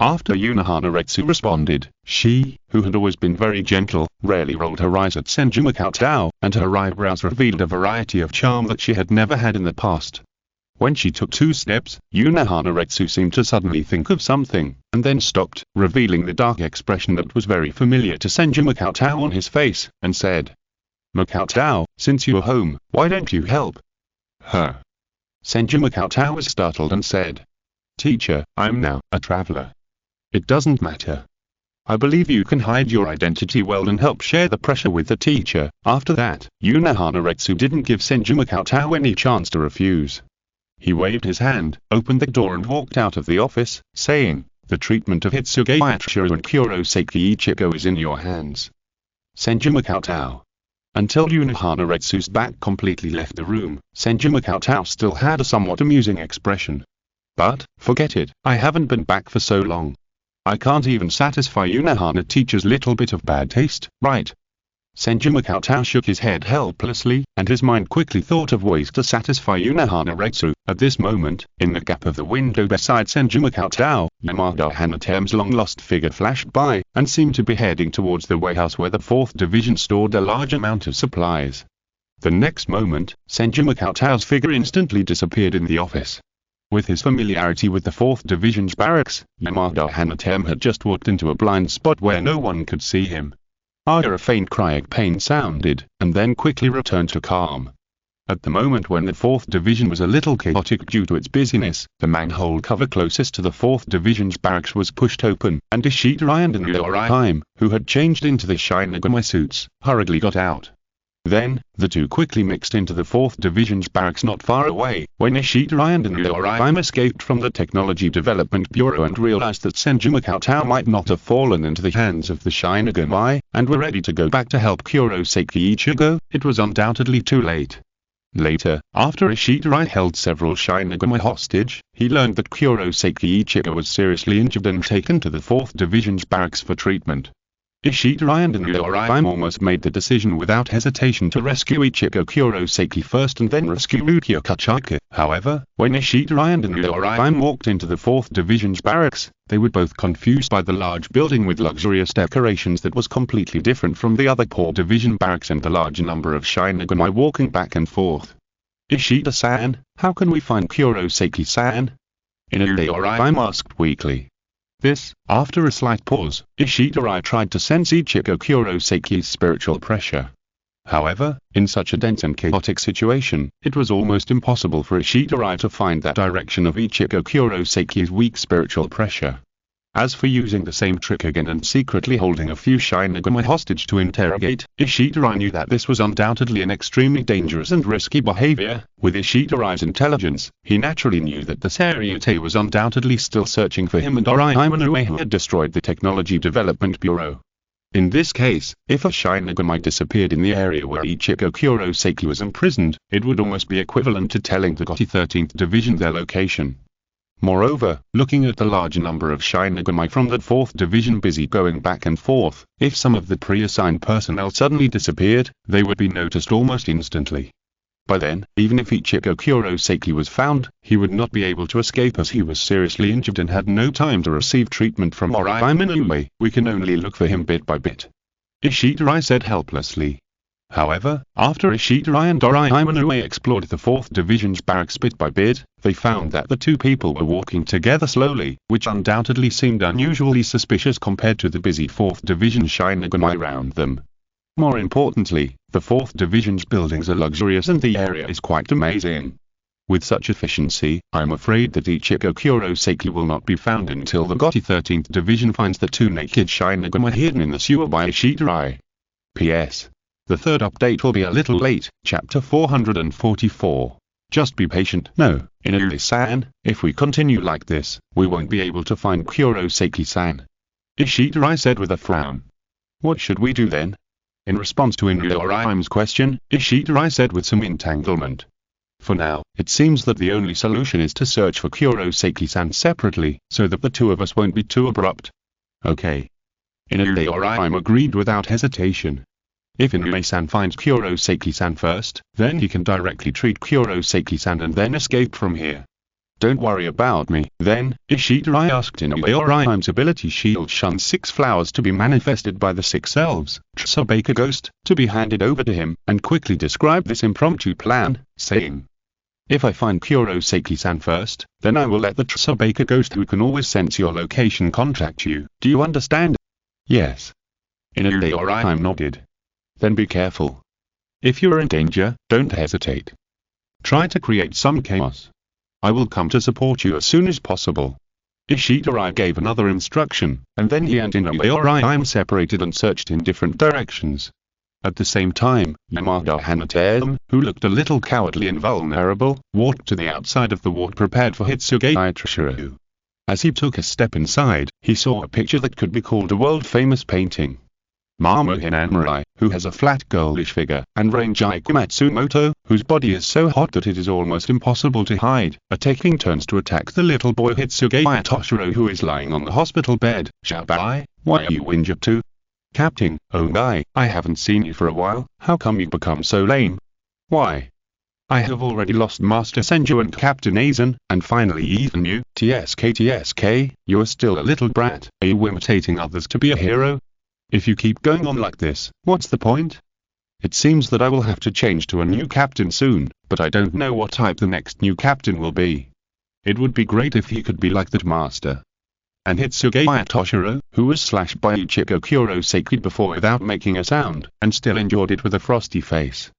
After Yuna Hanaretsu responded, she, who had always been very gentle, rarely rolled her eyes at Senju Makoto, and her eyebrows revealed a variety of charm that she had never had in the past. When she took 2 steps, Yuna Hanaretsu seemed to suddenly think of something, and then stopped, revealing the dark expression that was very familiar to Senju Makoto on his face, and said, "Makoto, since you're home, why don't you help?" "Huh?" Senju Makoto was startled and said, "Teacher, I'm now a traveler. It doesn't matter. I believe you can hide your identity well and help share the pressure with the teacher." After that, Yuna Hanaretsu didn't give Senju Makoto any chance to refuse. He waved his hand, opened the door and walked out of the office, saying, "The treatment of Hitsuge Yatshiru and Kurosaki Ichigo is in your hands." Senju Makoto. Until Yuna Hanaretsu's back completely left the room, Senju Makoto still had a somewhat amusing expression. "But, forget it, I haven't been back for so long. I can't even satisfy Unohana teacher's little bit of bad taste, right? Senju Cheng shook his head helplessly, and his mind quickly thought of ways to satisfy Unohana Retsu. At this moment, in the gap of the window beside Senju Cheng, Yamada Hanatem's long-lost figure flashed by, and seemed to be heading towards the warehouse where the 4th Division stored a large amount of supplies. The next moment, Senju Cheng's figure instantly disappeared in the office. With his familiarity with the 4th Division's barracks, Yamada Hanatem had just walked into a blind spot where no one could see him. A faint cry of pain sounded, and then quickly returned to calm. At the moment when the 4th Division was a little chaotic due to its busyness, the manhole cover closest to the 4th Division's barracks was pushed open, and Ishirai and Leoraim, who had changed into the Shinigami suits, hurriedly got out. Then, the two quickly mixed into the 4th Division's barracks not far away, when Ishirai and Leoraim escaped from the Technology Development Bureau and realized that Senju Cheng might not have fallen into the hands of the Shinigami, and were ready to go back to help Kurosaki Ichigo. It was undoubtedly too late. Later, after Ishirai held several Shinigami hostage, he learned that Kurosaki Ichigo was seriously injured and taken to the 4th Division's barracks for treatment. Ishirai and Leoraim almost made the decision without hesitation to rescue Ichigo Kurosaki first and then rescue Rukia Kachaka. However, when Ishirai and Leoraim walked into the 4th Division's barracks, they were both confused by the large building with luxurious decorations that was completely different from the other poor division barracks and the large number of Shinigami walking back and forth. Ishida-san, how can we find Kurosaki-san? Leoraim asked weakly. This, after a slight pause, Ishirai tried to sense Ichigo Kurosaki's spiritual pressure. However, in such a dense and chaotic situation, it was almost impossible for Ishirai to find that direction of Ichigo Kurosaki's weak spiritual pressure. As for using the same trick again and secretly holding a few Shinigami hostage to interrogate, Ishirai knew that this was undoubtedly an extremely dangerous and risky behavior. With Ishirai's intelligence, he naturally knew that the Seireitei was undoubtedly still searching for him and Orihinue who had destroyed the Technology Development Bureau. In this case, if a Shinigami disappeared in the area where Ichigo Kurosaki was imprisoned, it would almost be equivalent to telling the 13th Division their location. Moreover, looking at the large number of Shinigami from the 4th Division busy going back and forth, if some of the pre-assigned personnel suddenly disappeared, they would be noticed almost instantly. By then, even if Ichigo Kurosaki was found, he would not be able to escape as he was seriously injured and had no time to receive treatment from Orihinue. We can only look for him bit by bit. Ishirai said helplessly. However, after Ishirai and Orihinue explored the 4th Division's barracks bit by bit, they found that the two people were walking together slowly, which undoubtedly seemed unusually suspicious compared to the busy 4th Division Shinigami around them. More importantly, the 4th Division's buildings are luxurious and the area is quite amazing. With such efficiency, I'm afraid that Ichigo Kurosaki will not be found until the 13th Division finds the two naked Shinigami hidden in the sewer by Ishirai. P.S. The third update will be a little late, chapter 444. Just be patient. No, Inoue-san, if we continue like this, we won't be able to find Kurosaki-san. Ishirai said with a frown. What should we do then? In response to Inoue-Raim's question, Ishirai said with some entanglement. For now, it seems that the only solution is to search for Kurosaki-san separately, so that the two of us won't be too abrupt. Okay. Inoue-Raim agreed without hesitation. If Inoue-san finds Kurosaki-san first, then he can directly treat Kurosaki-san and then escape from here. Don't worry about me, then. Ishirai asked Inoue-Raim's ability shield Shun 6 flowers to be manifested by the 6 elves, Tsubaki Ghost, to be handed over to him, and quickly described this impromptu plan, saying, if I find Kurosaki-san first, then I will let the Tsubaki Ghost who can always sense your location contact you. Do you understand? Yes. Inoue-Raim nodded. Then be careful. If you are in danger, don't hesitate. Try to create some chaos. I will come to support you as soon as possible. Ishirai gave another instruction, and then he and Inoue-Raim separated and searched in different directions. At the same time, Yamada Hanatem, who looked a little cowardly and vulnerable, walked to the outside of the ward prepared for Hitsuge Itrashiro. As he took a step inside, he saw a picture that could be called a world-famous painting. Mamoru Hinamirai, who has a flat girlish figure, and Ranjaiku Matsumoto, whose body is so hot that it is almost impossible to hide, are taking turns to attack the little boy Hitsuge Toshiro, who is lying on the hospital bed. Shabai, why are you injured too? Captain, oh guy, I haven't seen you for a while, how come you become so lame? Why? I have already lost Master Senju and Captain Aizen, and finally even you, TSK, you are still a little brat. Are you imitating others to be a hero? If you keep going on like this, what's the point? It seems that I will have to change to a new captain soon, but I don't know what type the next new captain will be. It would be great if he could be like that master. And Hitsuge Toshiro, who was slashed by Ichigo Kurosaki before without making a sound, and still endured it with a frosty face.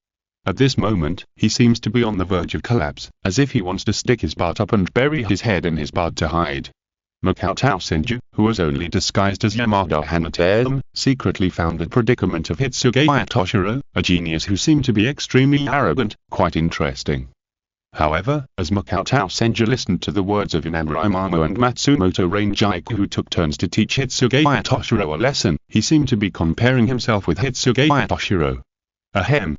At this moment, he seems to be on the verge of collapse, as if he wants to stick his butt up and bury his head in his butt to hide. Makoto Senju, who was only disguised as Yamada Hanatame, secretly found the predicament of Hitsuge Toshiro, a genius who seemed to be extremely arrogant, quite interesting. However, as Makoto Senju listened to the words of Inamura Mamo and Matsumoto Ranjaiku, who took turns to teach Hitsuge Toshiro a lesson, he seemed to be comparing himself with Hitsuge Toshiro. Ahem,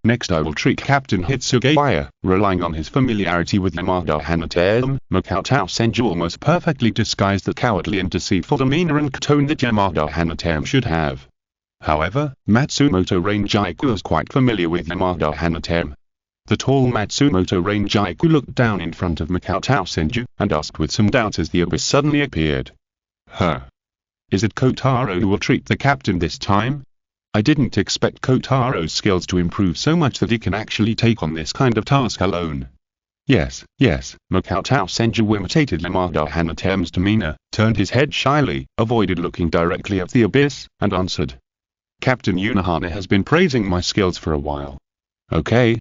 next I will treat Captain Hitsuge, relying on his familiarity with Yamada Hanatame. Makoto Senju almost perfectly disguised the cowardly and deceitful demeanor and tone that Yamada Hanatame should have. However, Matsumoto Ranjaiku was quite familiar with Yamada Hanatame. The tall Matsumoto Ranjaiku looked down in front of Makoto Senju, and asked with some doubt as the abyss suddenly appeared. Is it Kotaro who will treat the captain this time? I didn't expect Kotaro's skills to improve so much that he can actually take on this kind of task alone. Yes, Makoto Senju imitated Yamada Hanatame's demeanor, turned his head shyly, avoided looking directly at the abyss, and answered. Captain Unohana has been praising my skills for a while. Okay.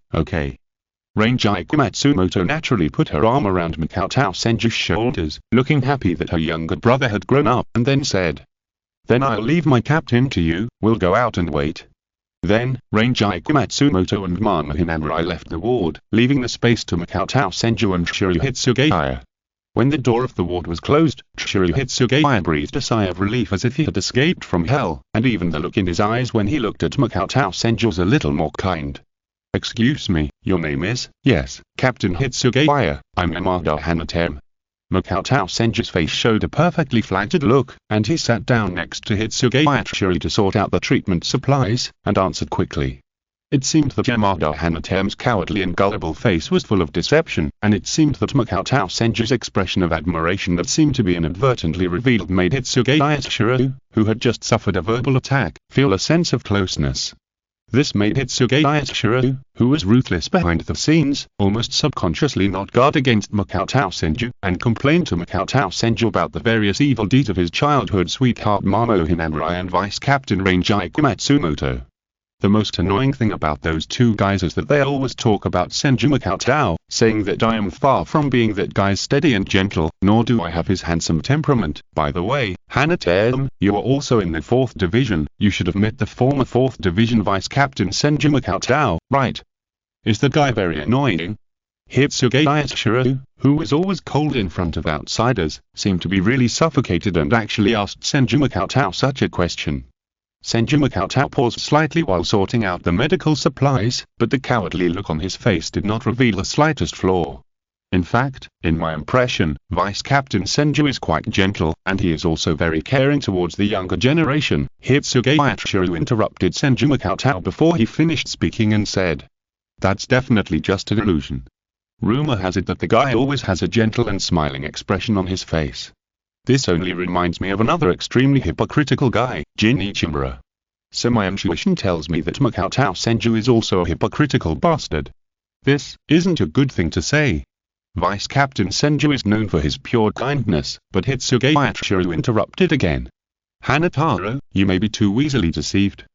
Ranjaiku Matsumoto naturally put her arm around Makoto Senju's shoulders, looking happy that her younger brother had grown up, and then said. Then I'll leave my captain to you, we'll go out and wait. Then, Ranjaiku Matsumoto and Mama Hinamura left the ward, leaving the space to Makoto Senju and Chihiro Hitsuge. When the door of the ward was closed, Chihiro Hitsuge breathed a sigh of relief as if he had escaped from hell, and even the look in his eyes when he looked at Makoto Senju was a little more kind. Excuse me, your name is? Yes, Captain Hitsuge, I'm Yamada Hanatame. Makoto Senju's face showed a perfectly flattered look, and he sat down next to Hitsuge Chihiro to sort out the treatment supplies, and answered quickly. It seemed that Yamada Hanatame's cowardly and gullible face was full of deception, and it seemed that Makoto Senju's expression of admiration that seemed to be inadvertently revealed made Hitsuge Chihiro, who had just suffered a verbal attack, feel a sense of closeness. This made Hitsuge Chihiro, who was ruthless behind the scenes, almost subconsciously not guard against Makoto Senju, and complained to Makoto Senju about the various evil deeds of his childhood sweetheart Mamo Hinamura and Vice Captain Ranjaiku Matsumoto. The most annoying thing about those two guys is that they always talk about Senju Makoto, saying that I am far from being that guy's steady and gentle, nor do I have his handsome temperament. By the way, Hanatame, you are also in the 4th Division, you should have met the former 4th Division Vice Captain Senju Makoto, right? Is the guy very annoying? Hitsuge Chihiro, who was always cold in front of outsiders, seemed to be really suffocated and actually asked Senju Makoto such a question. Senju Makoto paused slightly while sorting out the medical supplies, but the cowardly look on his face did not reveal the slightest flaw. In fact, in my impression, Vice Captain Senju is quite gentle, and he is also very caring towards the younger generation. Hitsuge Chihiro interrupted Senju Makoto before he finished speaking and said. That's definitely just an illusion. Rumor has it that the guy always has a gentle and smiling expression on his face. This only reminds me of another extremely hypocritical guy, Jin Ichimura. So my intuition tells me that Makoto Senju is also a hypocritical bastard. This isn't a good thing to say. Vice Captain Senju is known for his pure kindness, but Hitsuge Chihiro interrupted again. Hanataro, you may be too easily deceived.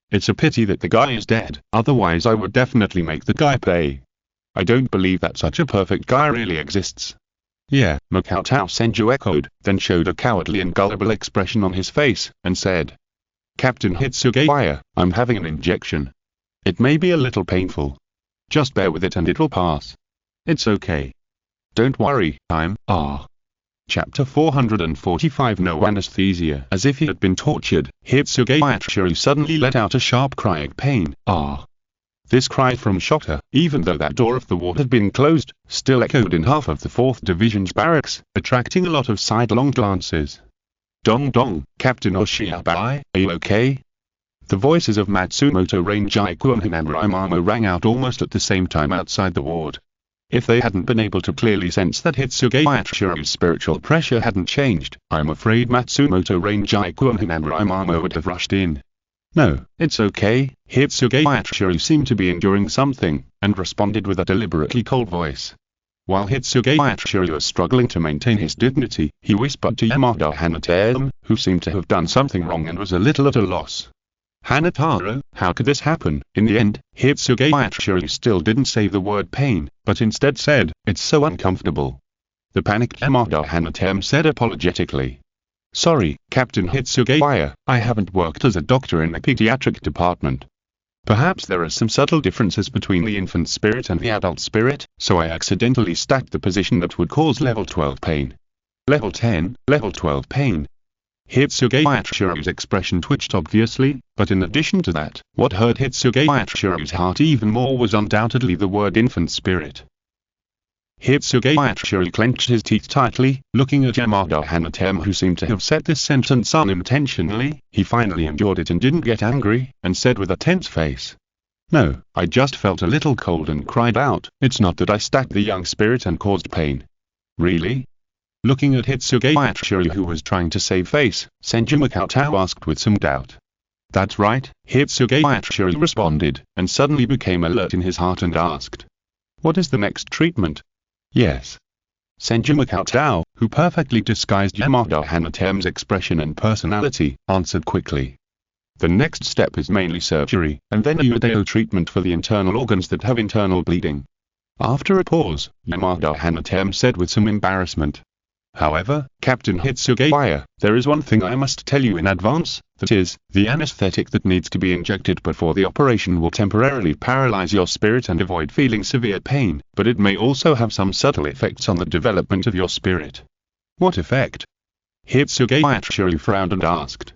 It's a pity that the guy is dead, otherwise I would definitely make the guy pay. I don't believe that such a perfect guy really exists. Yeah, Makoto Senju echoed, then showed a cowardly and gullible expression on his face, and said. Captain Hitsuge, I'm having an injection. It may be a little painful. Just bear with it and it will pass. It's okay. Don't worry, Chapter 445 No anesthesia. As if he had been tortured, Seireitei suddenly let out a sharp cry of pain. Ah! This cry from Shota, even though that door of the ward had been closed, still echoed in half of the 4th Division's barracks, attracting a lot of sidelong glances. Dong dong, Captain Oshiabai, are you okay? The voices of Matsumoto Rangiku and Hinamuramo rang out almost at the same time outside the ward. If they hadn't been able to clearly sense that Seireiteri's spiritual pressure hadn't changed, I'm afraid Matsumoto Rangiku and Hinamuramo would have rushed in. No, it's okay, Seireitei seemed to be enduring something, and responded with a deliberately cold voice. While Seireitei was struggling to maintain his dignity, he whispered to Yamada Hanataro, who seemed to have done something wrong and was a little at a loss. Hanataro, how could this happen? In the end, Seireitei still didn't say the word pain, but instead said, it's so uncomfortable. The panicked Yamada Hanataro said apologetically. Sorry, Captain Seireitei, I haven't worked as a doctor in the pediatric department. Perhaps there are some subtle differences between the infant spirit and the adult spirit, so I accidentally stacked the position that would cause level 12 pain. Level 10, level 12 pain. Seireiteri's expression twitched obviously, but in addition to that, what hurt Seireiteri's heart even more was undoubtedly the word infant spirit. Seireitei clenched his teeth tightly, looking at Yamada Hanataro, who seemed to have said this sentence unintentionally. He finally endured it and didn't get angry, and said with a tense face. No, I just felt a little cold and cried out, it's not that I stacked the young spirit and caused pain. Really? Looking at Seireitei, who was trying to save face, Senju Makoto asked with some doubt. That's right, Seireitei responded, and suddenly became alert in his heart and asked. What is the next treatment? Yes. Senju Makoto, who perfectly disguised Yamada Hanataro's expression and personality, answered quickly. The next step is mainly surgery, and then a Udeo treatment for the internal organs that have internal bleeding. After a pause, Yamada Hanataro said with some embarrassment. However, Captain Seireitei, there is one thing I must tell you in advance, that is, the anesthetic that needs to be injected before the operation will temporarily paralyze your spirit and avoid feeling severe pain, but it may also have some subtle effects on the development of your spirit. What effect? Seireitei frowned and asked.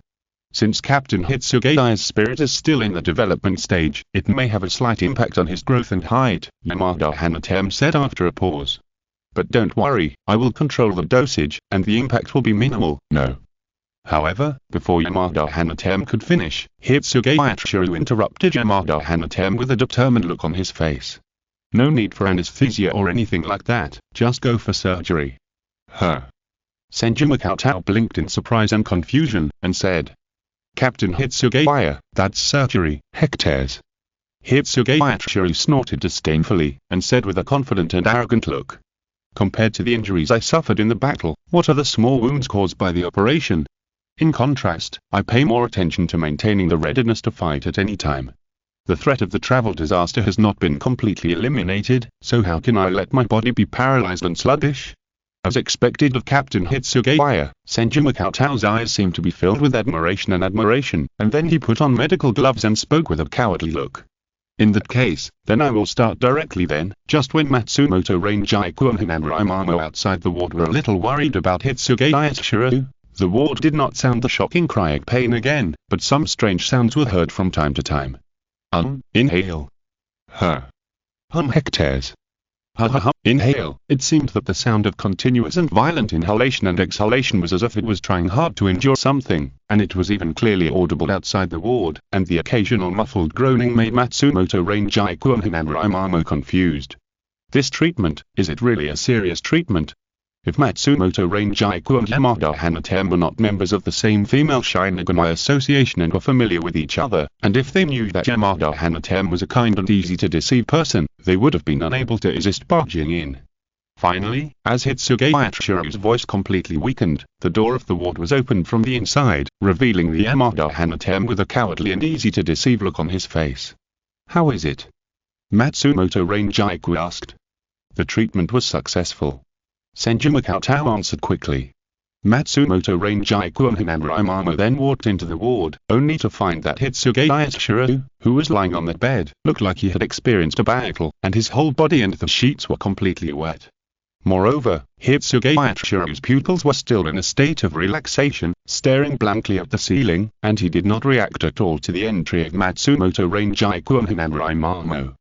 Since Captain Seireitei's spirit is still in the development stage, it may have a slight impact on his growth and height, Yamada Hanataro said after a pause. But don't worry, I will control the dosage, and the impact will be minimal. No. However, before Yamada Hanataro could finish, Seireitei interrupted Yamada Hanataro with a determined look on his face. No need for anesthesia or anything like that, just go for surgery. Huh. Senju Makoto blinked in surprise and confusion, and said. Captain Seireitei, that's surgery, hectares. Seireitei snorted disdainfully, and said with a confident and arrogant look. Compared to the injuries I suffered in the battle, what are the small wounds caused by the operation? In contrast, I pay more attention to maintaining the readiness to fight at any time. The threat of the travel disaster has not been completely eliminated, so how can I let my body be paralyzed and sluggish? As expected of Captain Seireitei, Senju Makoto's eyes seemed to be filled with admiration, and then he put on medical gloves and spoke with a cowardly look. In that case, then I will start directly then. Just when Matsumoto Rangiku and Hinamuramo outside the ward were a little worried about Seireitei, the ward did not sound the shocking cry of pain again, but some strange sounds were heard from time to time. Inhale. Hectares. Inhale. It seemed that the sound of continuous and violent inhalation and exhalation was as if it was trying hard to endure something, and it was even clearly audible outside the ward, and the occasional muffled groaning made Matsumoto Rangiku and Hinamuramo confused. This treatment, is it really a serious treatment? If Matsumoto Rangiku and Yamada Hanataro were not members of the same female Shinigami association and were familiar with each other, and if they knew that Yamada Hanataro was a kind and easy-to-deceive person, they would have been unable to resist barging in. Finally, as Seireitei's voice completely weakened, the door of the ward was opened from the inside, revealing the Yamada Hanataro with a cowardly and easy-to-deceive look on his face. How is it? Matsumoto Rangiku asked. The treatment was successful. Senju Makoto answered quickly. Matsumoto Rangiku and Hinamuramo then walked into the ward, only to find that Seireitei, who was lying on the bed, looked like he had experienced a battle, and his whole body and the sheets were completely wet. Moreover, Hitsugayachiro's pupils were still in a state of relaxation, staring blankly at the ceiling, and he did not react at all to the entry of Matsumoto Rangiku and Hinamori Mamo.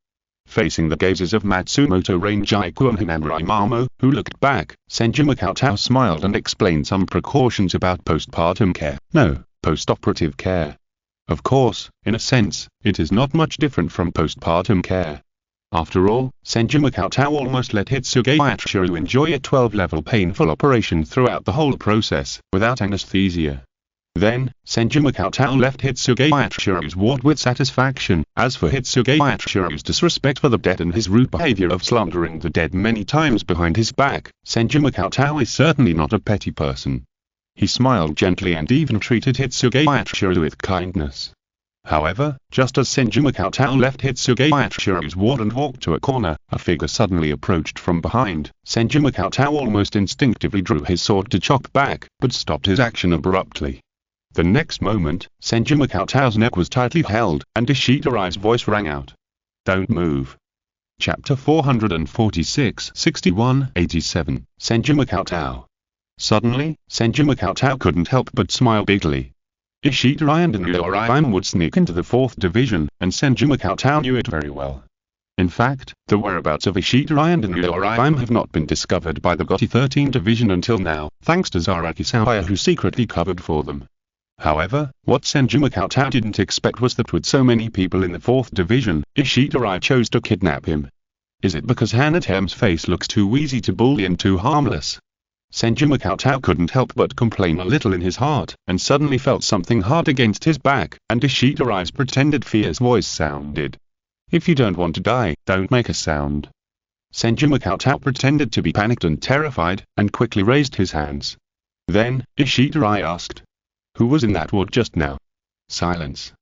Facing the gazes of Matsumoto Rangiku and Hinamori Mamo, who looked back, Senju Makoto smiled and explained some precautions about postpartum care. No, post-operative care. Of course, in a sense, it is not much different from postpartum care. After all, Senju Makoto almost let Hitsugayachiro enjoy a 12-level painful operation throughout the whole process, without anesthesia. Then, Senju Makoto left Hitsugayachiro's ward with satisfaction. As for Hitsugayachiro's disrespect for the dead and his rude behavior of slandering the dead many times behind his back, Senju Makoto is certainly not a petty person. He smiled gently and even treated Hitsugayachiro with kindness. However, just as Senju Makoto left Hitsugayachiro's ward and walked to a corner, a figure suddenly approached from behind. Senju Makoto almost instinctively drew his sword to chop back, but stopped his action abruptly. The next moment, Senju Makoto's neck was tightly held, and Ishidori's voice rang out. Don't move. Chapter 446 61-87 Senju Makoto. Suddenly, Senju Makoto couldn't help but smile bigly. Ishidori and Inuyoriime would sneak into the 4th Division, and Senju Makoto knew it very well. In fact, the whereabouts of Ishidori and Inuyoriime have not been discovered by the GOTY 13 Division until now, thanks to Zaraki-Sawaya who secretly covered for them. However, what Senju Makoto didn't expect was that with so many people in the 4th Division, Ishidori chose to kidnap him. Is it because Hanatem's face looks too easy to bully and too harmless? Senju Makoto couldn't help but complain a little in his heart, and suddenly felt something hard against his back, and Ishidori's pretended fierce voice sounded. If you don't want to die, don't make a sound. Senju Makoto pretended to be panicked and terrified, and quickly raised his hands. Then, Ishidori asked. Who was in that ward just now? Silence.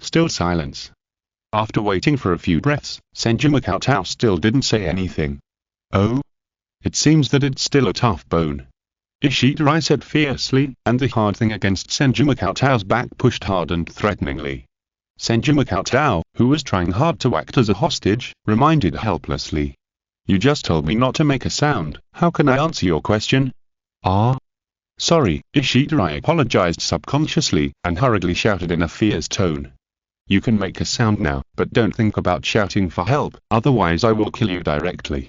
Still silence. After waiting for a few breaths, Senju Makoto still didn't say anything. Oh? It seems that it's still a tough bone. Ishidori said fiercely, and the hard thing against Senju Makoto's back pushed hard and threateningly. Senju Makoto, who was trying hard to act as a hostage, reminded helplessly. You just told me not to make a sound, how can I answer your question? Sorry, Ishidori apologized subconsciously, and hurriedly shouted in a fierce tone. You can make a sound now, but don't think about shouting for help, otherwise I will kill you directly.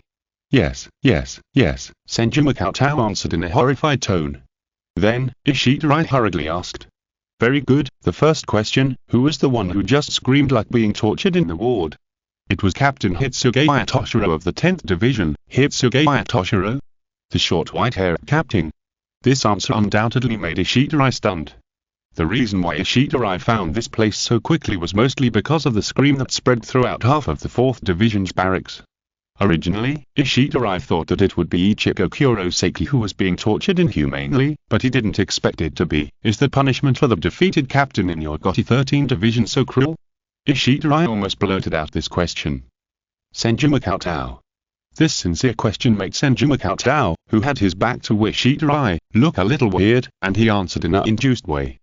Yes, Senju Makoto answered in a horrified tone. Then, Ishidori hurriedly asked. Very good, the first question, who was the one who just screamed like being tortured in the ward? It was Captain Hitsugaya Toshiro of the 10th Division. Hitsugaya Toshiro? The short white-haired captain. This answer undoubtedly made Ishidori stunned. The reason why Ishidori found this place so quickly was mostly because of the scream that spread throughout half of the 4th Division's barracks. Originally, Ishidori thought that it would be Ichigo Kurosaki who was being tortured inhumanely, but he didn't expect it to be. Is the punishment for the defeated captain in your GOTY 13 Division so cruel? Ishidori almost blurted out this question. Senju Makoto. This sincere question made Senju Makoto, who had his back to Ishidori, look a little weird, and he answered in an induced way.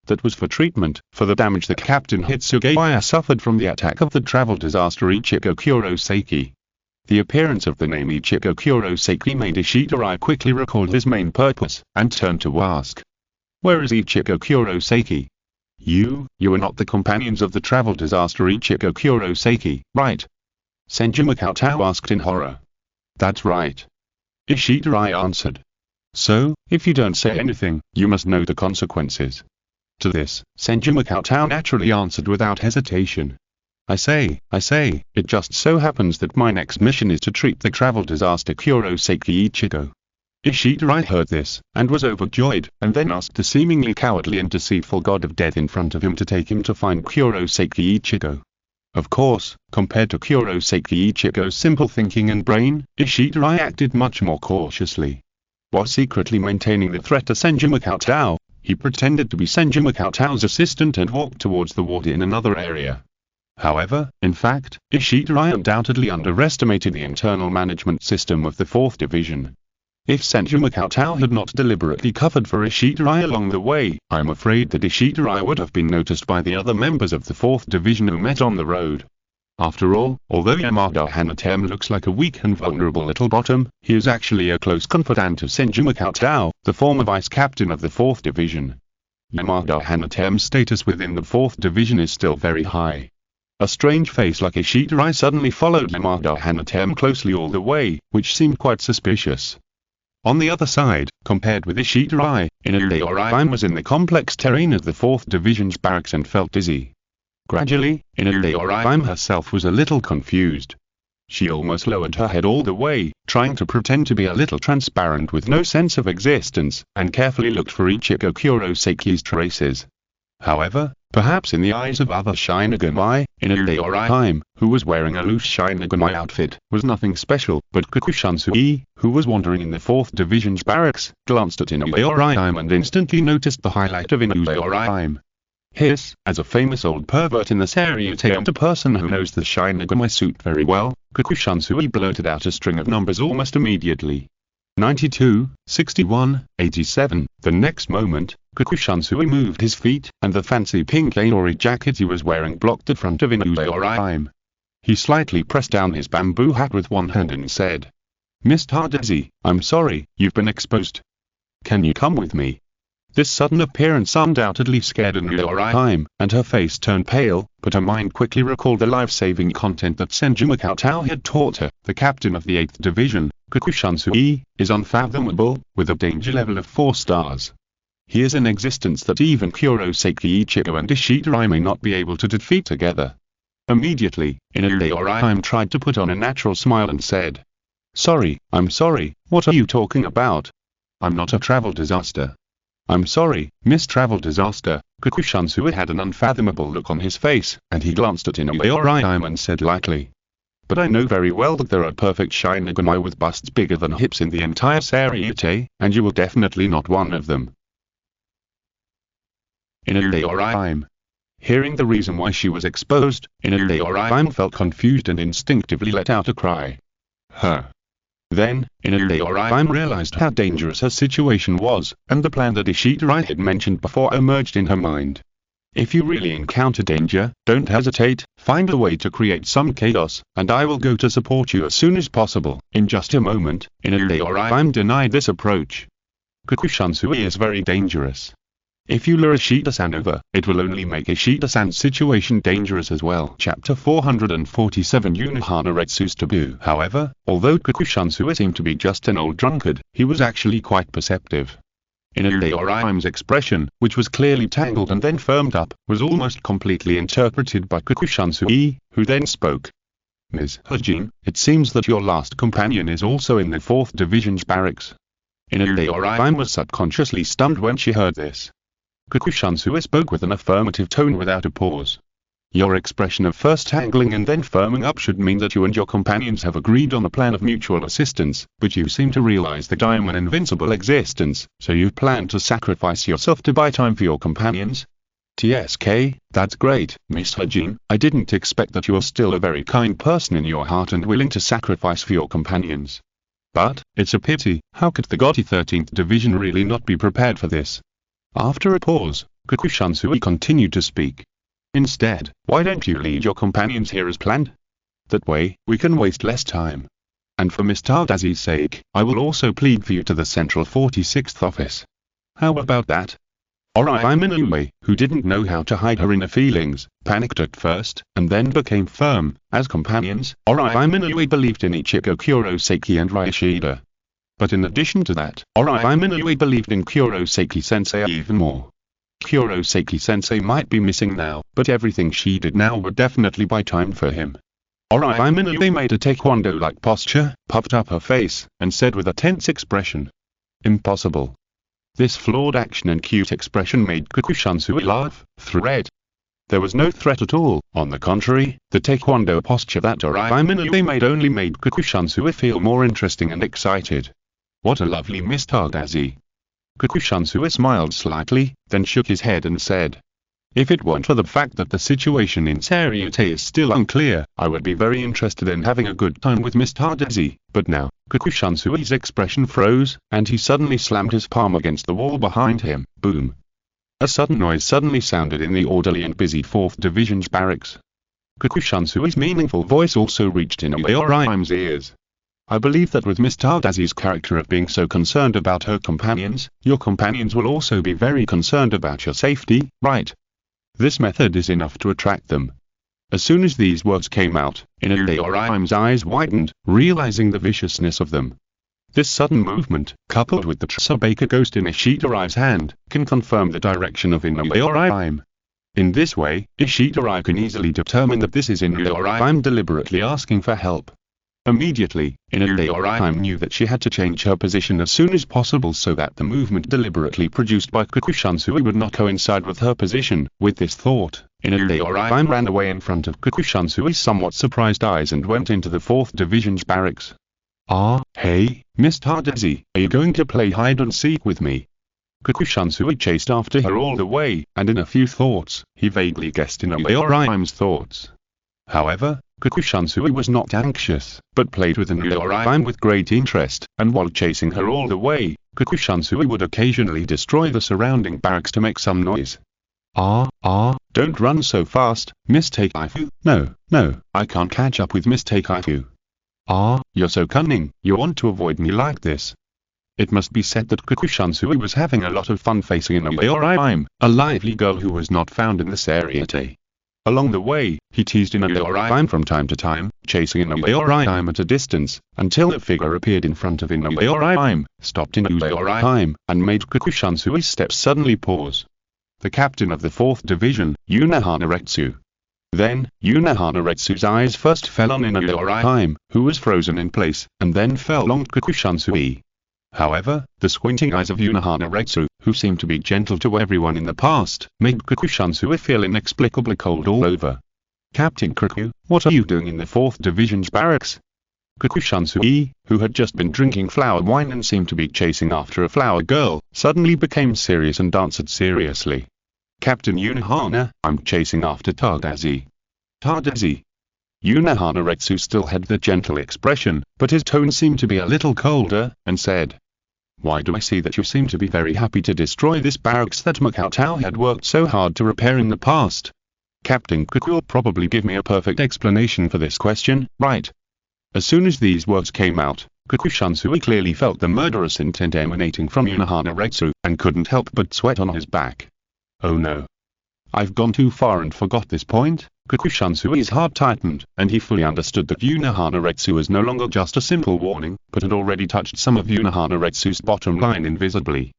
That was for treatment, for the damage that Captain Hitsugaya suffered from the attack of the travel disaster Ichigo Kurosaki. The appearance of the name Ichigo Kurosaki made Ishidori quickly recall his main purpose, and turned to ask. Where is Ichigo Kurosaki? You are not the companions of the travel disaster Ichigo Kurosaki, right? Senju Makoto asked in horror. That's right. Ishidori answered. So, if you don't say anything, you must know the consequences. To this, Senju Makoto naturally answered without hesitation. I say, it just so happens that my next mission is to treat the travel disaster Kurosaki Ichigo. Ishidori heard this, and was overjoyed, and then asked the seemingly cowardly and deceitful god of death in front of him to take him to find Kurosaki Ichigo. Of course, compared to Kurosaki Ichigo's simple thinking and brain, Ishidori acted much more cautiously. While secretly maintaining the threat to Senju Makoto, he pretended to be Senju Makoto's assistant and walked towards the ward in another area. However, in fact, Ishidori undoubtedly underestimated the internal management system of the 4th Division. If Senju Makoto had not deliberately covered for Ishidori along the way, I'm afraid that Ishidori would have been noticed by the other members of the 4th Division who met on the road. After all, although Yamada Hanatame looks like a weak and vulnerable little bottom, he is actually a close confidant of Senju Cheng, the former vice-captain of the 4th Division. Yamada Hanatame's status within the 4th Division is still very high. A strange face like a Seireitei suddenly followed Yamada Hanatame closely all the way, which seemed quite suspicious. On the other side, compared with the Seireitei, Seireitei was in the complex terrain of the 4th Division's barracks and felt dizzy. Gradually, Seireitei herself was a little confused. She almost lowered her head all the way, trying to pretend to be a little transparent with no sense of existence, and carefully looked for Ichigo Kurosaki's traces. However, perhaps in the eyes of other Shinigami, Seireitei, who was wearing a loose Shinigami outfit, was nothing special, but Kakushansui, who was wandering in the 4th Division's barracks, glanced at Seireitei and instantly noticed the highlight of Seireitei. Hiss, as a famous old pervert in the Seireitei and a person who knows the Shinigami suit very well, Kakushansui blurted out a string of numbers almost immediately. 92, 61, 87. The next moment, Kakushansui moved his feet, and the fancy pink Aori jacket he was wearing blocked the front of Seireitei. He slightly pressed down his bamboo hat with one hand and said, "Mr. Daisy, I'm sorry, you've been exposed. Can you come with me?" This sudden appearance undoubtedly scared Seireitei, and her face turned pale, but her mind quickly recalled the life-saving content that Senju Cheng had taught her. The captain of the 8th Division, Kakushansui, is unfathomable, with a danger level of 4 stars. He is an existence that even Kurosaki, Ichigo and Seireitei may not be able to defeat together. Immediately, Seireitei tried to put on a natural smile and said, "Sorry, I'm sorry, what are you talking about? I'm not a travel disaster." "I'm sorry, Miss Travel Disaster." Kakushansui had an unfathomable look on his face, and he glanced at Seireitei and said lightly, "But I know very well that there are perfect Shinigami with busts bigger than hips in the entire Seireitei, and you were definitely not one of them." Seireitei. Hearing the reason why she was exposed, Seireitei felt confused and instinctively let out a cry. Then, Seireitei realized how dangerous her situation was, and the plan that Seireitei had mentioned before emerged in her mind. If you really encounter danger, don't hesitate, find a way to create some chaos, and I will go to support you as soon as possible. In just a moment, Seireitei denied this approach. Kakushansui is very dangerous. If you lure Seireitei over, it will only make Seireitei's situation dangerous as well. Chapter 447 Unohana Retsu's Taboo. However, although Kakushansui seemed to be just an old drunkard, he was actually quite perceptive. Seireitei's expression, which was clearly tangled and then firmed up, was almost completely interpreted by Kakushansui, who then spoke. "Ms. Hajin, it seems that your last companion is also in the 4th Division's barracks." Seireitei was subconsciously stunned when she heard this. Kakushansui spoke with an affirmative tone without a pause. "Your expression of first tangling and then firming up should mean that you and your companions have agreed on a plan of mutual assistance, but you seem to realize that I am an invincible existence, so you plan to sacrifice yourself to buy time for your companions?" "TSK, that's great, Miss Hajin. I didn't expect that you are still a very kind person in your heart and willing to sacrifice for your companions. But, it's a pity, how could the gaudy 13th Division really not be prepared for this?" After a pause, Kakushansui continued to speak. "Instead, why don't you lead your companions here as planned? That way, we can waste less time. And for Mr. Dazi's sake, I will also plead for you to the Central 46th office. How about that?" Inoue, who didn't know how to hide her inner feelings, panicked at first, and then became firm. As companions, Inoue believed in Ichigo Kurosaki and Ryoshida. But in addition to that, Inoue believed in Kurosaki-sensei even more. Kurosaki-sensei might be missing now, but everything she did now would definitely buy time for him. Inoue made a taekwondo-like posture, puffed up her face, and said with a tense expression, "Impossible." This flawed action and cute expression made Kakushansui laugh, threat. There was no threat at all, on the contrary, the taekwondo posture that Inoue made only made Kakushansui feel more interesting and excited. "What a lovely Mr. Dazi." Kakushansui smiled slightly, then shook his head and said, "If it weren't for the fact that the situation in Seireitei is still unclear, I would be very interested in having a good time with Mr. Dazi, but now." Kakushansui's expression froze, and he suddenly slammed his palm against the wall behind him. Boom! A sudden noise suddenly sounded in the orderly and busy 4th Division's barracks. Kukushansui's meaningful voice also reached Inouyorime's ears. I believe that with Miss Tadazi's character of being so concerned about her companions, your companions will also be very concerned about your safety, right? This method is enough to attract them. As soon as these words came out, Inouyorime's eyes widened, realizing the viciousness of them. This sudden movement, coupled with the Tsubaki ghost in Ishidori's hand, can confirm the direction of Inouyorime. In this way, Ishidori can easily determine that this is Inouyorime deliberately asking for help. Immediately, Inouyorime knew that she had to change her position as soon as possible so that the movement deliberately produced by Kukushansui would not coincide with her position. With this thought, Inouyorime ran away in front of Kukushansui's somewhat surprised eyes and went into the 4th Division's barracks. Hey, Miss Tadazi, are you going to play hide and seek with me? Kukushansui chased after her all the way, and in a few thoughts, he vaguely guessed Inouyorime's thoughts. However, Kukushansui was not anxious, but played with Inouyorime with great interest, and while chasing her all the way, Kukushansui would occasionally destroy the surrounding barracks to make some noise. Don't run so fast, Miss Takaifu. No, I can't catch up with Miss Takaifu. You're so cunning, you want to avoid me like this. It must be said that Kukushansui was having a lot of fun facing Inouyorime, a lively girl who was not found in the Seireitei. Along the way, he teased Inouyorime from time to time, chasing Inouyorime at a distance, until a figure appeared in front of Inouyorime, stopped Inouyorime, and made Kukushansui's steps suddenly pause. The captain of the 4th Division, Yunohanaretsu. Then, Yunohanaretsu's eyes first fell on Inouyorime, who was frozen in place, and then fell on Kukushansui. However, the squinting eyes of Yunohanaretsu, who seemed to be gentle to everyone in the past, made Kukushansui feel inexplicably cold all over. Captain Kuku, what are you doing in the 4th Division's barracks? Kukushansui, who had just been drinking flower wine and seemed to be chasing after a flower girl, suddenly became serious and answered seriously. Captain Yunohana, I'm chasing after Tadazi. Tadazi? Yunohanaretsu still had the gentle expression, but his tone seemed to be a little colder, and said, Why do I see that you seem to be very happy to destroy this barracks that Makatao had worked so hard to repair in the past? Captain Kuku will probably give me a perfect explanation for this question, right? As soon as these words came out, Kukushansui clearly felt the murderous intent emanating from Yunohanaretsu, and couldn't help but sweat on his back. Oh no. I've gone too far and forgot this point. Kukushansui's heart tightened, and he fully understood that Yunohanaretsu was no longer just a simple warning, but had already touched some of Yunohanaretsu's bottom line invisibly.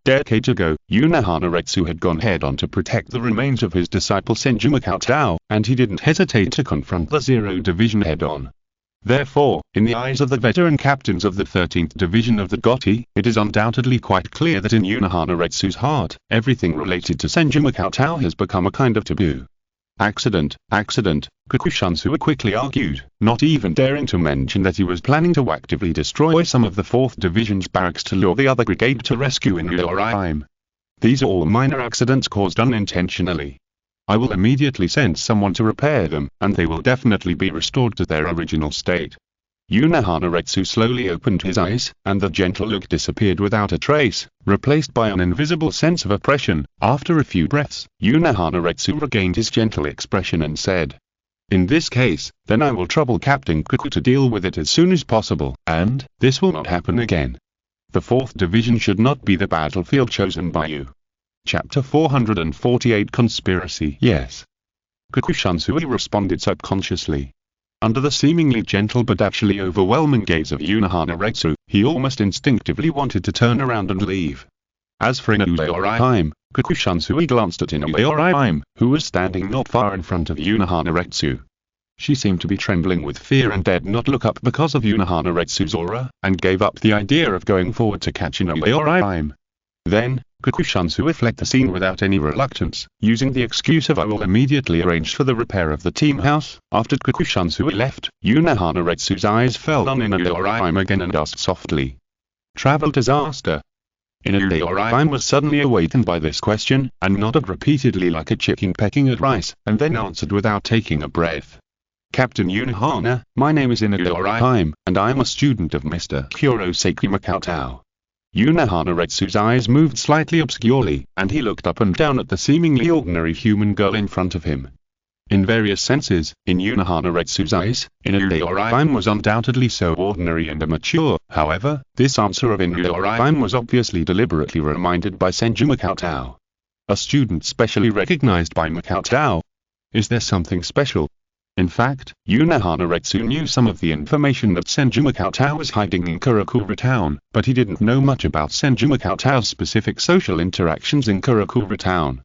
Decades ago, Yunohanaretsu had gone head-on to protect the remains of his disciple Senju Makatao, and he didn't hesitate to confront the 0 Division head-on. Therefore, in the eyes of the veteran captains of the 13th Division of the Gotti, it is undoubtedly quite clear that in Yunohanaretsu's heart, everything related to Senju Makatao has become a kind of taboo. Accident, Kukushansui quickly argued, not even daring to mention that he was planning to actively destroy some of the 4th Division's barracks to lure the other brigade to rescue Inouyorime. These are all minor accidents caused unintentionally. I will immediately send someone to repair them, and they will definitely be restored to their original state. Yunohanaretsu slowly opened his eyes, and the gentle look disappeared without a trace, replaced by an invisible sense of oppression. After a few breaths, Yunohanaretsu regained his gentle expression and said, In this case, then I will trouble Captain Kuku to deal with it as soon as possible, and this will not happen again. The 4th Division should not be the battlefield chosen by you. Chapter 448 Conspiracy. Yes. Kukushansui responded subconsciously. Under the seemingly gentle but actually overwhelming gaze of Yunohanaretsu, he almost instinctively wanted to turn around and leave. As for Inouyorime, Kukushansui glanced at Inouyorime, who was standing not far in front of Yunohanaretsu. She seemed to be trembling with fear and dared not look up because of Yunohanaretsu's aura, and gave up the idea of going forward to catch Inouyorime. Then, Kukushansui fled the scene without any reluctance, using the excuse of I will immediately arrange for the repair of the team house. After Kukushansui left, Yunohanaretsu's eyes fell on Inouyorime again and asked softly, Travel disaster? Inouyorime was suddenly awakened by this question, and nodded repeatedly like a chicken pecking at rice, and then answered without taking a breath. Captain Yunohana, my name is Inouyorime, and I am a student of Mr. Kurosaki Makatao. Yunohanaretsu's eyes moved slightly obscurely, and he looked up and down at the seemingly ordinary human girl in front of him. In various senses, in Unohana-retsu's eyes, Inuyaoraime was undoubtedly so ordinary and immature. However, this answer of Inuyaoraime was obviously deliberately reminded by Senju Makoto. A student specially recognized by Makoto. Is there something special? In fact, Unohana-retsu knew some of the information that Senju Makoto was hiding in Kurakura Town, but he didn't know much about Senju Makoto's specific social interactions in Kurakura Town.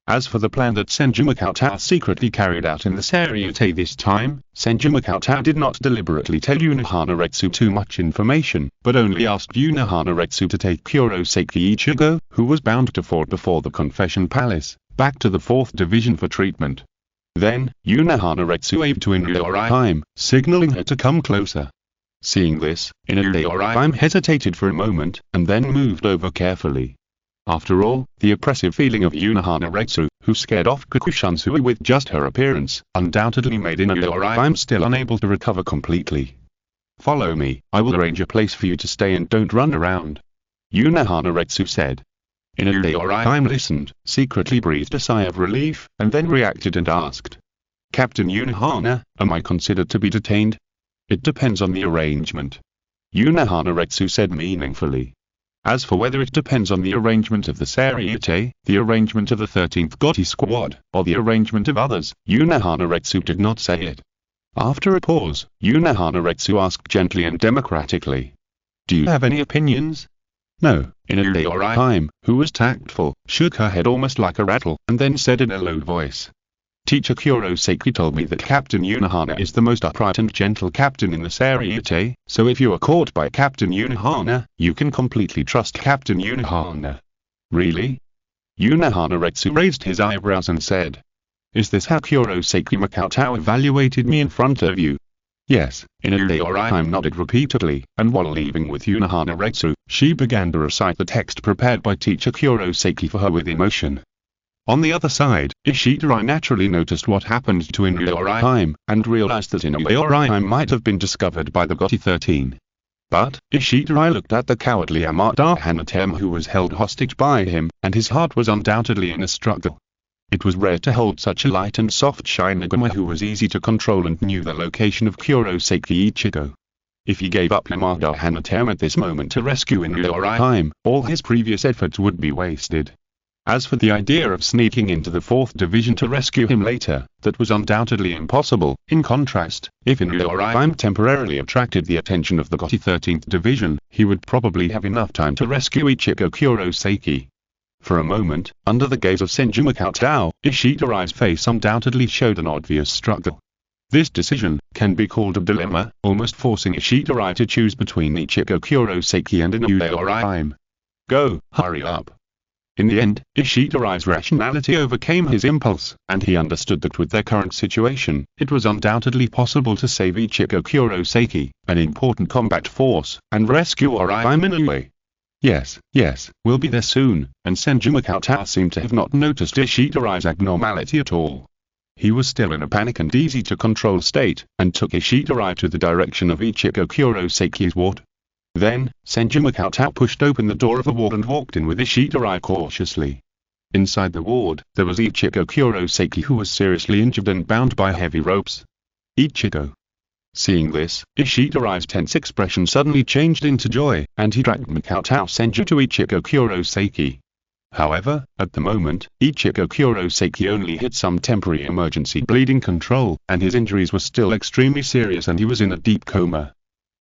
As for the plan that Senju Makoto secretly carried out in the Seireitei this time, Senju Makoto did not deliberately tell Unohana-retsu too much information, but only asked Unohana-retsu to take Kuroseki Ichigo, who was bound to fall before the Confession Palace, back to the 4th Division for treatment. Then, Unohana-retsu waved to Inuyaoraime, signaling her to come closer. Seeing this, Inuyaoraime hesitated for a moment, and then moved over carefully. After all, the oppressive feeling of Unohana-retsu, who scared off Kakushansui with just her appearance, undoubtedly made Inuyaoraime still unable to recover completely. Follow me, I will arrange a place for you to stay and don't run around. Unohana-retsu said. Inuyaoraime listened, secretly breathed a sigh of relief, and then reacted and asked. Captain Unohana, am I considered to be detained? It depends on the arrangement. Unohana-retsu said meaningfully. As for whether it depends on the arrangement of the Seireitei, the arrangement of the 13th Gotti Squad, or the arrangement of others, Unohana-retsu did not say it. After a pause, Unohana-retsu asked gently and democratically. Do you have any opinions? No. Inuyaoraime, who was tactful, shook her head almost like a rattle, and then said in a low voice. Teacher Kuroseki told me that Captain Unohana is the most upright and gentle captain in the Seireitei, so if you are caught by Captain Unohana, you can completely trust Captain Unohana. Really? Unohana-retsu raised his eyebrows and said. Is this how Kuroseki Makoto evaluated me in front of you? Yes, Inuyaoraime nodded repeatedly, and while leaving with Unohana-retsu, she began to recite the text prepared by teacher Kuroseki for her with emotion. On the other side, Ishidarai naturally noticed what happened to Inuyaoraime, and realized that Inuyaoraime might have been discovered by the Gotti 13. But, Ishidarai looked at the cowardly Yamada Hanatema who was held hostage by him, and his heart was undoubtedly in a struggle. It was rare to hold such a light and soft Shinigami who was easy to control and knew the location of Kuroseki Ichigo. If he gave up Yamada Hanatema at this moment to rescue Inuyaoraime, all his previous efforts would be wasted. As for the idea of sneaking into the 4th Division to rescue him later, that was undoubtedly impossible. In contrast, if Inuyaoraime temporarily attracted the attention of the Gotti 13th Division, he would probably have enough time to rescue Ichigo Kuroseki. For a moment, under the gaze of Senju Makoto, Ishidarai's face undoubtedly showed an obvious struggle. This decision can be called a dilemma, almost forcing Ishidarai to choose between Ichigo Kuroseki and Inuyaoraime. Go, hurry up. In the end, Ishidarai's rationality overcame his impulse, and he understood that with their current situation, it was undoubtedly possible to save Ichigo Kuroseki, an important combat force, and rescue Oraime Inoue. Yes, we'll be there soon, and Senju Makoto seemed to have not noticed Ishidarai's abnormality at all. He was still in a panic and easy-to-control state, and took Ishidarai to the direction of Ichigo Kuroseki's ward. Then, Senju Makoto pushed open the door of the ward and walked in with Ishidarai cautiously. Inside the ward, there was Ichigo Kuroseki who was seriously injured and bound by heavy ropes. Ichigo. Seeing this, Ishidarai's tense expression suddenly changed into joy, and he dragged Makoto Senju to Ichigo Kuroseki. However, at the moment, Ichigo Kuroseki only hit some temporary emergency bleeding control, and his injuries were still extremely serious and he was in a deep coma.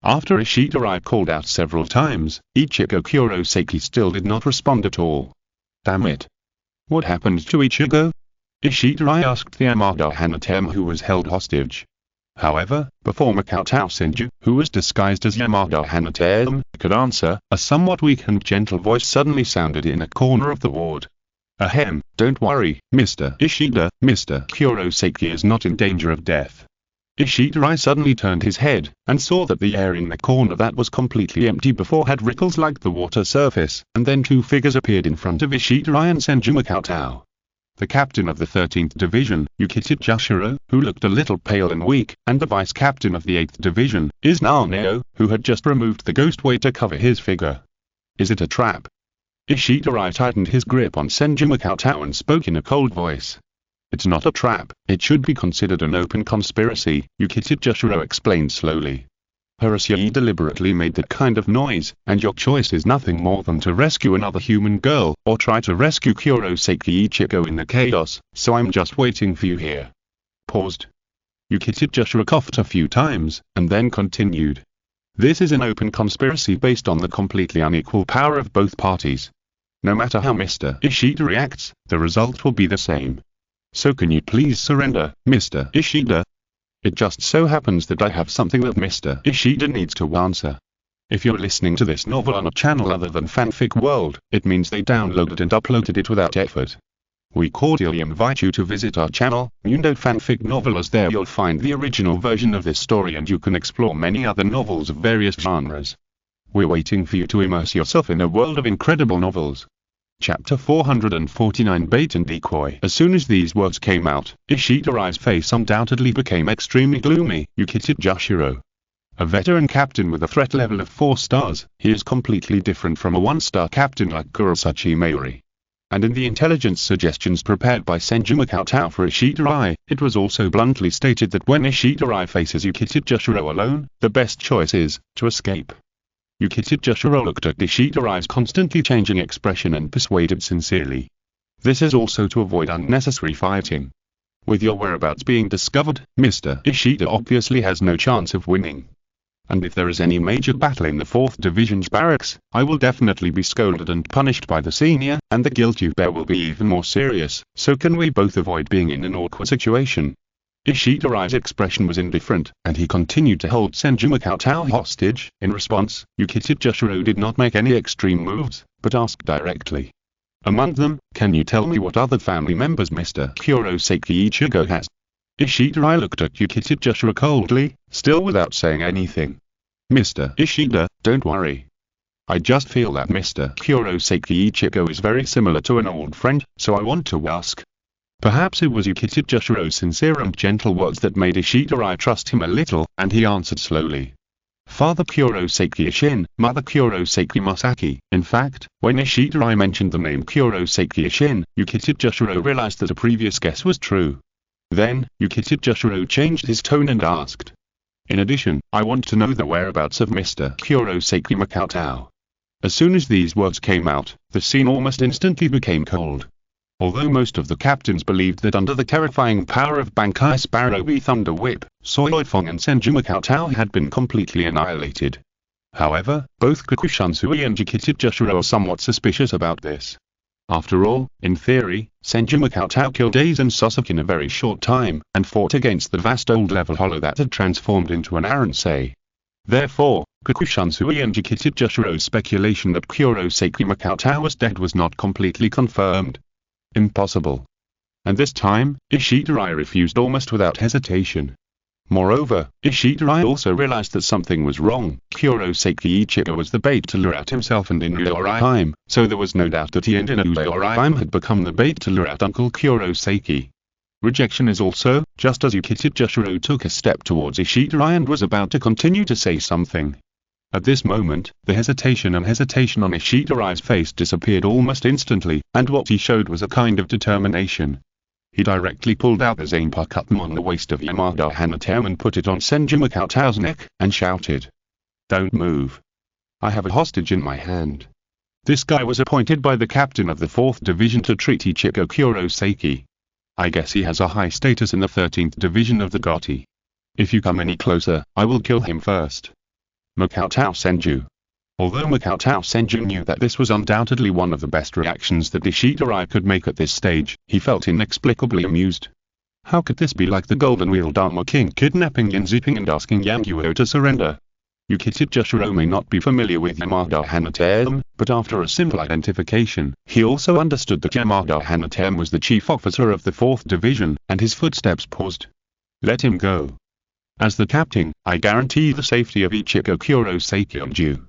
After Ishidarai called out several times, Ichigo Kuroseki still did not respond at all. Damn it. What happened to Ichigo? Ishidarai asked the Yamada Hanatema who was held hostage. However, before Makoto Senju, who was disguised as Yamada Hanatema, could answer, a somewhat weak and gentle voice suddenly sounded in a corner of the ward. Ahem, don't worry, Mr. Ishida, Mr. Kuroseki is not in danger of death. Ishidarai suddenly turned his head, and saw that the air in the corner that was completely empty before had ripples like the water surface, and then two figures appeared in front of Ishidarai and Senju Makoto. The captain of the 13th Division, Yukita Jashiro, who looked a little pale and weak, and the vice captain of the 8th Division, Izaneo, who had just removed the ghost weight to cover his figure. Is it a trap? Ishidarai tightened his grip on Senju Makoto and spoke in a cold voice. It's not a trap, it should be considered an open conspiracy, Joshiro explained slowly. Hirashii deliberately made that kind of noise, and your choice is nothing more than to rescue another human girl, or try to rescue Kurosaki Ichigo in the chaos, so I'm just waiting for you here. Paused. Joshiro coughed a few times, and then continued. This is an open conspiracy based on the completely unequal power of both parties. No matter how Mr. Ishida reacts, the result will be the same. So can you please surrender, Mr. Ishida? It just so happens that I have something that Mr. Ishida needs to answer. If you're listening to this novel on a channel other than Fanfic World, it means they downloaded and uploaded it without effort. We cordially invite you to visit our channel, Mundo Fanfic Novelers. There you'll find the original version of this story and you can explore many other novels of various genres. We're waiting for you to immerse yourself in a world of incredible novels. Chapter 449 Bait and Decoy. As soon as these words came out, Ishidara's face undoubtedly became extremely gloomy. Joshiro. A veteran captain with a threat level of 4 stars, he is completely different from a 1-star captain like Kurosaki Mayuri. And in the intelligence suggestions prepared by Senju Cheng for Ishidara, it was also bluntly stated that when Ishidara faces Joshiro alone, the best choice is to escape. Joshiro looked at Ishidara's constantly changing expression and persuaded sincerely. This is also to avoid unnecessary fighting. With your whereabouts being discovered, Mr. Ishida obviously has no chance of winning. And if there is any major battle in the 4th Division's barracks, I will definitely be scolded and punished by the senior, and the guilt you bear will be even more serious, so can we both avoid being in an awkward situation? Ishidara's expression was indifferent, and he continued to hold Senju Cheng hostage. In response, Joshiro did not make any extreme moves, but asked directly. Among them, can you tell me what other family members Mr. Kurosaki Ichigo has? Ishidara looked at Joshiro coldly, still without saying anything. Mr. Ishida, don't worry. I just feel that Mr. Kurosaki Ichigo is very similar to an old friend, so I want to ask. Perhaps it was Joshiro's sincere and gentle words that made Ishidara trust him a little, and he answered slowly. Father Kurosaki Ishin, Mother Kurosaki Masaki. In fact, when Ishidara mentioned the name Kurosaki Ishin, Joshiro realized that a previous guess was true. Then, Joshiro changed his tone and asked. In addition, I want to know the whereabouts of Mr. Kurosaki Makatao. As soon as these words came out, the scene almost instantly became cold. Although most of the captains believed that under the terrifying power of Bankai Sparrow V Thunder Whip, Soifong and Senju Cheng had been completely annihilated. However, both Kikusansui and Joshiro are somewhat suspicious about this. After all, in theory, Senju Cheng killed Aizen and Sasuke in a very short time, and fought against the vast old level hollow that had transformed into an Arensei. Therefore, Kikusansui and Joshiro's speculation that Kurosaki Cheng was dead was not completely confirmed. Impossible. And this time, Ishidara refused almost without hesitation. Moreover, Ishidara also realized that something was wrong. Kurosaki Ichigo was the bait to lure out himself and Inuaraime, so there was no doubt that he and Inuaraime had become the bait to lure out Uncle Kurosaki. Rejection is also, just as Joshiro took a step towards Ishidara and was about to continue to say something. At this moment, the hesitation on Ishidara's face disappeared almost instantly, and what he showed was a kind of determination. He directly pulled out the zanpakutō on the waist of Yamada Hanatem and put it on Senju Cheng's neck, and shouted. Don't move. I have a hostage in my hand. This guy was appointed by the captain of the 4th Division to treat Ichigo Kurosaki. I guess he has a high status in the 13th Division of the Gotti. If you come any closer, I will kill him first. Makatao Senju. Although Makatao Senju knew that this was undoubtedly one of the best reactions that Ishidara could make at this stage, he felt inexplicably amused. How could this be like the Golden Wheel Dharma King kidnapping Yanziping and asking Yanguo to surrender? Joshiro may not be familiar with Yamada Hanatem, but after a simple identification, he also understood that Yamada Hanatem was the chief officer of the 4th Division, and his footsteps paused. Let him go. As the captain, I guarantee the safety of Ichigo Kurosaki and you.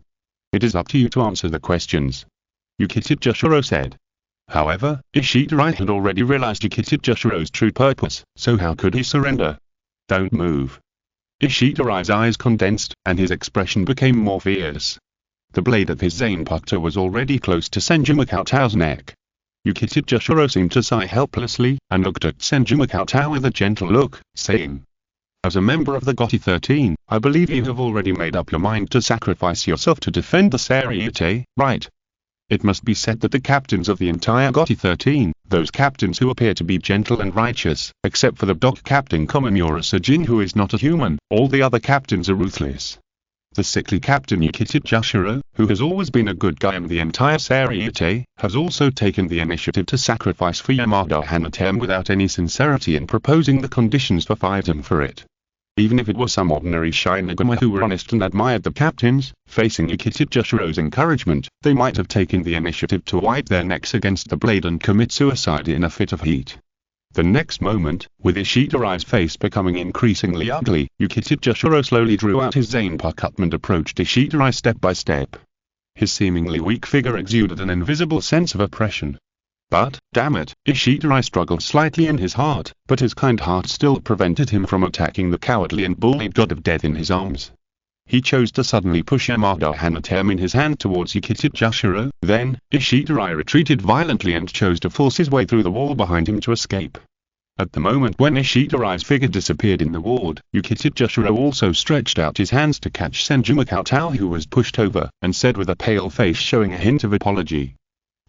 It is up to you to answer the questions. Joshiro said. However, Ishidara had already realized Joshiro's true purpose, so how could he surrender? Don't move. Ishidara's eyes condensed, and his expression became more fierce. The blade of his zanpakutō was already close to Senju Cheng's neck. Yukitijushiro seemed to sigh helplessly, and looked at Senju Cheng with a gentle look, saying, "As a member of the GOTY 13, I believe you have already made up your mind to sacrifice yourself to defend the Seireitei, right?" It must be said that the captains of the entire GOTY 13, those captains who appear to be gentle and righteous, except for the dock captain Komamura Sujin who is not a human, all the other captains are ruthless. The sickly captain Yukitijushiro, who has always been a good guy in the entire Seireitei, has also taken the initiative to sacrifice for Yamada Hanatem without any sincerity in proposing the conditions for fighting for it. Even if it was some ordinary Shinigami who were honest and admired the captains, facing Yukitijushiro's encouragement, they might have taken the initiative to wipe their necks against the blade and commit suicide in a fit of heat. The next moment, with Ishidori's face becoming increasingly ugly, Yukitijushiro slowly drew out his zanpakutō and approached Ishidori step by step. His seemingly weak figure exuded an invisible sense of oppression. But, damn it, Ishidori struggled slightly in his heart, but his kind heart still prevented him from attacking the cowardly and bullied god of death in his arms. He chose to suddenly push Yamada Hanatem in his hand towards Yukitijushiro, then, Ishidori retreated violently and chose to force his way through the wall behind him to escape. At the moment when Ishidori's figure disappeared in the ward, Yukitijushiro also stretched out his hands to catch Senju Cheng, who was pushed over, and said with a pale face showing a hint of apology,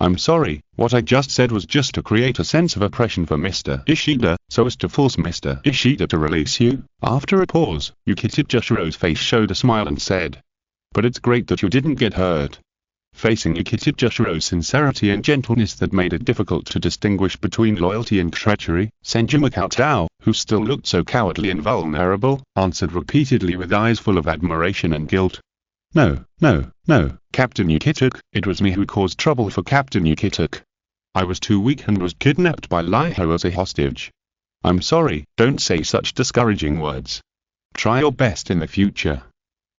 "I'm sorry, what I just said was just to create a sense of oppression for Mr. Ishida, so as to force Mr. Ishida to release you." After a pause, Yukitijushiro's face showed a smile and said, "But it's great that you didn't get hurt." Facing Yukitijushiro's sincerity and gentleness that made it difficult to distinguish between loyalty and treachery, Senju Cheng, who still looked so cowardly and vulnerable, answered repeatedly with eyes full of admiration and guilt. No, Captain Yukituk, it was me who caused trouble for Captain Yukituk. I was too weak and was kidnapped by Liho as a hostage. I'm sorry, don't say such discouraging words. Try your best in the future."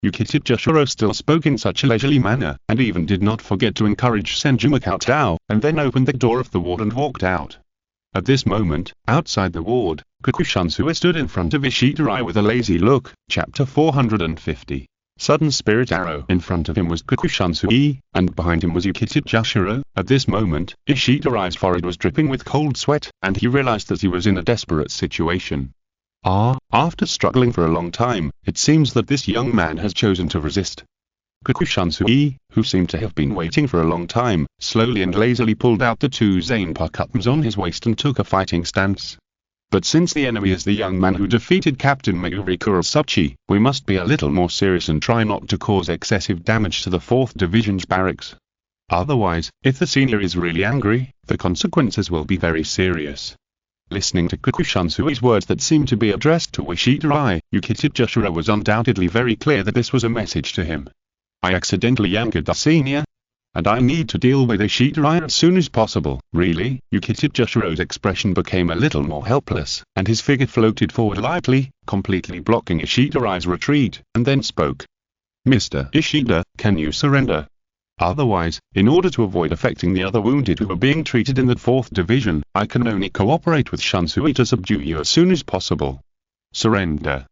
Yukitijushiro still spoke in such a leisurely manner, and even did not forget to encourage Senju Cheng, and then opened the door of the ward and walked out. At this moment, outside the ward, Kakushansui stood in front of Ishidori with a lazy look. Chapter 450. Sudden spirit arrow. In front of him was Kakushansui, and behind him was Yukitijushiro. At this moment, Ishidori's forehead was dripping with cold sweat, and he realized that he was in a desperate situation. After struggling for a long time, it seems that this young man has chosen to resist. Kakushansui, who seemed to have been waiting for a long time, slowly and lazily pulled out the two zanpakutōs on his waist and took a fighting stance. But since the enemy is the young man who defeated Captain Meguri Kurasuchi, we must be a little more serious and try not to cause excessive damage to the 4th Division's barracks. Otherwise, if the senior is really angry, the consequences will be very serious. Listening to Kakushansui's words that seemed to be addressed to Ishidori, Yukitijushiro was undoubtedly very clear that this was a message to him. I accidentally angered the senior, and I need to deal with Ishidori as soon as possible. Really? Yukitijushiro's expression became a little more helpless, and his figure floated forward lightly, completely blocking Ishidori's retreat, and then spoke. Mr. Ishida, can you surrender? Otherwise, in order to avoid affecting the other wounded who are being treated in the 4th Division, I can only cooperate with Shansui to subdue you as soon as possible. Surrender.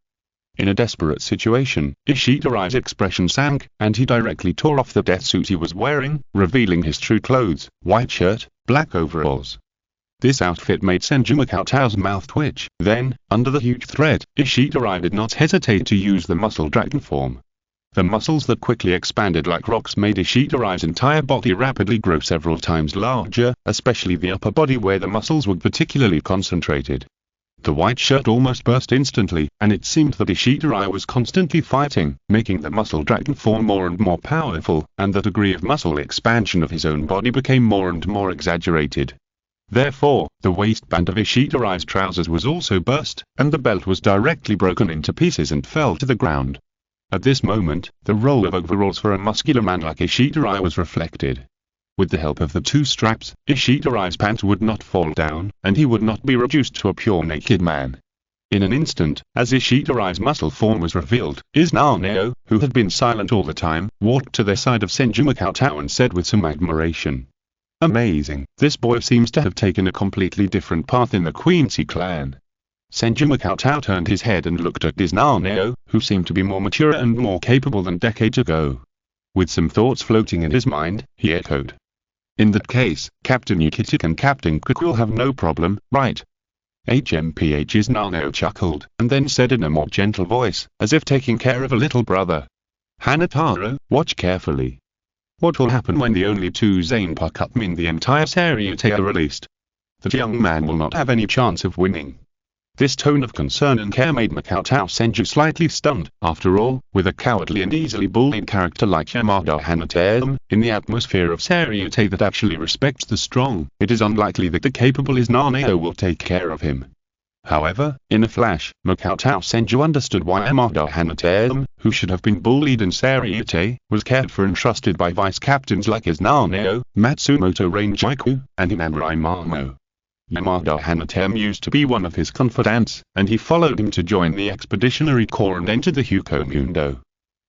In a desperate situation, Ishidori's expression sank, and he directly tore off the death suit he was wearing, revealing his true clothes: white shirt, black overalls. This outfit made Senju Cheng's mouth twitch. Then, under the huge threat, Ishidori did not hesitate to use the muscle dragon form. The muscles that quickly expanded like rocks made Ishidori's entire body rapidly grow several times larger, especially the upper body where the muscles were particularly concentrated. The white shirt almost burst instantly, and it seemed that Ishidori was constantly fighting, making the muscle dragon form more and more powerful, and the degree of muscle expansion of his own body became more and more exaggerated. Therefore, the waistband of Ishidori's trousers was also burst, and the belt was directly broken into pieces and fell to the ground. At this moment, the role of overalls for a muscular man like Ishidori was reflected. With the help of the two straps, Ishidori's pants would not fall down, and he would not be reduced to a pure naked man. In an instant, as Ishidori's muscle form was revealed, Izaneo, who had been silent all the time, walked to the side of Senju Cheng and said with some admiration, "Amazing, this boy seems to have taken a completely different path in the Quincy clan." Senju Cheng turned his head and looked at Izaneo, who seemed to be more mature and more capable than decades ago. With some thoughts floating in his mind, he echoed, In that case, Captain Yukita and Captain Cook will have no problem, right? HMPH's Nano chuckled, and then said in a more gentle voice, as if taking care of a little brother. Hanataro, watch carefully. What will happen when the only two zanpakutō in the entire Seireitei are released? The young man will not have any chance of winning. This tone of concern and care made Makoto Senju slightly stunned. After all, with a cowardly and easily bullied character like Yamada Hanataro, in the atmosphere of Seireitei that actually respects the strong, it is unlikely that the capable Izaneo will take care of him. However, in a flash, Makoto Senju understood why Yamada Hanataro, who should have been bullied in Seireitei, was cared for and trusted by vice-captains like Izaneo, Matsumoto Rangiku, and Inamurai Mamo. Yamada Hanataro used to be one of his confidants, and he followed him to join the Expeditionary Corps and enter the Hukomundo.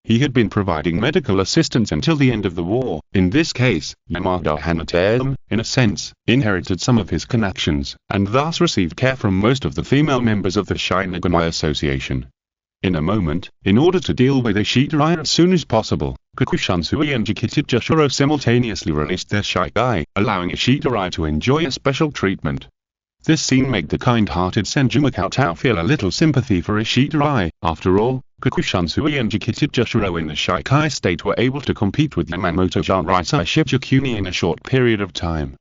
He had been providing medical assistance until the end of the war. In this case, Yamada Hanataro, in a sense, inherited some of his connections, and thus received care from most of the female members of the Shinigami Association. In a moment, in order to deal with Ishirai as soon as possible, Kokushansui and Jikitijashiro simultaneously released their Shigai, allowing Ishirai to enjoy a special treatment. This scene made the kind-hearted Senju Makoto feel a little sympathy for Ishirai. After all, Kokushansui and Jikitijashiro in the Shikai state were able to compete with Yamamoto Jaraisai Shibukuni in a short period of time.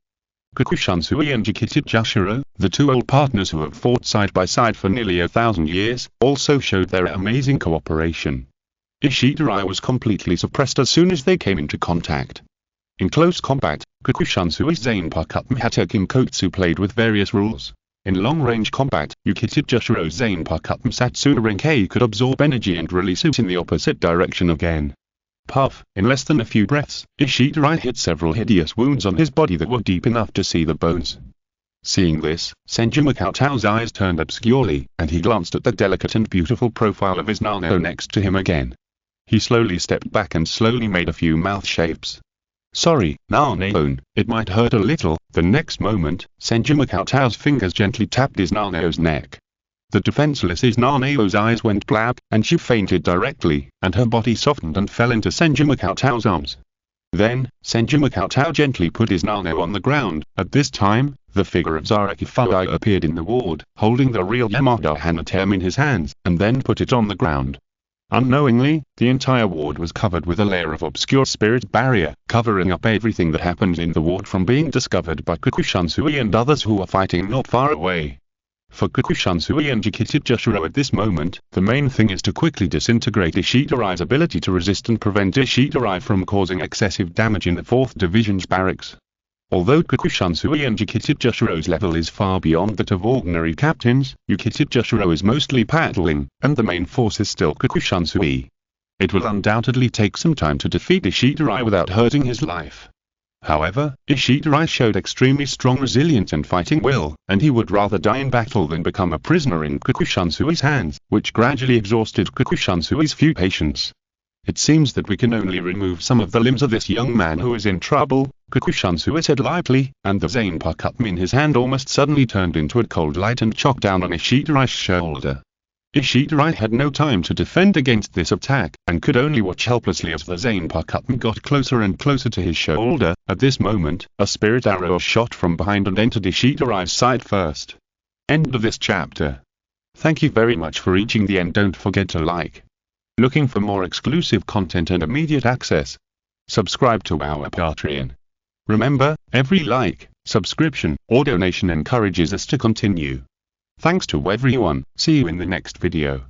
Kokushansui and Jikitijashiro, the two old partners who have fought side by side for nearly 1,000 years, also showed their amazing cooperation. Ishirai was completely suppressed as soon as they came into contact. In close combat, Kokushansui's zanpakutō Hatakim Kotsu played with various rules. In long-range combat, Jikitijashiro's zanpakutō Satsuna Renkei could absorb energy and release it in the opposite direction again. Puff, in less than a few breaths, Ishirai hit several hideous wounds on his body that were deep enough to see the bones. Seeing this, Senju Makoto's eyes turned obscurely, and he glanced at the delicate and beautiful profile of his Nano next to him again. He slowly stepped back and slowly made a few mouth shapes. Sorry, Nano, it might hurt a little. The next moment, Senju Makoto's fingers gently tapped his Nano's neck. The defenseless Izanao's eyes went black, and she fainted directly, and her body softened and fell into Senju Makoto's arms. Then, Senju Makoto gently put Izanao on the ground. At this time, the figure of Zaraki Fugai appeared in the ward, holding the real Yamada Hanataro in his hands, and then put it on the ground. Unknowingly, the entire ward was covered with a layer of obscure spirit barrier, covering up everything that happened in the ward from being discovered by Kokushansui and others who were fighting not far away. For Kokushansui and Jikitijashiro at this moment, the main thing is to quickly disintegrate Ishidori's ability to resist and prevent Ishidori from causing excessive damage in the 4th Division's barracks. Although Kokushansui and Jikitijashiro's level is far beyond that of ordinary captains, Jikitijashiro is mostly paddling, and the main force is still Kokushansui. It will undoubtedly take some time to defeat Ishidori without hurting his life. However, Ishidori showed extremely strong resilience and fighting will, and he would rather die in battle than become a prisoner in Kokushansui's hands, which gradually exhausted Kokushansui's few patience. It seems that we can only remove some of the limbs of this young man who is in trouble, Kokushansui said lightly, and the zanpakutō in his hand almost suddenly turned into a cold light and chopped down on Ishidori's shoulder. Ishidori had no time to defend against this attack, and could only watch helplessly as the zanpakutō got closer and closer to his shoulder. At this moment, a spirit arrow shot from behind and entered Ishidori's side first. End of this chapter. Thank you very much for reaching the end. Don't forget to like. Looking for more exclusive content and immediate access? Subscribe to our Patreon. Remember, every like, subscription, or donation encourages us to continue. Thanks to everyone. See you in the next video.